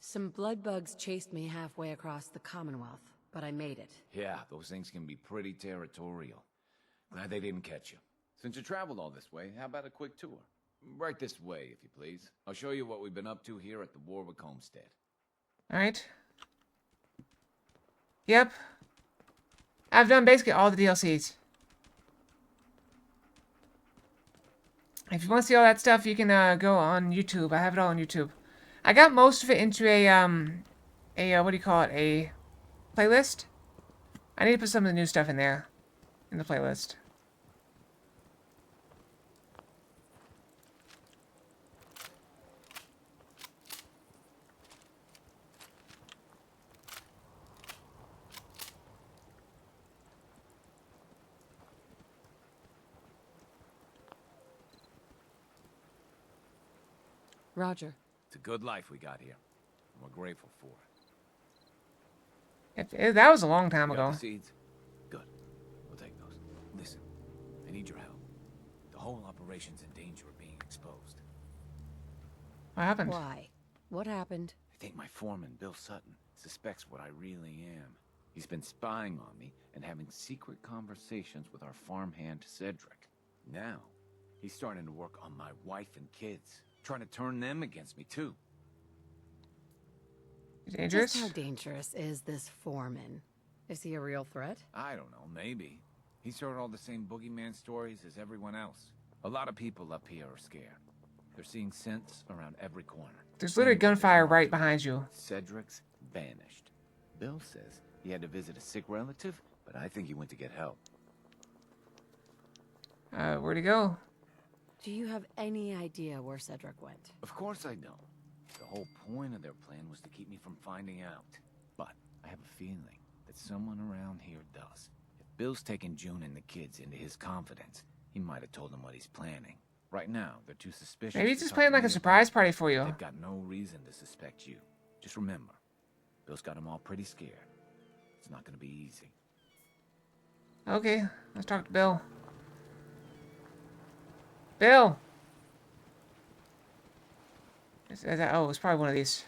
Some blood bugs chased me halfway across the Commonwealth, but I made it.
Yeah, those things can be pretty territorial. Glad they didn't catch you. Since you traveled all this way, how about a quick tour? Right this way, if you please. I'll show you what we've been up to here at the Warwick homestead.
Alright. Yep. I've done basically all the DLCs. If you want to see all that stuff, you can go on YouTube. I have it all on YouTube. I got most of it into a what do you call it? A playlist. I need to put some of the new stuff in there, in the playlist.
Roger.
It's a good life we got here, and we're grateful for it.
That was a long time
You
ago.
got the seeds? Good. We'll take those. Listen, I need your help. The whole operation's in danger of being exposed.
What happened?
Why? What happened?
I think my foreman, Bill Sutton, suspects what I really am. He's been spying on me and having secret conversations with our farmhand, Cedric. Now, he's starting to work on my wife and kids, trying to turn them against me, too.
Dangerous?
Just how dangerous is this foreman? Is he a real threat?
I don't know, maybe. He's heard all the same boogeyman stories as everyone else. A lot of people up here are scared. They're seeing scents around every corner.
There's literally gunfire right behind you.
Cedric's vanished. Bill says he had to visit a sick relative, but I think he went to get help.
Where'd he go?
Do you have any idea where Cedric went?
Of course I don't. The whole point of their plan was to keep me from finding out. But I have a feeling that someone around here does. If Bill's taken June and the kids into his confidence, he might have told them what he's planning. Right now, they're too suspicious.
Maybe he's
to
just
talk
playing
to
like
me
a surprise party for you.
They've got no reason to suspect you. Just remember, Bill's got them all pretty scared. It's not gonna be easy.
Okay, let's talk to Bill. Bill! Oh, it's probably one of these.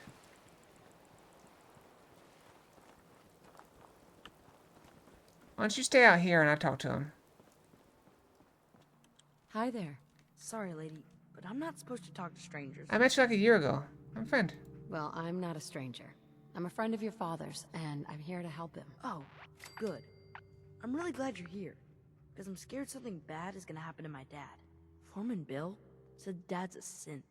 Why don't you stay out here and I talk to him?
Hi there.
Sorry, lady, but I'm not supposed to talk to strangers.
I met you like a year ago. I'm a friend.
Well, I'm not a stranger. I'm a friend of your father's, and I'm here to help him.
Oh, good. I'm really glad you're here, because I'm scared something bad is gonna happen to my dad. Foreman Bill said Dad's a synth.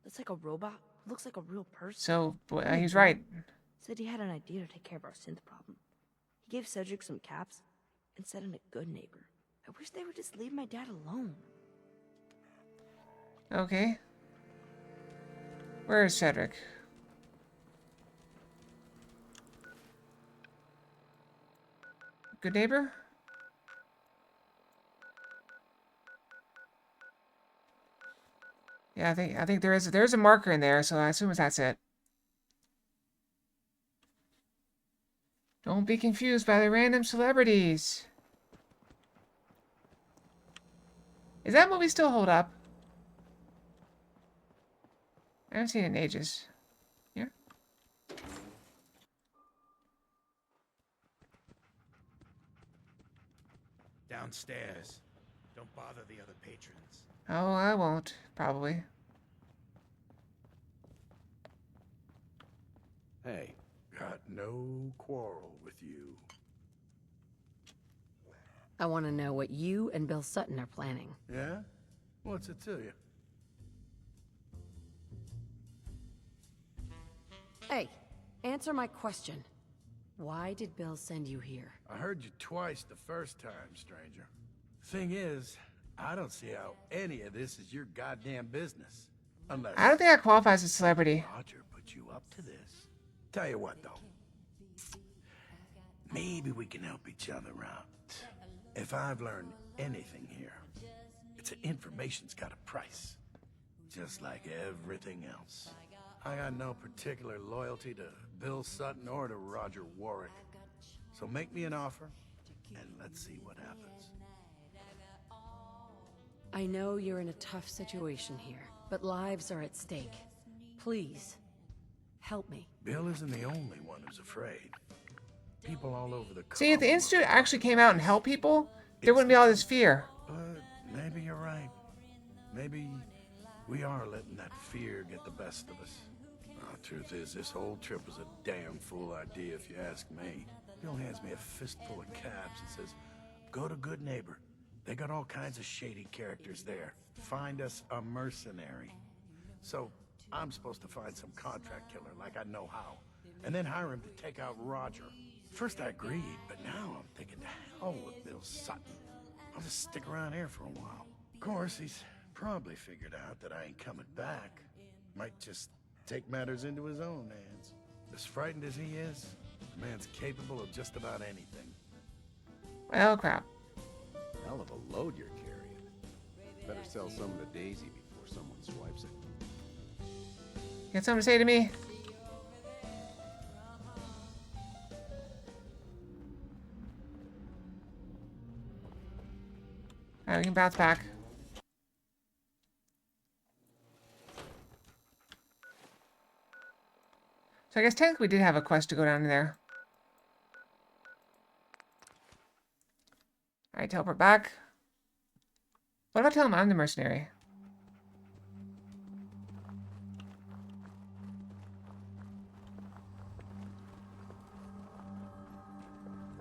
That's like a robot who looks like a real person.
So, he's right.
Said he had an idea to take care of our synth problem. He gave Cedric some caps and said I'm a good neighbor. I wish they would just leave my dad alone.
Okay. Where is Cedric? Good neighbor? Yeah, I think there's a marker in there, so I assume that's it. Don't be confused by the random celebrities. Is that movie still hold up? I haven't seen it in ages. Here?
Downstairs. Don't bother the other patrons.
Oh, I won't, probably.
Hey, got no quarrel with you.
I want to know what you and Bill Sutton are planning.
Yeah? What's it to you?
Hey, answer my question. Why did Bill send you here?
I heard you twice the first time, stranger. Thing is, I don't see how any of this is your goddamn business. Unless
I don't think that qualifies as a celebrity.
Roger put you up to this. Tell you what, though. Maybe we can help each other out. If I've learned anything here, it's that information's got a price. Just like everything else. I got no particular loyalty to Bill Sutton or to Roger Warwick. So make me an offer, and let's see what happens.
I know you're in a tough situation here, but lives are at stake. Please, help me.
Bill isn't the only one who's afraid. People all over the
See, if the Institute actually came out and helped people, there wouldn't be all this fear.
But maybe you're right. Maybe we are letting that fear get the best of us. Well, the truth is, this whole trip was a damn fool idea if you ask me. Bill hands me a fistful of caps and says, go to Good Neighbor. They got all kinds of shady characters there. Find us a mercenary. So I'm supposed to find some contract killer like I know how, and then hire him to take out Roger. First I agreed, but now I'm thinking to hell with Bill Sutton. I'll just stick around here for a while. Of course, he's probably figured out that I ain't coming back. Might just take matters into his own hands. As frightened as he is, the man's capable of just about anything.
Well, crap.
Hell of a load you're carrying. Better sell some to Daisy before someone swipes it.
Got something to say to me? Alright, we can bounce back. So I guess technically we did have a quest to go down there. Alright, teleport back. What if I tell him I'm the mercenary?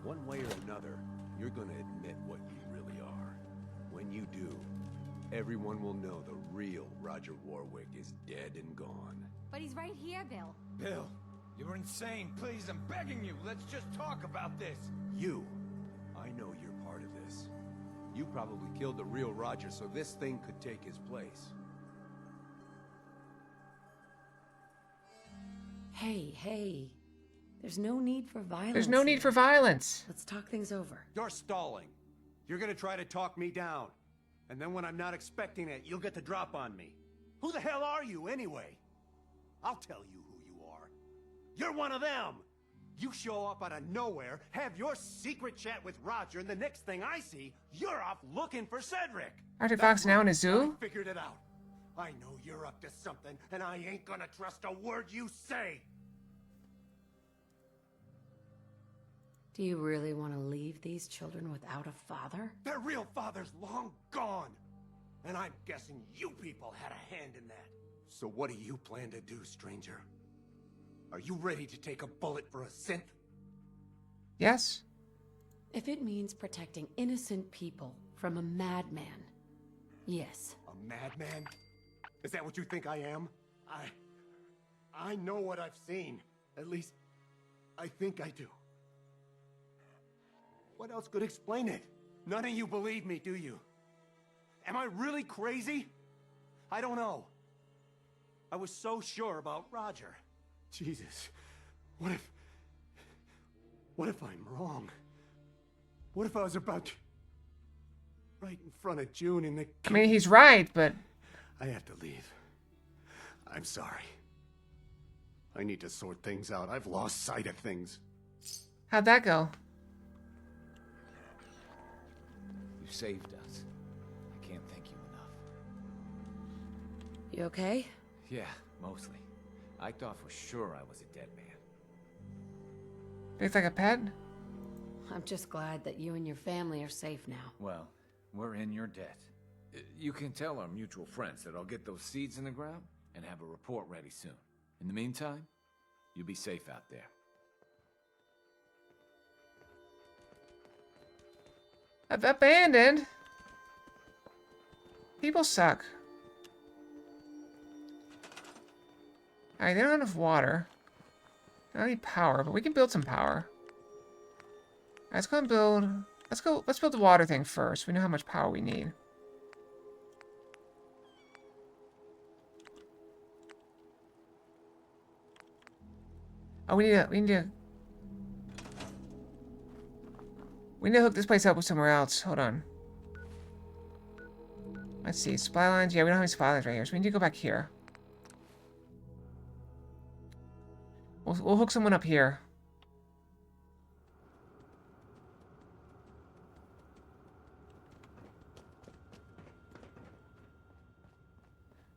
One way or another, you're gonna admit what you really are. When you do, everyone will know the real Roger Warwick is dead and gone.
But he's right here, Bill.
Bill, you're insane. Please, I'm begging you. Let's just talk about this.
You, I know you're part of this. You probably killed the real Roger so this thing could take his place.
Hey, hey. There's no need for violence.
There's no need for violence.
Let's talk things over.
You're stalling. You're gonna try to talk me down. And then when I'm not expecting it, you'll get the drop on me. Who the hell are you, anyway? I'll tell you who you are. You're one of them! You show up out of nowhere, have your secret chat with Roger, and the next thing I see, you're off looking for Cedric!
Artifacts now in a zoo?
I figured it out. I know you're up to something, and I ain't gonna trust a word you say!
Do you really want to leave these children without a father?
Their real father's long gone! And I'm guessing you people had a hand in that. So what do you plan to do, stranger? Are you ready to take a bullet for a synth?
Yes.
If it means protecting innocent people from a madman, yes.
A madman? Is that what you think I am? I know what I've seen. At least, I think I do. What else could explain it? None of you believe me, do you? Am I really crazy? I don't know. I was so sure about Roger. Jesus, what if I'm wrong? What if I was about to... right in front of June in the...
I mean, he's right, but...
I have to leave. I'm sorry. I need to sort things out. I've lost sight of things.
How'd that go?
You saved us. I can't thank you enough.
You okay?
Yeah, mostly. I thought for sure I was a dead man.
Looks like a pet?
I'm just glad that you and your family are safe now.
Well, we're in your debt. You can tell our mutual friends that I'll get those seeds in the ground and have a report ready soon. In the meantime, you'll be safe out there.
Abandoned? People suck. Alright, they don't have enough water. Not any power, but we can build some power. Alright, let's go and build... Let's build the water thing first. We know how much power we need. Oh, we need to hook this place up with somewhere else. Hold on. Let's see. Supply lines. Yeah, we don't have any supply lines right here, so we need to go back here. We'll hook someone up here.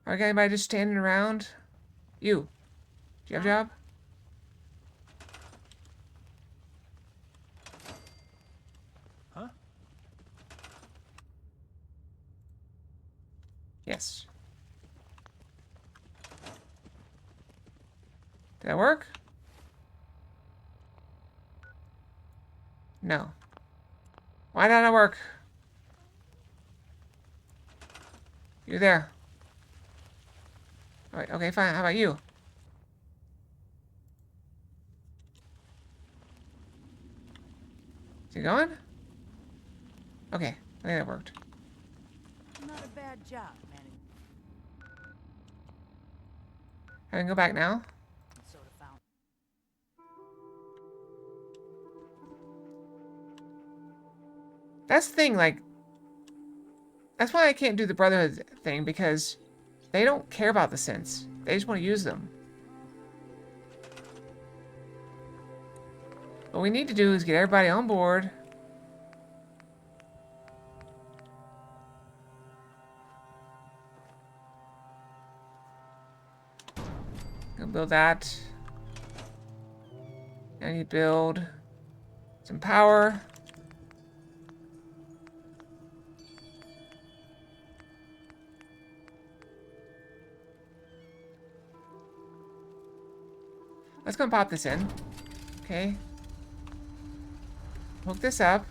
Alright, anybody just standing around? You. Do you have a job?
Huh?
Yes. Did that work? No. Why did that work? You're there. Alright, okay, fine. How about you? Is he going? Okay, I think that worked.
Not a bad job, Manny.
I can go back now?
Soda fountain.
That's the thing, like... That's why I can't do the Brotherhood thing, because they don't care about the synths. They just want to use them. What we need to do is get everybody on board. Gonna build that. I need to build some power. Let's go and pop this in. Okay. Hook this up.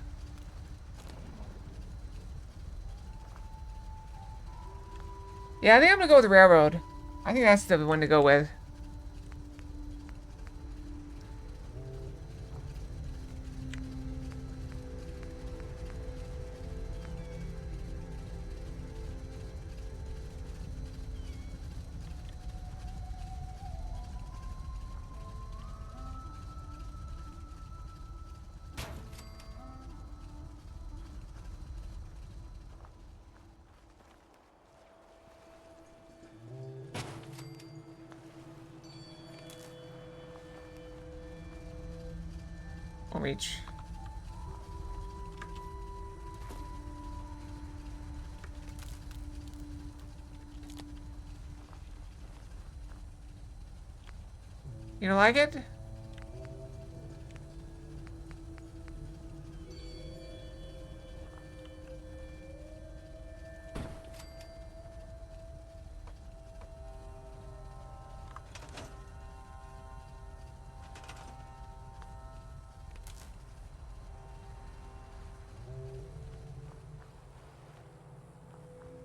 Yeah, I think I'm gonna go with the railroad. I think that's the one to go with. Won't reach. You don't like it?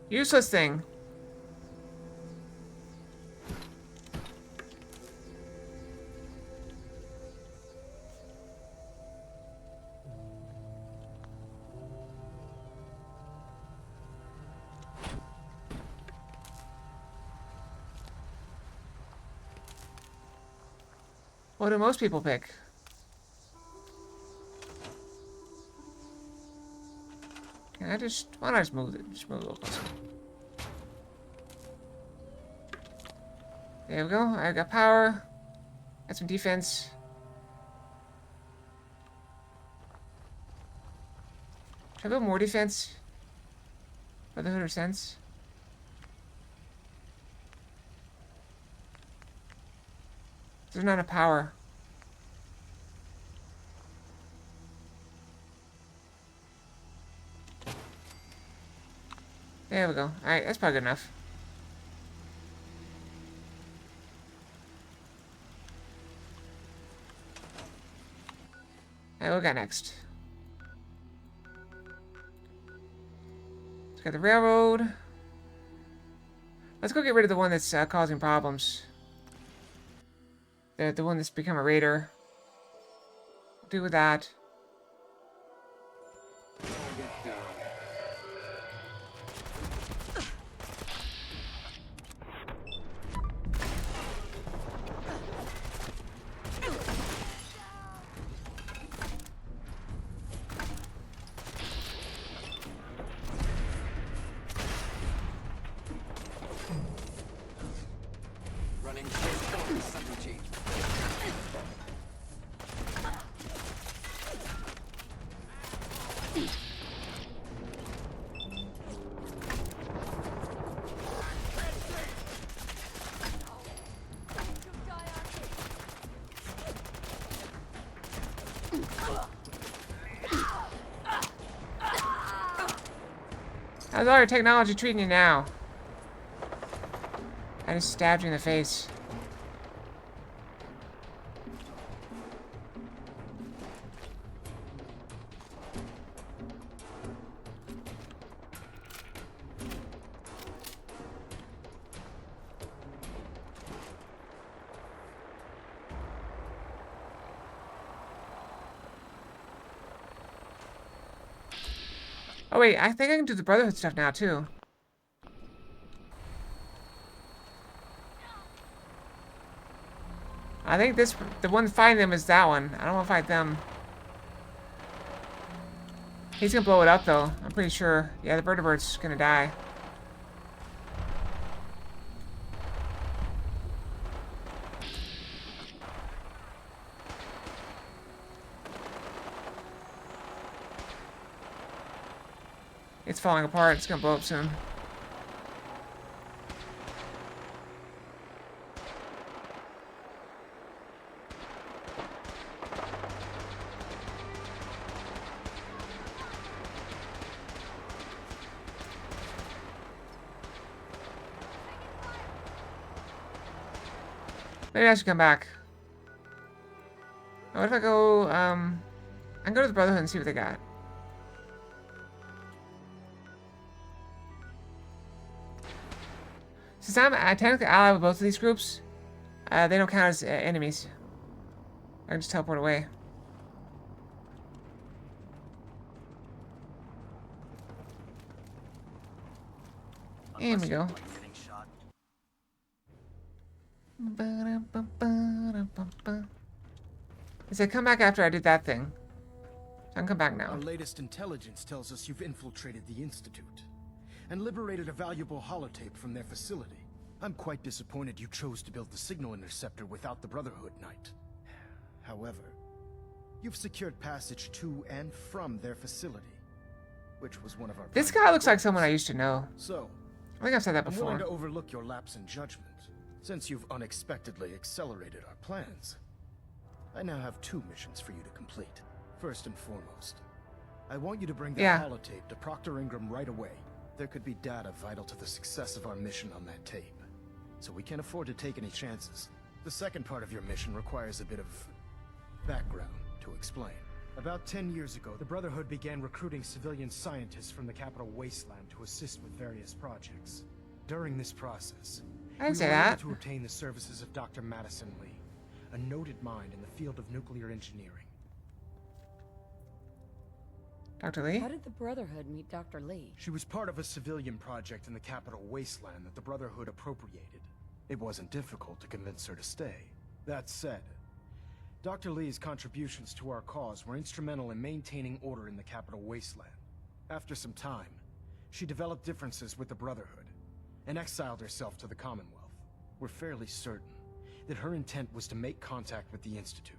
Useless thing. What do most people pick? Can I just... Why not just move it? Just move it a little closer. There we go. I got power. Got some defense. Should I build more defense? Brotherhood or sense? There's not enough power. There we go. Alright, that's probably good enough. Alright, what we got next? Let's get the railroad. Let's go get rid of the one that's causing problems. The one that's become a raider. Do with that.
Running short assembly change.
How's all your technology treating you now? I just stabbed you in the face. Oh wait, I think I can do the Brotherhood stuff now too. I think the one fighting them is that one. I don't want to fight them. He's gonna blow it up though, I'm pretty sure. Yeah, the vertebrate's gonna die. It's falling apart, it's gonna blow up soon. Maybe I should come back. What if I go, I can go to the Brotherhood and see what they got. Since I'm technically allied with both of these groups, they don't count as enemies. I can just teleport away. Here we go. It said come back after I did that thing. So I can come back now.
Our latest intelligence tells us you've infiltrated the Institute and liberated a valuable holotape from their facility. I'm quite disappointed you chose to build the signal interceptor without the Brotherhood Knight. However, you've secured passage to and from their facility, which was one of our...
This guy looks like someone I used to know.
So,
I think I've said that
I'm
before.
willing to overlook your lapse in judgment, since you've unexpectedly accelerated our plans. I now have 2 missions for you to complete. First and foremost, I want you to bring the holotape to Proctor Ingram right away. There could be data vital to the success of our mission on that tape, so we can't afford to take any chances. The second part of your mission requires a bit of background to explain. About 10 years ago, the Brotherhood began recruiting civilian scientists from the capital wasteland to assist with various projects. During this process,
I didn't say
we were
that.
able to obtain the services of Dr. Madison Lee, a noted mind in the field of nuclear engineering.
Dr. Lee?
How did the Brotherhood meet Dr. Lee?
She was part of a civilian project in the capital wasteland that the Brotherhood appropriated. It wasn't difficult to convince her to stay. That said, Dr. Lee's contributions to our cause were instrumental in maintaining order in the capital wasteland. After some time, she developed differences with the Brotherhood and exiled herself to the Commonwealth. We're fairly certain that her intent was to make contact with the Institute.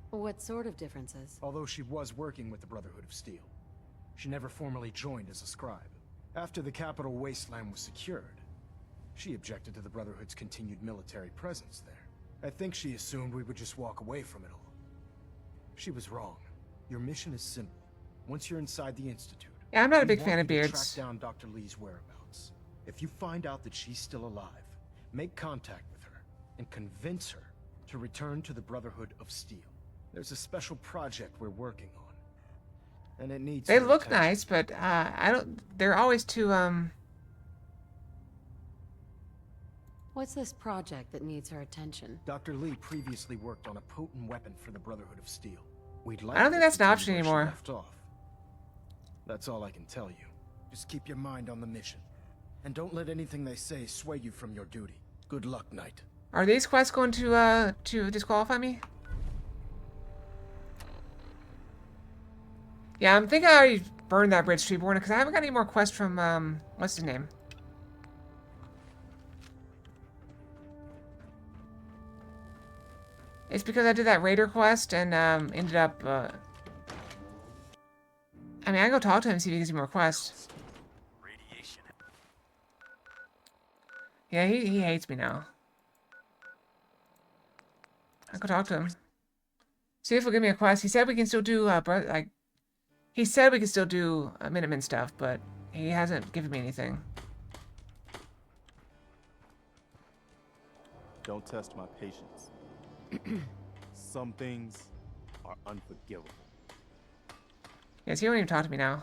What sort of differences?
Although she was working with the Brotherhood of Steel, she never formally joined as a scribe. After the capital wasteland was secured, she objected to the Brotherhood's continued military presence there. I think she assumed we would just walk away from it all. She was wrong. Your mission is simple. Once you're inside the Institute,
yeah, I'm not a
we
big
want
fan
you
of
to
beards.
Track down Dr. Lee's whereabouts. If you find out that she's still alive, make contact with her and convince her to return to the Brotherhood of Steel. There's a special project we're working on, and it needs.
They look nice, but I don't. They're always too
What's this project that needs her attention?
Dr. Lee previously worked on a potent weapon for the Brotherhood of Steel. We'd like
I don't think that's an
to
option
continue where she
anymore.
left off. That's all I can tell you. Just keep your mind on the mission, and don't let anything they say sway you from your duty. Good luck, Knight.
Are these quests going to disqualify me? Yeah, I'm thinking I already burned that Bridge Street Born because I haven't got any more quests from what's his name? It's because I did that Raider quest and ended up I mean, I can go talk to him and see if he gives me more quests. Yeah, he hates me now. I go talk to him. See if he'll give me a quest. He said we can still do he said we can still do Minutemen stuff, but he hasn't given me anything.
Don't test my patience. Some things are unforgivable.
Yes, he won't even talk to me now.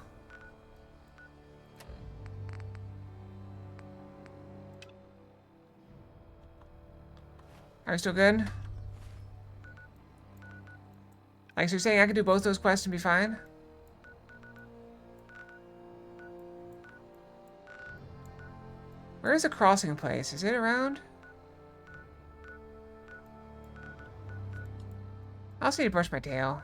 Are you still good? Like, so you're saying I could do both those quests and be fine? Where is the crossing place? Is it around? I also need to brush my tail.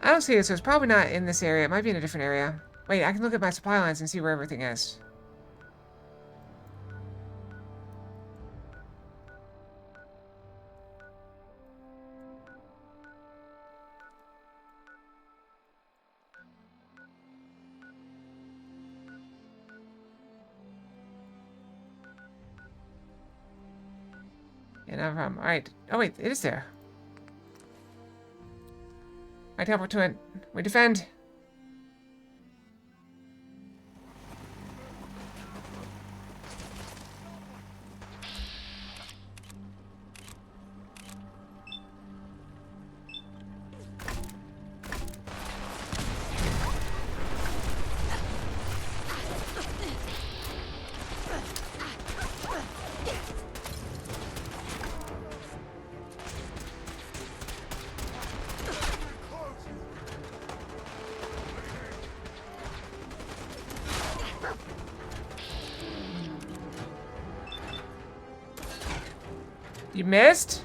I don't see it, so it's probably not in this area. It might be in a different area. Wait, I can look at my supply lines and see where everything is. Yeah, no problem. Alright. Oh, wait, it is there. I teleport to it. We defend. You missed?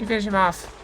You finish him off.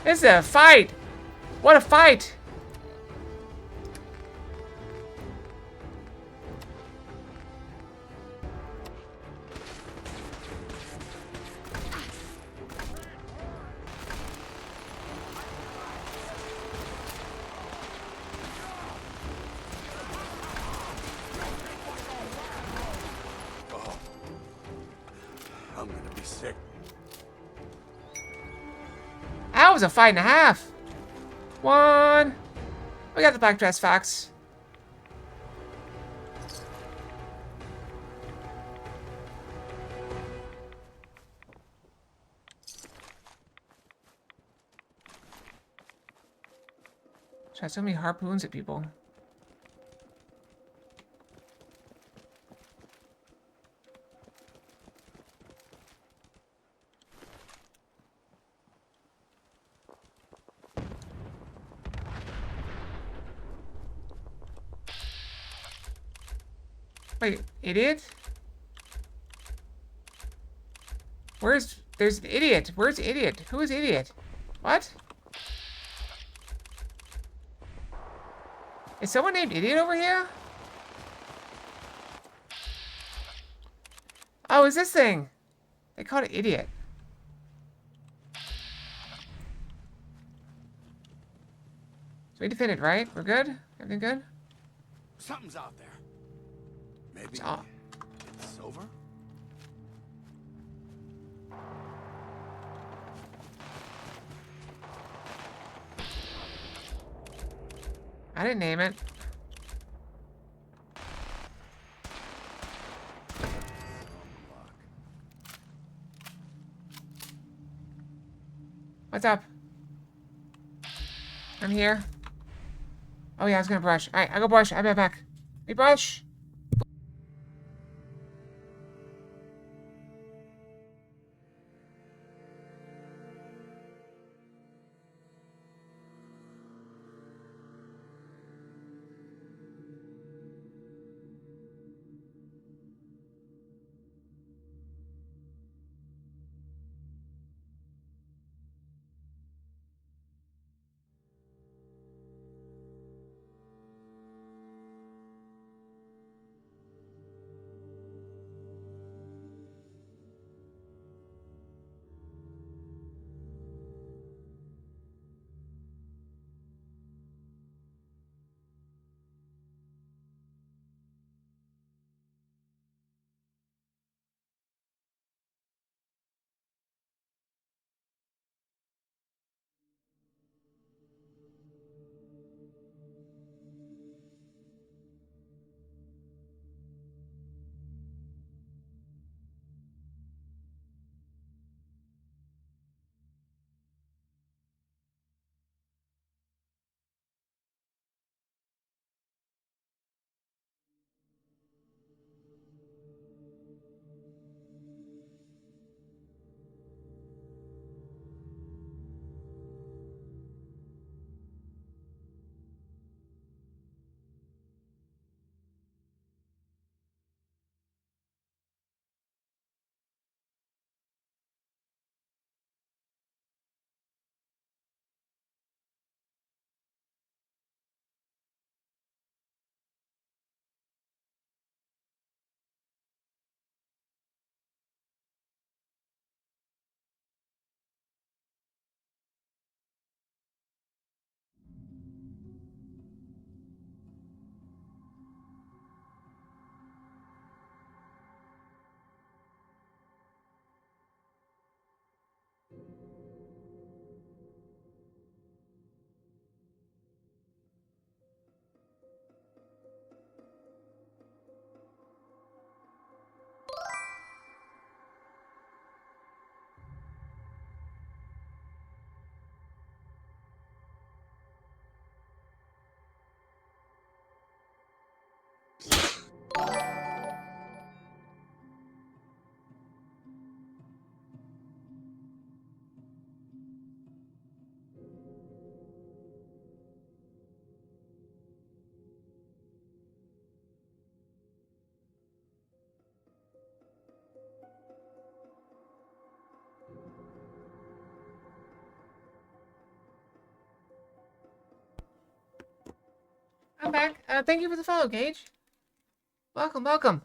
This is a fight! What a fight!
I'm gonna be sick.
That was a fight and a half. One. We got the black dress fox. Shot so many harpoons at people. Wait, idiot? There's an idiot. Where's idiot? Who is idiot? What? Is someone named Idiot over here? Oh, is this thing? They called it Idiot. So we defended, right? We're good? Everything good?
Something's out there. Maybe
It's all...
it's over?
I didn't name it. What's up? I'm here. Oh yeah, I was gonna brush. Alright, I'll go brush. I'll be right back. We brush. back. Thank you for the follow, Gage. Welcome, welcome.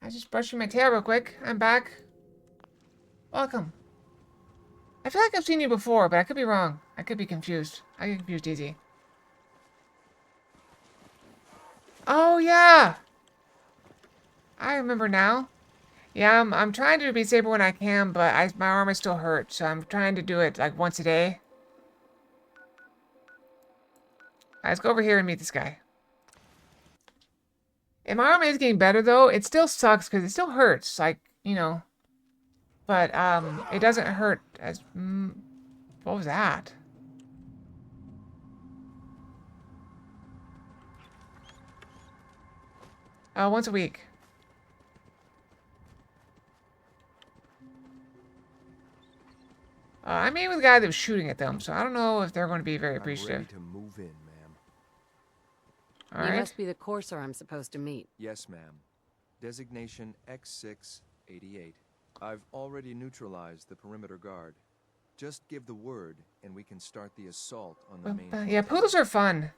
I was just brushing my tail real quick. I'm back. Welcome. I feel like I've seen you before, but I could be wrong. I could be confused. I get confused easy. Oh, yeah! I remember now. Yeah, I'm trying to be saber when I can, but my arm is still hurt, so I'm trying to do it like once a day. Alright, let's go over here and meet this guy. And my arm is getting better, though. It still sucks, because it still hurts, like, you know. But, it doesn't hurt as... what was that? Once a week. I met with a guy that was shooting at them, so I don't know if they're going to be very appreciative.
I'm ready to move in, ma'am.
All right.
You must be the courser I'm supposed to meet.
Yes, ma'am. Designation X688. I've already neutralized the perimeter guard. Just give the word, and we can start the assault on the main...
Yeah, poodles are fun.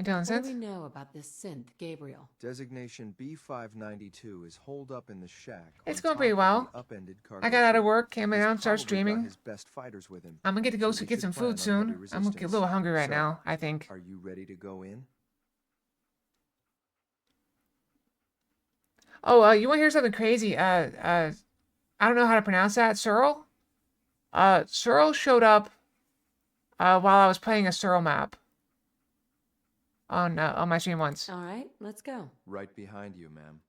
What do we know about this synth, Gabriel?
Designation B592 is holed up in the shack.
It's going pretty well. I got out of work, came down, started streaming. I'm gonna get to go get some food soon. I'm gonna get a little hungry right now, I think.
Are you ready to go in?
Oh, you want to hear something crazy? I don't know how to pronounce that. Searle? Searle showed up while I was playing a Searle map on my stream once.
All right, let's go.
Right behind you, ma'am.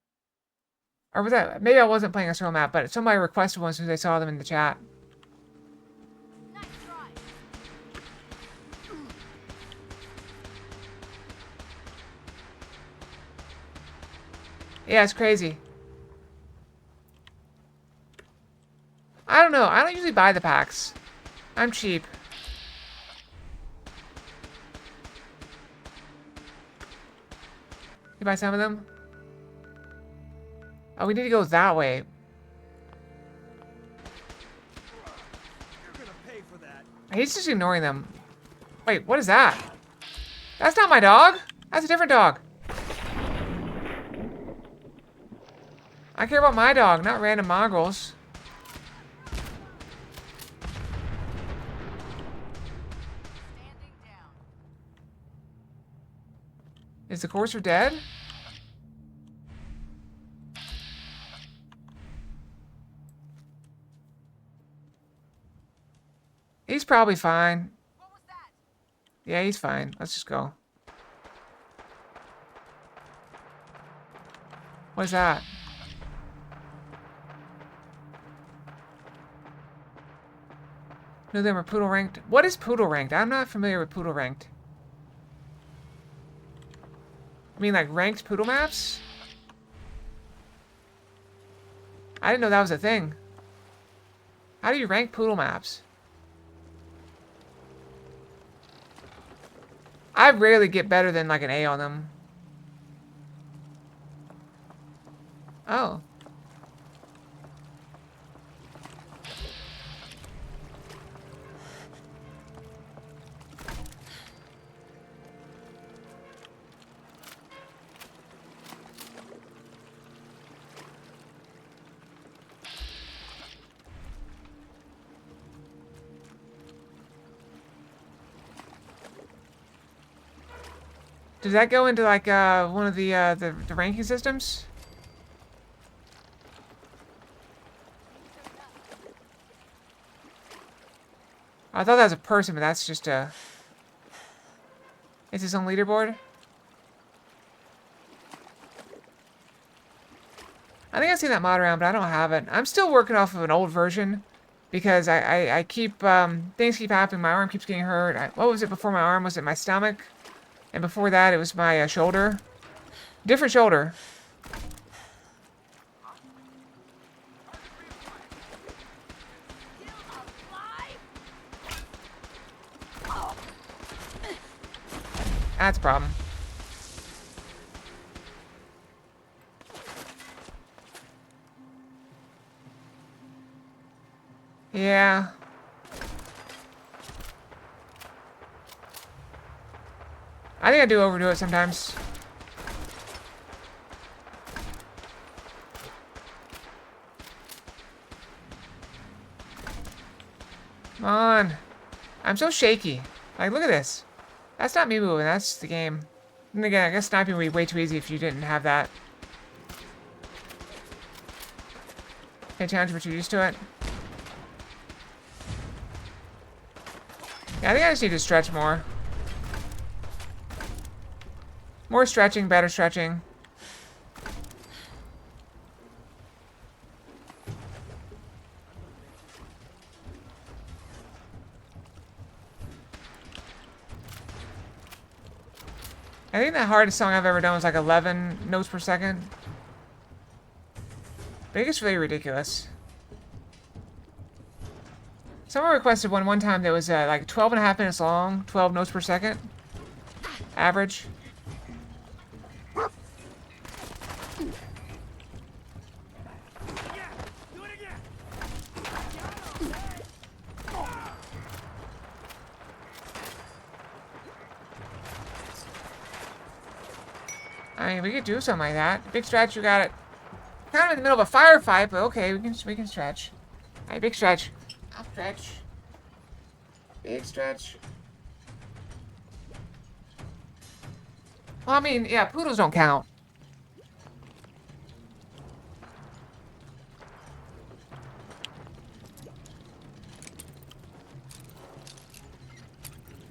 Or was that... maybe I wasn't playing a Searle map, but somebody requested one since I saw them in the chat.
Nice try.
Yeah, it's crazy. I don't know. I don't usually buy the packs. I'm cheap. You buy some of them? Oh, we need to go that way.
You're gonna pay for that.
He's just ignoring them. Wait, what is that? That's not my dog. That's a different dog. I care about my dog, not random mongrels. Is the courser dead? He's probably fine. Yeah, he's fine. Let's just go. What's that? No, they were poodle ranked. What is poodle ranked? I'm not familiar with poodle ranked. I mean, like ranked poodle maps? I didn't know that was a thing. How do you rank poodle maps? I rarely get better than like an A on them. Oh. Does that go into like one of the ranking systems? I thought that was a person, but that's just a... It's his own leaderboard? I think I've seen that mod around, but I don't have it. I'm still working off of an old version because I keep... things keep happening. My arm keeps getting hurt. What was it before my arm? Was it my stomach? And before that, it was my shoulder. Different shoulder. That's a problem. Yeah. I think I do overdo it sometimes. Come on. I'm so shaky. Like, look at this. That's not me moving, that's the game. And again, I guess sniping would be way too easy if you didn't have that. Okay, challenge, but you're used to it. Yeah, I think I just need to stretch more. More stretching, better stretching. I think the hardest song I've ever done was like 11 notes per second. I think it's really ridiculous. Someone requested one time that was like 12 and a half minutes long, 12 notes per second. Average. I mean, we could do something like that. Big stretch, you got it. Kind of in the middle of a firefight, but okay, we can stretch. All right, big stretch. I'll stretch. Big stretch. Well, I mean, yeah, poodles don't count.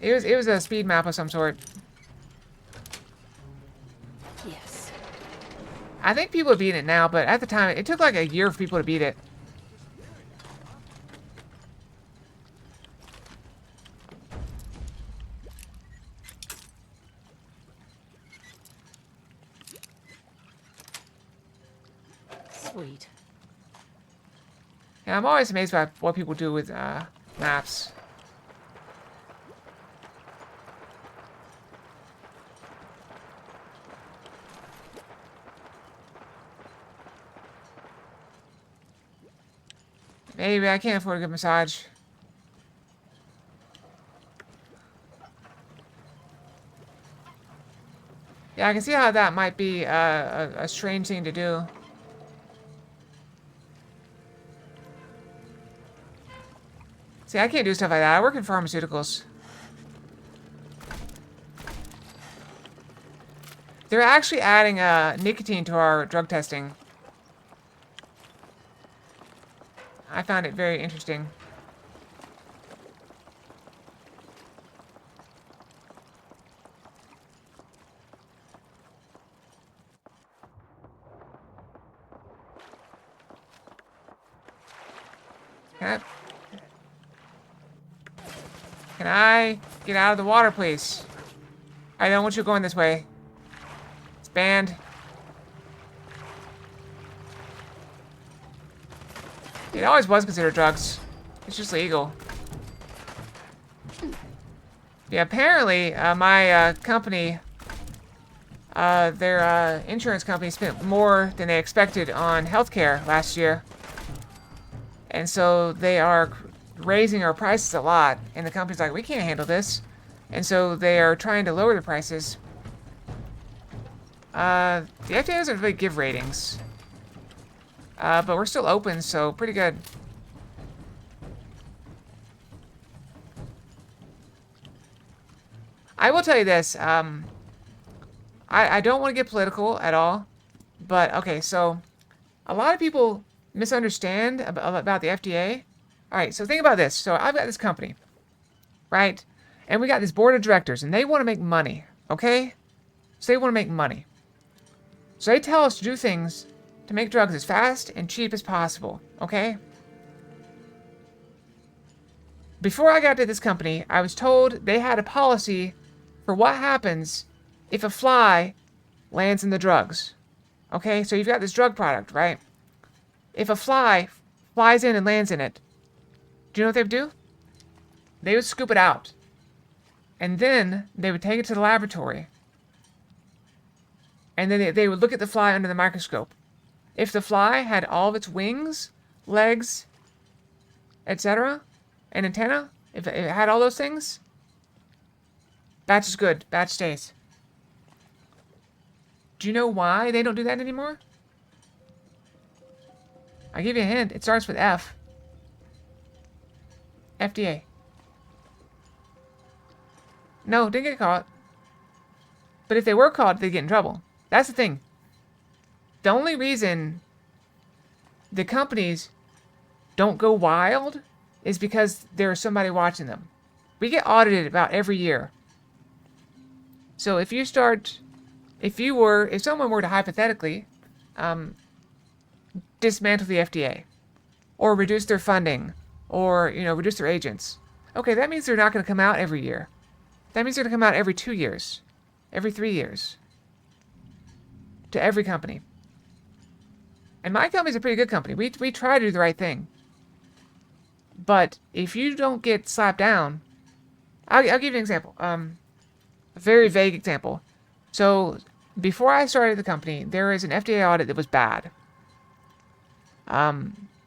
It was a speed map of some sort.
Yes.
I think people are beating it now, but at the time, it took like a year for people to beat it.
Sweet.
Yeah, I'm always amazed by what people do with maps. Maybe I can't afford a good massage. Yeah, I can see how that might be a strange thing to do. See, I can't do stuff like that. I work in pharmaceuticals. They're actually adding nicotine to our drug testing. I found it very interesting. Can I get out of the water, please? I don't want you going this way. It's banned. It always was considered drugs. It's just legal. Yeah, apparently, my company, their insurance company spent more than they expected on healthcare last year. And so they are raising our prices a lot. And the company's like, we can't handle this. And so they are trying to lower the prices. The FDA doesn't really give ratings. But we're still open, so pretty good. I will tell you this. I don't want to get political at all. But, okay, so a lot of people misunderstand about the FDA. All right, so think about this. So I've got this company, right? And we got this board of directors, and they want to make money, okay? So they want to make money. So they tell us to do things to make drugs as fast and cheap as possible, okay? Before I got to this company, I was told they had a policy for what happens if a fly lands in the drugs. Okay, so you've got this drug product, right? If a fly flies in and lands in it, do you know what they would do? They would scoop it out. And then they would take it to the laboratory. And then they would look at the fly under the microscope. If the fly had all of its wings, legs, etc., and antenna, if it had all those things, batch is good. Batch stays. Do you know why they don't do that anymore? I'll give you a hint. It starts with F. FDA. No, didn't get caught. But if they were caught, they'd get in trouble. That's the thing. The only reason the companies don't go wild is because there's somebody watching them. We get audited about every year. So if someone were to hypothetically dismantle the FDA or reduce their funding or, reduce their agents, okay, that means they're not going to come out every year. That means they're going to come out every 2 years, every 3 years, to every company. And my company's a pretty good company. We try to do the right thing. But if you don't get slapped down, I'll give you an example. A very vague example. So before I started the company, there was an FDA audit that was bad.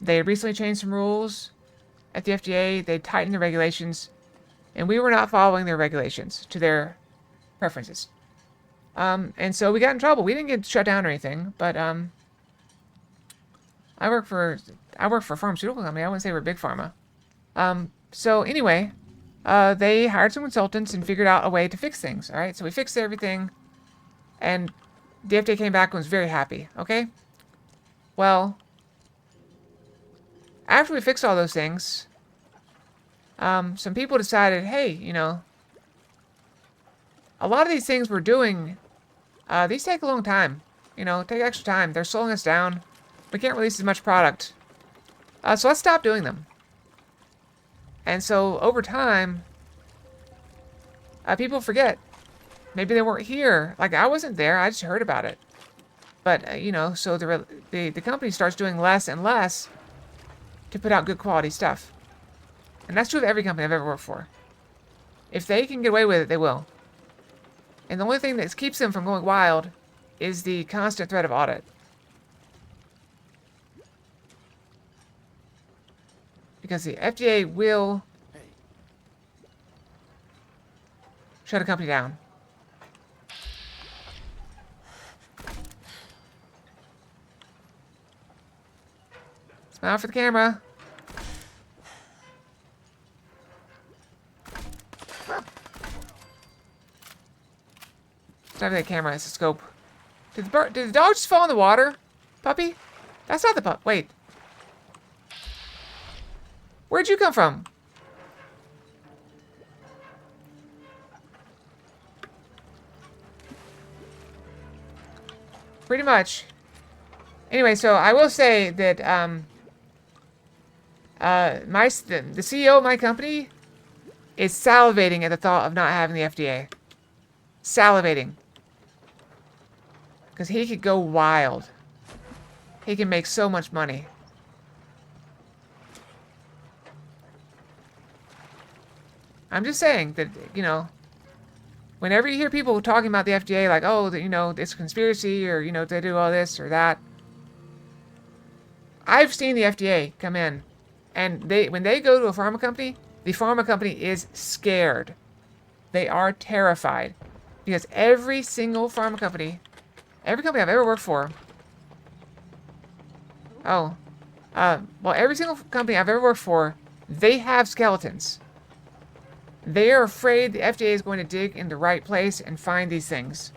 They had recently changed some rules at the FDA. They tightened the regulations, and we were not following their regulations to their preferences. And so we got in trouble. We didn't get shut down or anything, but I work for a pharmaceutical company. I wouldn't say we're big pharma. So anyway, they hired some consultants and figured out a way to fix things. All right, so we fixed everything, and the FDA came back and was very happy. Okay, well, after we fixed all those things, some people decided, hey, a lot of these things we're doing, these take a long time. Take extra time. They're slowing us down. We can't release as much product. So let's stop doing them. And so over time, people forget. Maybe they weren't here. Like, I wasn't there. I just heard about it. But, so the company starts doing less and less to put out good quality stuff. And that's true of every company I've ever worked for. If they can get away with it, they will. And the only thing that keeps them from going wild is the constant threat of audit. Because the FDA will shut a company down. Smile for the camera. It's not really a camera, it's a scope. Did the dog just fall in the water? Puppy? That's not the pup. Wait. Where'd you come from? Pretty much. Anyway, so I will say that the CEO of my company is salivating at the thought of not having the FDA. Salivating. Because he could go wild. He can make so much money. I'm just saying that, whenever you hear people talking about the FDA, like, oh, it's a conspiracy, or, they do all this or that. I've seen the FDA come in, and when they go to a pharma company, the pharma company is scared. They are terrified. Because every single pharma company, every company I've ever worked for, every single company I've ever worked for, they have skeletons. They are afraid the FDA is going to dig in the right place and find these things.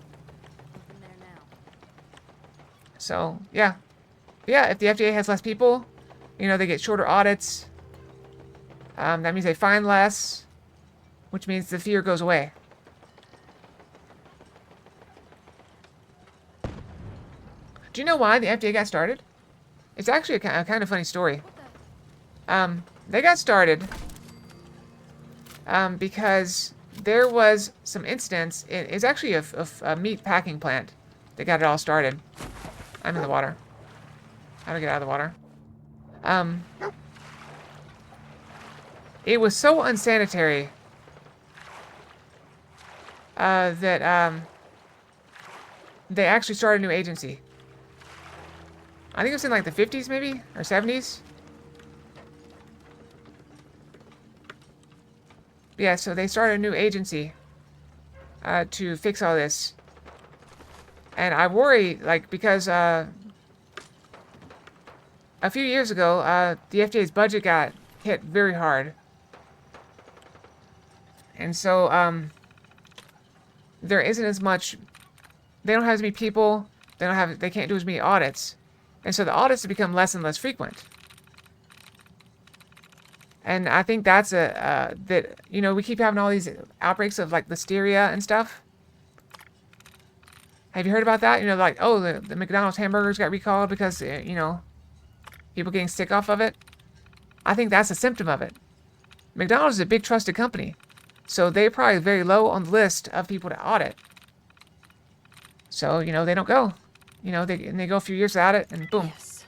So, yeah. Yeah, if the FDA has less people, they get shorter audits. That means they find less, which means the fear goes away. Do you know why the FDA got started? It's actually a kind of funny story. They got started because there was some incidents. It's actually a meat packing plant that got it all started. I'm in the water. How do I get out of the water? It was so unsanitary that they actually started a new agency. I think it was in like the 50s maybe, or 70s. Yeah, so they started a new agency to fix all this. And I worry, like, because a few years ago, the FDA's budget got hit very hard. And so, there isn't as much, they don't have as many people, they can't do as many audits. And so the audits have become less and less frequent. And I think that's that, you know, we keep having all these outbreaks of, like, listeria and stuff. Have you heard about that? You know, like, oh, the McDonald's hamburgers got recalled because, you know, people getting sick off of it. I think that's a symptom of it. McDonald's is a big trusted company. So they're probably very low on the list of people to audit. So, you know, they don't go. You know, they go a few years without it, and boom.
Yes.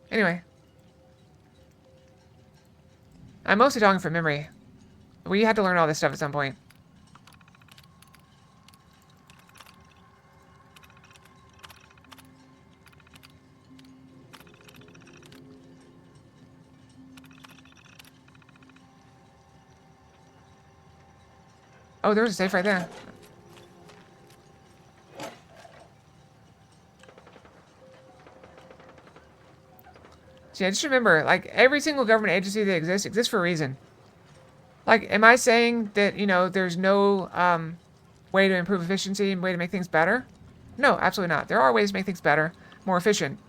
Anyway. I'm mostly talking from memory. We had to learn all this stuff at some point. Oh, there's a safe right there. So yeah, just remember, like, every single government agency that exists for a reason. Like, am I saying that, you know, there's no way to improve efficiency and way to make things better? No, absolutely not. There are ways to make things better, more efficient.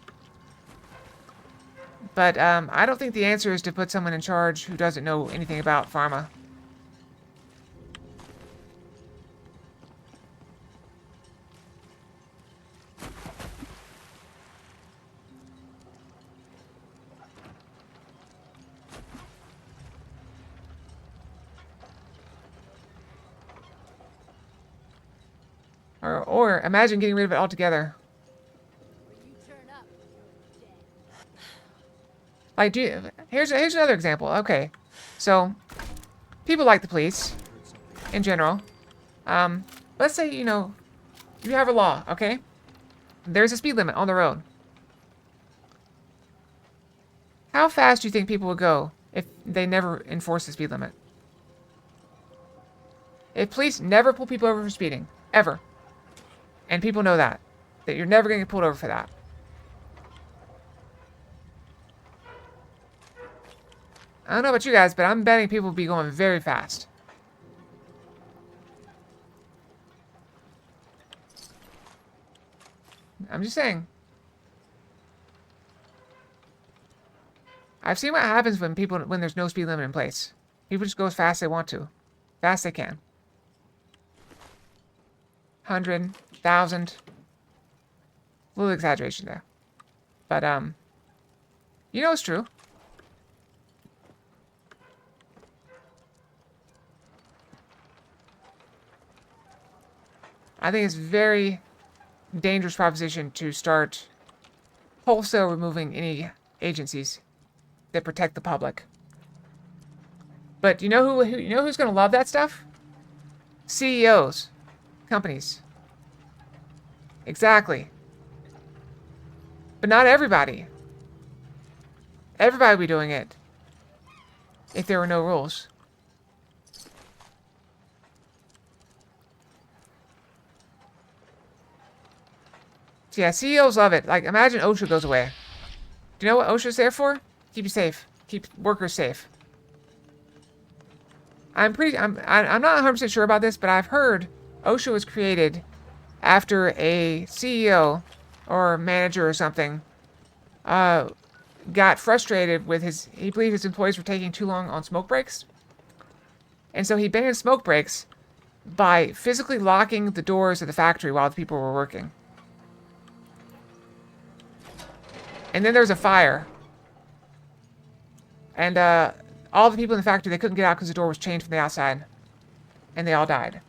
But I don't think the answer is to put someone in charge who doesn't know anything about pharma. Or imagine getting rid of it altogether. Like, here's another example. Okay, so people like the police in general. Let's say, you know, you have a law, okay? There's a speed limit on the road. How fast do you think people would go if they never enforce the speed limit? If police never pull people over for speeding, ever, and people know that you're never going to get pulled over for that. I don't know about you guys, but I'm betting people will be going very fast. I'm just saying. I've seen what happens when there's no speed limit in place. People just go as fast as they want to. Fast they can. 100, 1,000. A little exaggeration there. But, you know it's true. I think it's a very dangerous proposition to start wholesale removing any agencies that protect the public. But you know who's going to love that stuff? CEOs. Companies. Exactly. But not everybody. Everybody would be doing it if there were no rules. So yeah, CEOs love it. Like, imagine OSHA goes away. Do you know what OSHA's there for? Keep you safe. Keep workers safe. I'm not 100% sure about this, but I've heard OSHA was created after a CEO or manager or something got frustrated with he believed his employees were taking too long on smoke breaks. And so he banned smoke breaks by physically locking the doors of the factory while the people were working. And then there was a fire. And all the people in the factory, they couldn't get out because the door was chained from the outside. And they all died.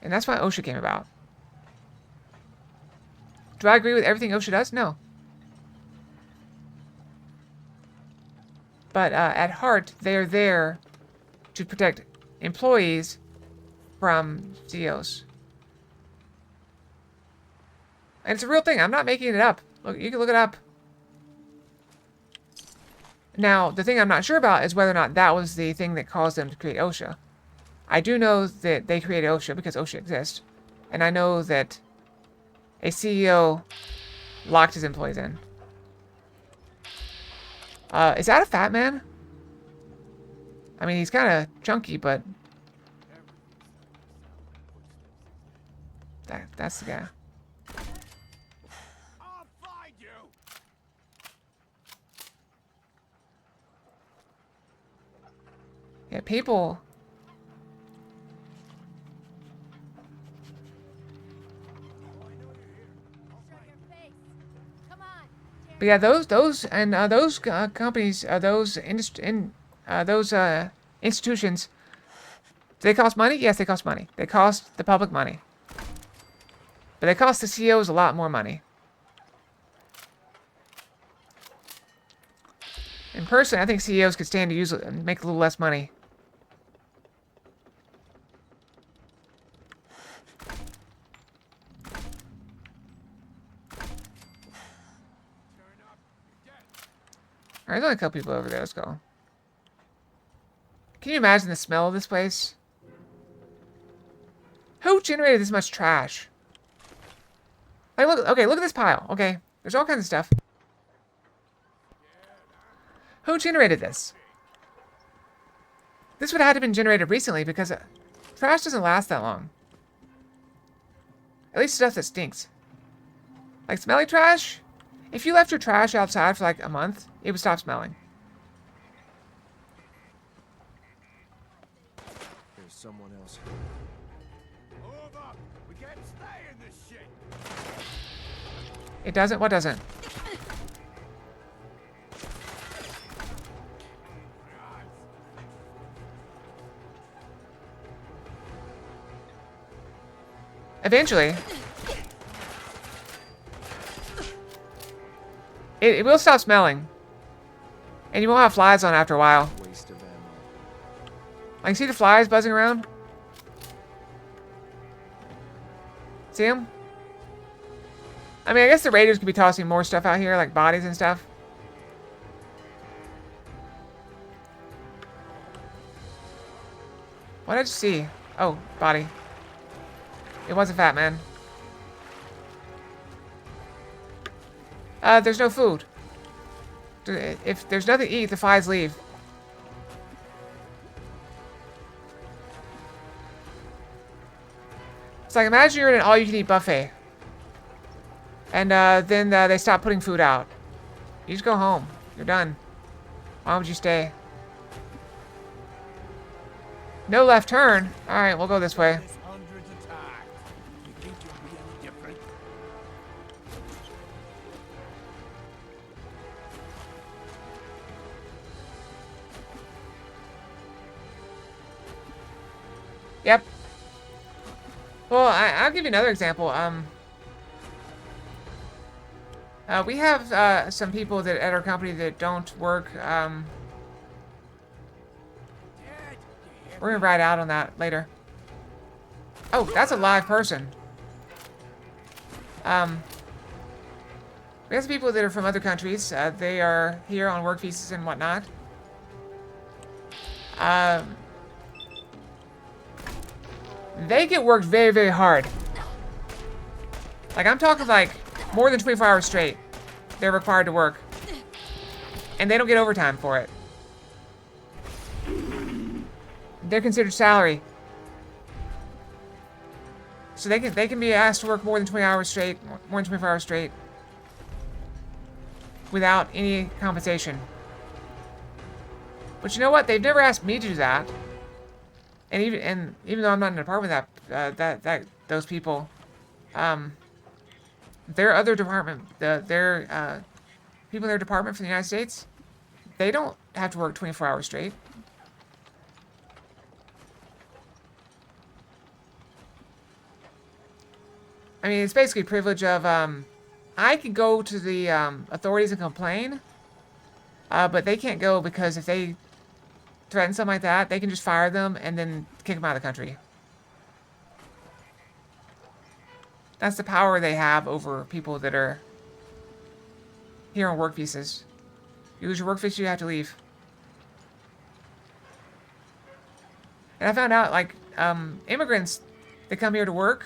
And that's why OSHA came about. Do I agree with everything OSHA does? No. But at heart, they are there to protect employees from CEOs. And it's a real thing. I'm not making it up. Look, you can look it up. Now, the thing I'm not sure about is whether or not that was the thing that caused them to create OSHA. I do know that they created OSHA because OSHA exists. And I know that a CEO locked his employees in. Is that a fat man? I mean, he's kind of chunky, but... That's the guy.
I'll find you.
Yeah, people... But yeah, those companies, those institutions, do they cost money? Yes, they cost money. They cost the public money. But they cost the CEOs a lot more money. And personally, I think CEOs could stand to use it and make a little less money. Alright, there's only a couple people over there. Let's go. Can you imagine the smell of this place? Who generated this much trash? Like, look, okay, look at this pile. Okay, there's all kinds of stuff. Who generated this? This would have had to have been generated recently because trash doesn't last that long. At least stuff that stinks. Like smelly trash? If you left your trash outside for like a month, it would stop smelling.
There's someone else.
Move up. We can't stay in this shit.
It doesn't? What doesn't? Eventually. It will stop smelling. And you won't have flies on after a while.
Waste of ammo.
Like, see the flies buzzing around? See them? I mean, I guess the raiders could be tossing more stuff out here, like bodies and stuff. What did I just see? Oh, body. It was a fat man. There's no food. If there's nothing to eat, the flies leave. It's like, imagine you're in an all-you-can-eat buffet. And then they stop putting food out. You just go home. You're done. Why would you stay? No left turn. Alright, we'll go this way. Yep. Well, I'll give you another example. We have some people that at our company that don't work. We're gonna ride out on that later. Oh, that's a live person. We have some people that are from other countries. They are here on work visas and whatnot. They get worked very, very hard. Like, I'm talking like more than 24 hours straight. They're required to work. And they don't get overtime for it. They're considered salary. So they can be asked to work more than 20 hours straight, more than 24 hours straight, without any compensation. But you know what? They've never asked me to do that. And even though I'm not in an apartment with those people, their other department, their people in their department from the United States, they don't have to work 24 hours straight. I mean, it's basically privilege of, I could go to the authorities and complain, but they can't go because if they threaten something like that, they can just fire them and then kick them out of the country. That's the power they have over people that are here on work visas. You lose your work visa, you have to leave. And I found out, like, immigrants that come here to work,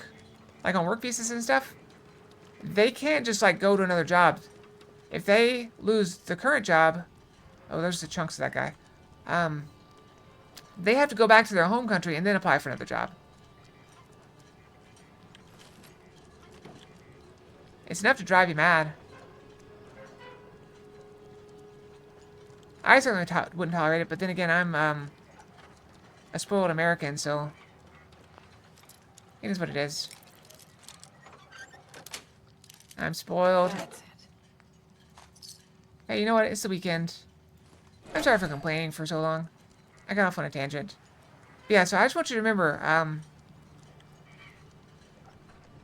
like on work visas and stuff, they can't just, like, go to another job. If they lose the current job, oh, there's the chunks of that guy. They have to go back to their home country and then apply for another job. It's enough to drive you mad. I certainly wouldn't tolerate it, but then again, I'm a spoiled American, so it is what it is. I'm spoiled. Hey, you know what? It's the weekend. I'm sorry for complaining for so long. I got off on a tangent. But yeah, so I just want you to remember,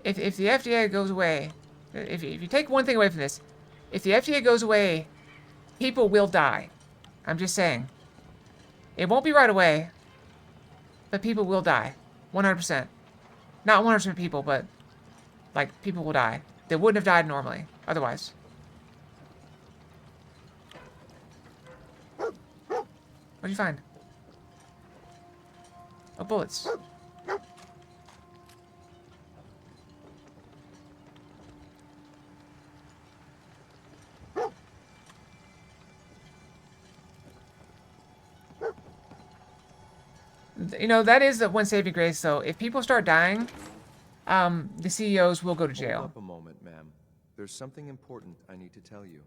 if the FDA goes away, if you take one thing away from this, if the FDA goes away, people will die. I'm just saying. It won't be right away, but people will die. 100%. Not 100% of people, but, like, people will die. They wouldn't have died normally, otherwise. What'd you find? Oh, bullets. You know, that is the one saving grace, though. If people start dying, the CEOs will go to jail.
Hold up a moment, ma'am. There's something important I need to tell you.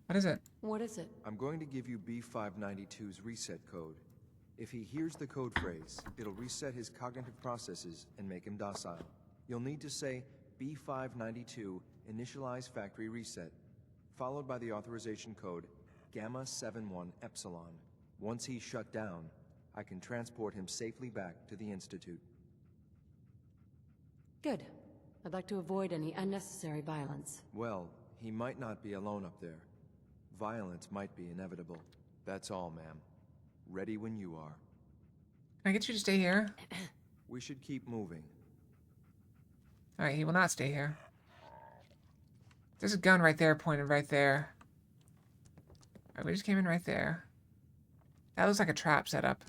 What is it?
What is it?
I'm going to give you B592's reset code. If he hears the code phrase, it'll reset his cognitive processes and make him docile. You'll need to say B592 initialize factory reset, followed by the authorization code Gamma 71 Epsilon. Once he's shut down, I can transport him safely back to the Institute.
Good. I'd like to avoid any unnecessary violence.
Well, he might not be alone up there. Violence might be inevitable. That's all, ma'am. Ready when you are.
Can I get you to stay here?
We should keep moving.
Alright, he will not stay here. There's a gun right there, pointed right there. Alright, we just came in right there. That looks like a trap setup.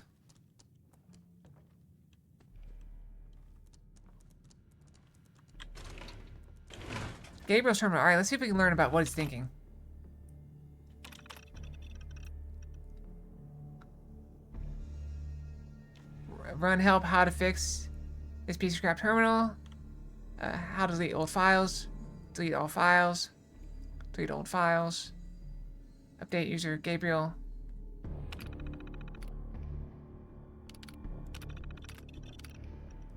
Gabriel's terminal. Alright, let's see if we can learn about what he's thinking. Run help, how to fix this piece of crap terminal. How to delete old files. Delete all files. Delete old files. Update user Gabriel.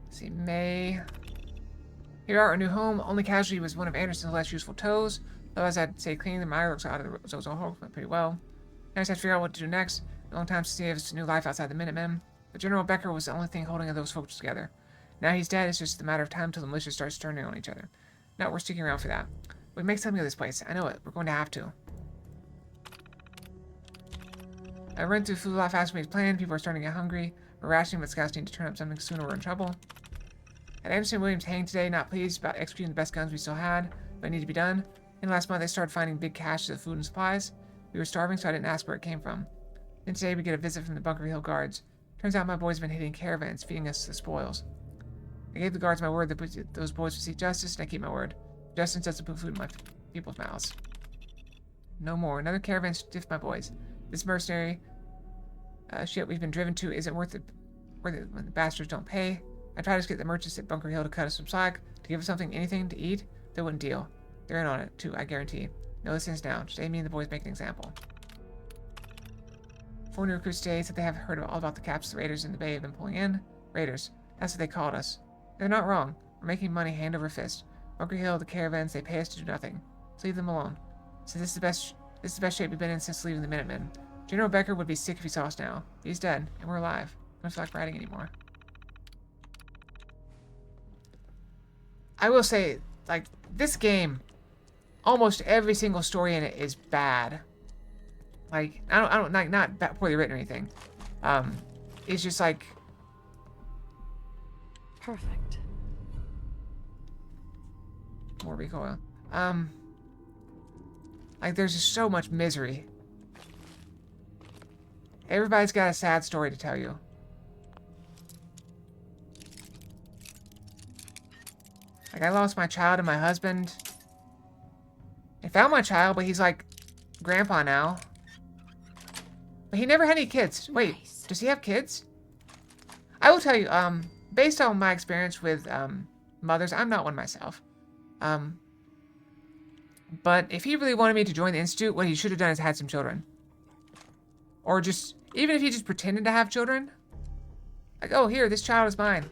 Let's see, May. Here are our new home. Only casualty was one of Anderson's less useful toes. Otherwise, I'd say cleaning the mire looks out of the hole went pretty well. Now I just have to figure out what to do next. A long time since he has a new life outside the Minutemen. But General Becker was the only thing holding those folks together. Now he's dead, it's just a matter of time till the militia starts turning on each other. Not worth sticking around for that. We make something of this place. I know it. We're going to have to. I ran through food a lot faster than we had planned. People are starting to get hungry. We're rationing, but scouts need to turn up something sooner or we're in trouble. Had Anderson and Williams hanged today, not pleased about executing the best guns we still had, but it needed to be done. In last month, they started finding big caches of food and supplies. We were starving, so I didn't ask where it came from. Then today, we get a visit from the Bunker Hill Guards. Turns out my boys have been hitting caravans, feeding us the spoils. I gave the guards my word that those boys would seek justice, and I keep my word. Justice doesn't put food in my people's mouths. No more. Another caravan stiffed my boys. This mercenary shit we've been driven to isn't worth it when the bastards don't pay. I tried to get the merchants at Bunker Hill to cut us some slack, to give us something, anything to eat. They wouldn't deal. They're in on it, too, I guarantee. No, this ends now. Just me and the boys make an example. 4 new recruits today said they have heard all about the caps the raiders in the bay have been pulling in. Raiders. That's what they called us. They're not wrong. We're making money hand over fist. Bunker Hill, the caravans, they pay us to do nothing. So leave them alone. So this is the best shape we've been in since leaving the Minutemen. General Becker would be sick if he saw us now. He's dead, and we're alive. I don't feel like writing anymore. I will say, like, this game, almost every single story in it is bad. Like, I don't like, not poorly written or anything. It's just like...
Perfect.
More recoil. Like, there's just so much misery. Everybody's got a sad story to tell you. Like, I lost my child and my husband. I found my child, but he's like grandpa now. But he never had any kids. Wait, does he have kids? I will tell you, based on my experience with mothers, I'm not one myself. But if he really wanted me to join the Institute, what he should have done is had some children. Or just, even if he just pretended to have children. Like, oh, here, this child is mine.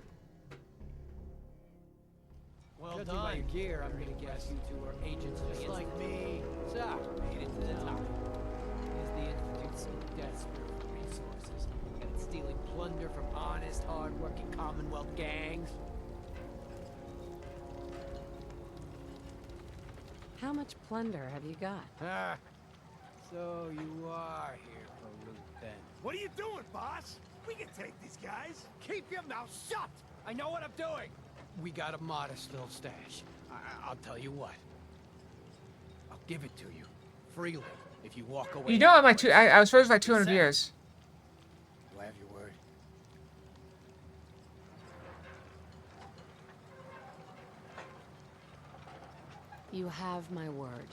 Well done. By your gear, I'm gonna guess you two are agents just like me. So, made it to the top. Is the Institute so desperate for resources that it's stealing plunder from honest, hard-working Commonwealth gangs?
How much plunder have you got?
Ah, so you are here for loot then.
What are you doing, boss? We can take these guys.
Keep your mouth shut! I know what I'm doing! We got a modest little stash. I'll tell you what. I'll give it to you. Freely. If you walk away.
You know, I was frozen for like 200 years.
Do I have your word?
You have my word.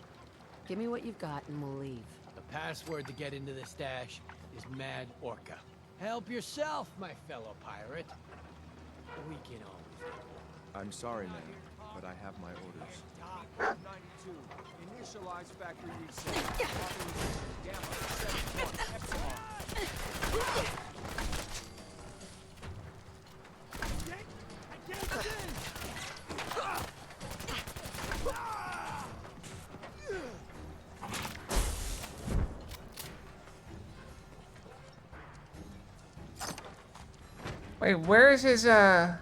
Give me what you've got and we'll leave.
The password to get into the stash is Mad Orca. Help yourself, my fellow pirate. We can always.
I'm sorry, man, but I have my orders.
92. Initialize factory reset. Gamma 71 Epsilon.
Wait, where is his, He said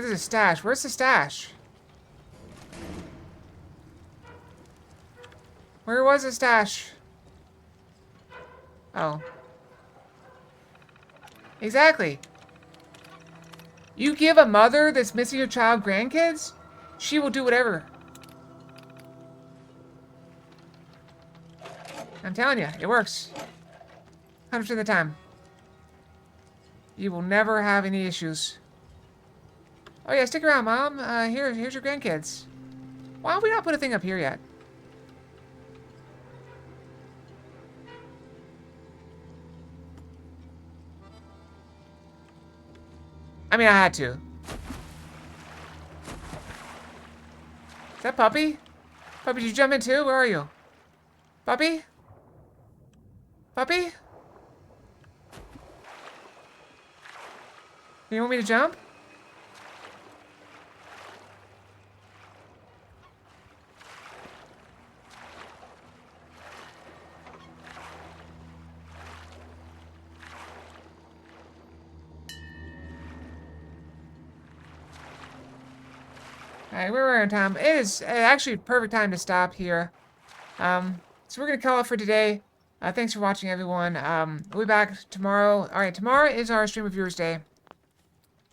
there's a stash. Where's the stash? Where was the stash? Oh. Exactly. You give a mother that's missing her child grandkids, she will do whatever. I'm telling you, it works. 100% of the time. You will never have any issues. Oh yeah, stick around, Mom. Here's your grandkids. Why don't we not put a thing up here yet? I mean, I had to. Is that Puppy? Puppy, did you jump in too? Where are you? Puppy? Puppy? You want me to jump? Alright, we're on time. It is actually perfect time to stop here. So we're going to call it for today. Thanks for watching, everyone. We'll be back tomorrow. Alright, tomorrow is our Stream of Viewers Day.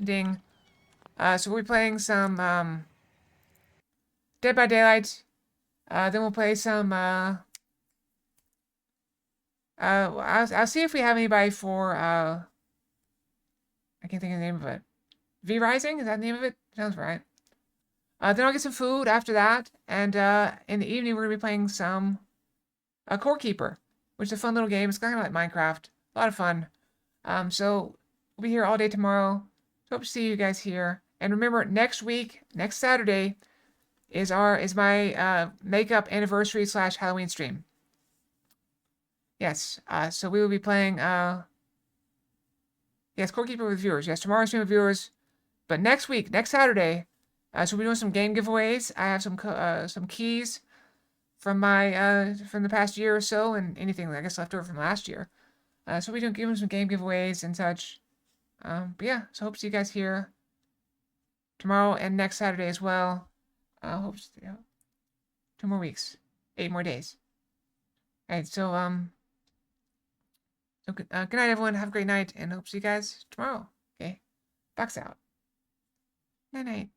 Ding. So we'll be playing some Dead by Daylight. Then we'll play some I'll see if we have anybody for I can't think of the name of it. V Rising? Is that the name of it? Sounds right. Then I'll get some food after that, and in the evening we're gonna be playing some Core Keeper, which is a fun little game. It's kind of like Minecraft. A lot of fun. So we'll be here all day tomorrow. Hope to see you guys here. And remember, next week, next Saturday, is my makeup anniversary / Halloween stream. Yes. So we will be playing yes, Core Keeper with viewers. Yes, tomorrow's stream with viewers. But next week, next Saturday, so we're doing some game giveaways. I have some keys from my from the past year or so, and anything I guess left over from last year. So we're doing some game giveaways and such. But yeah, so hope to see you guys here tomorrow and next Saturday as well. Hope to, 2 more weeks, 8 more days. All right, so good night, everyone. Have a great night, and hope to see you guys tomorrow. Okay, Box out. Night night.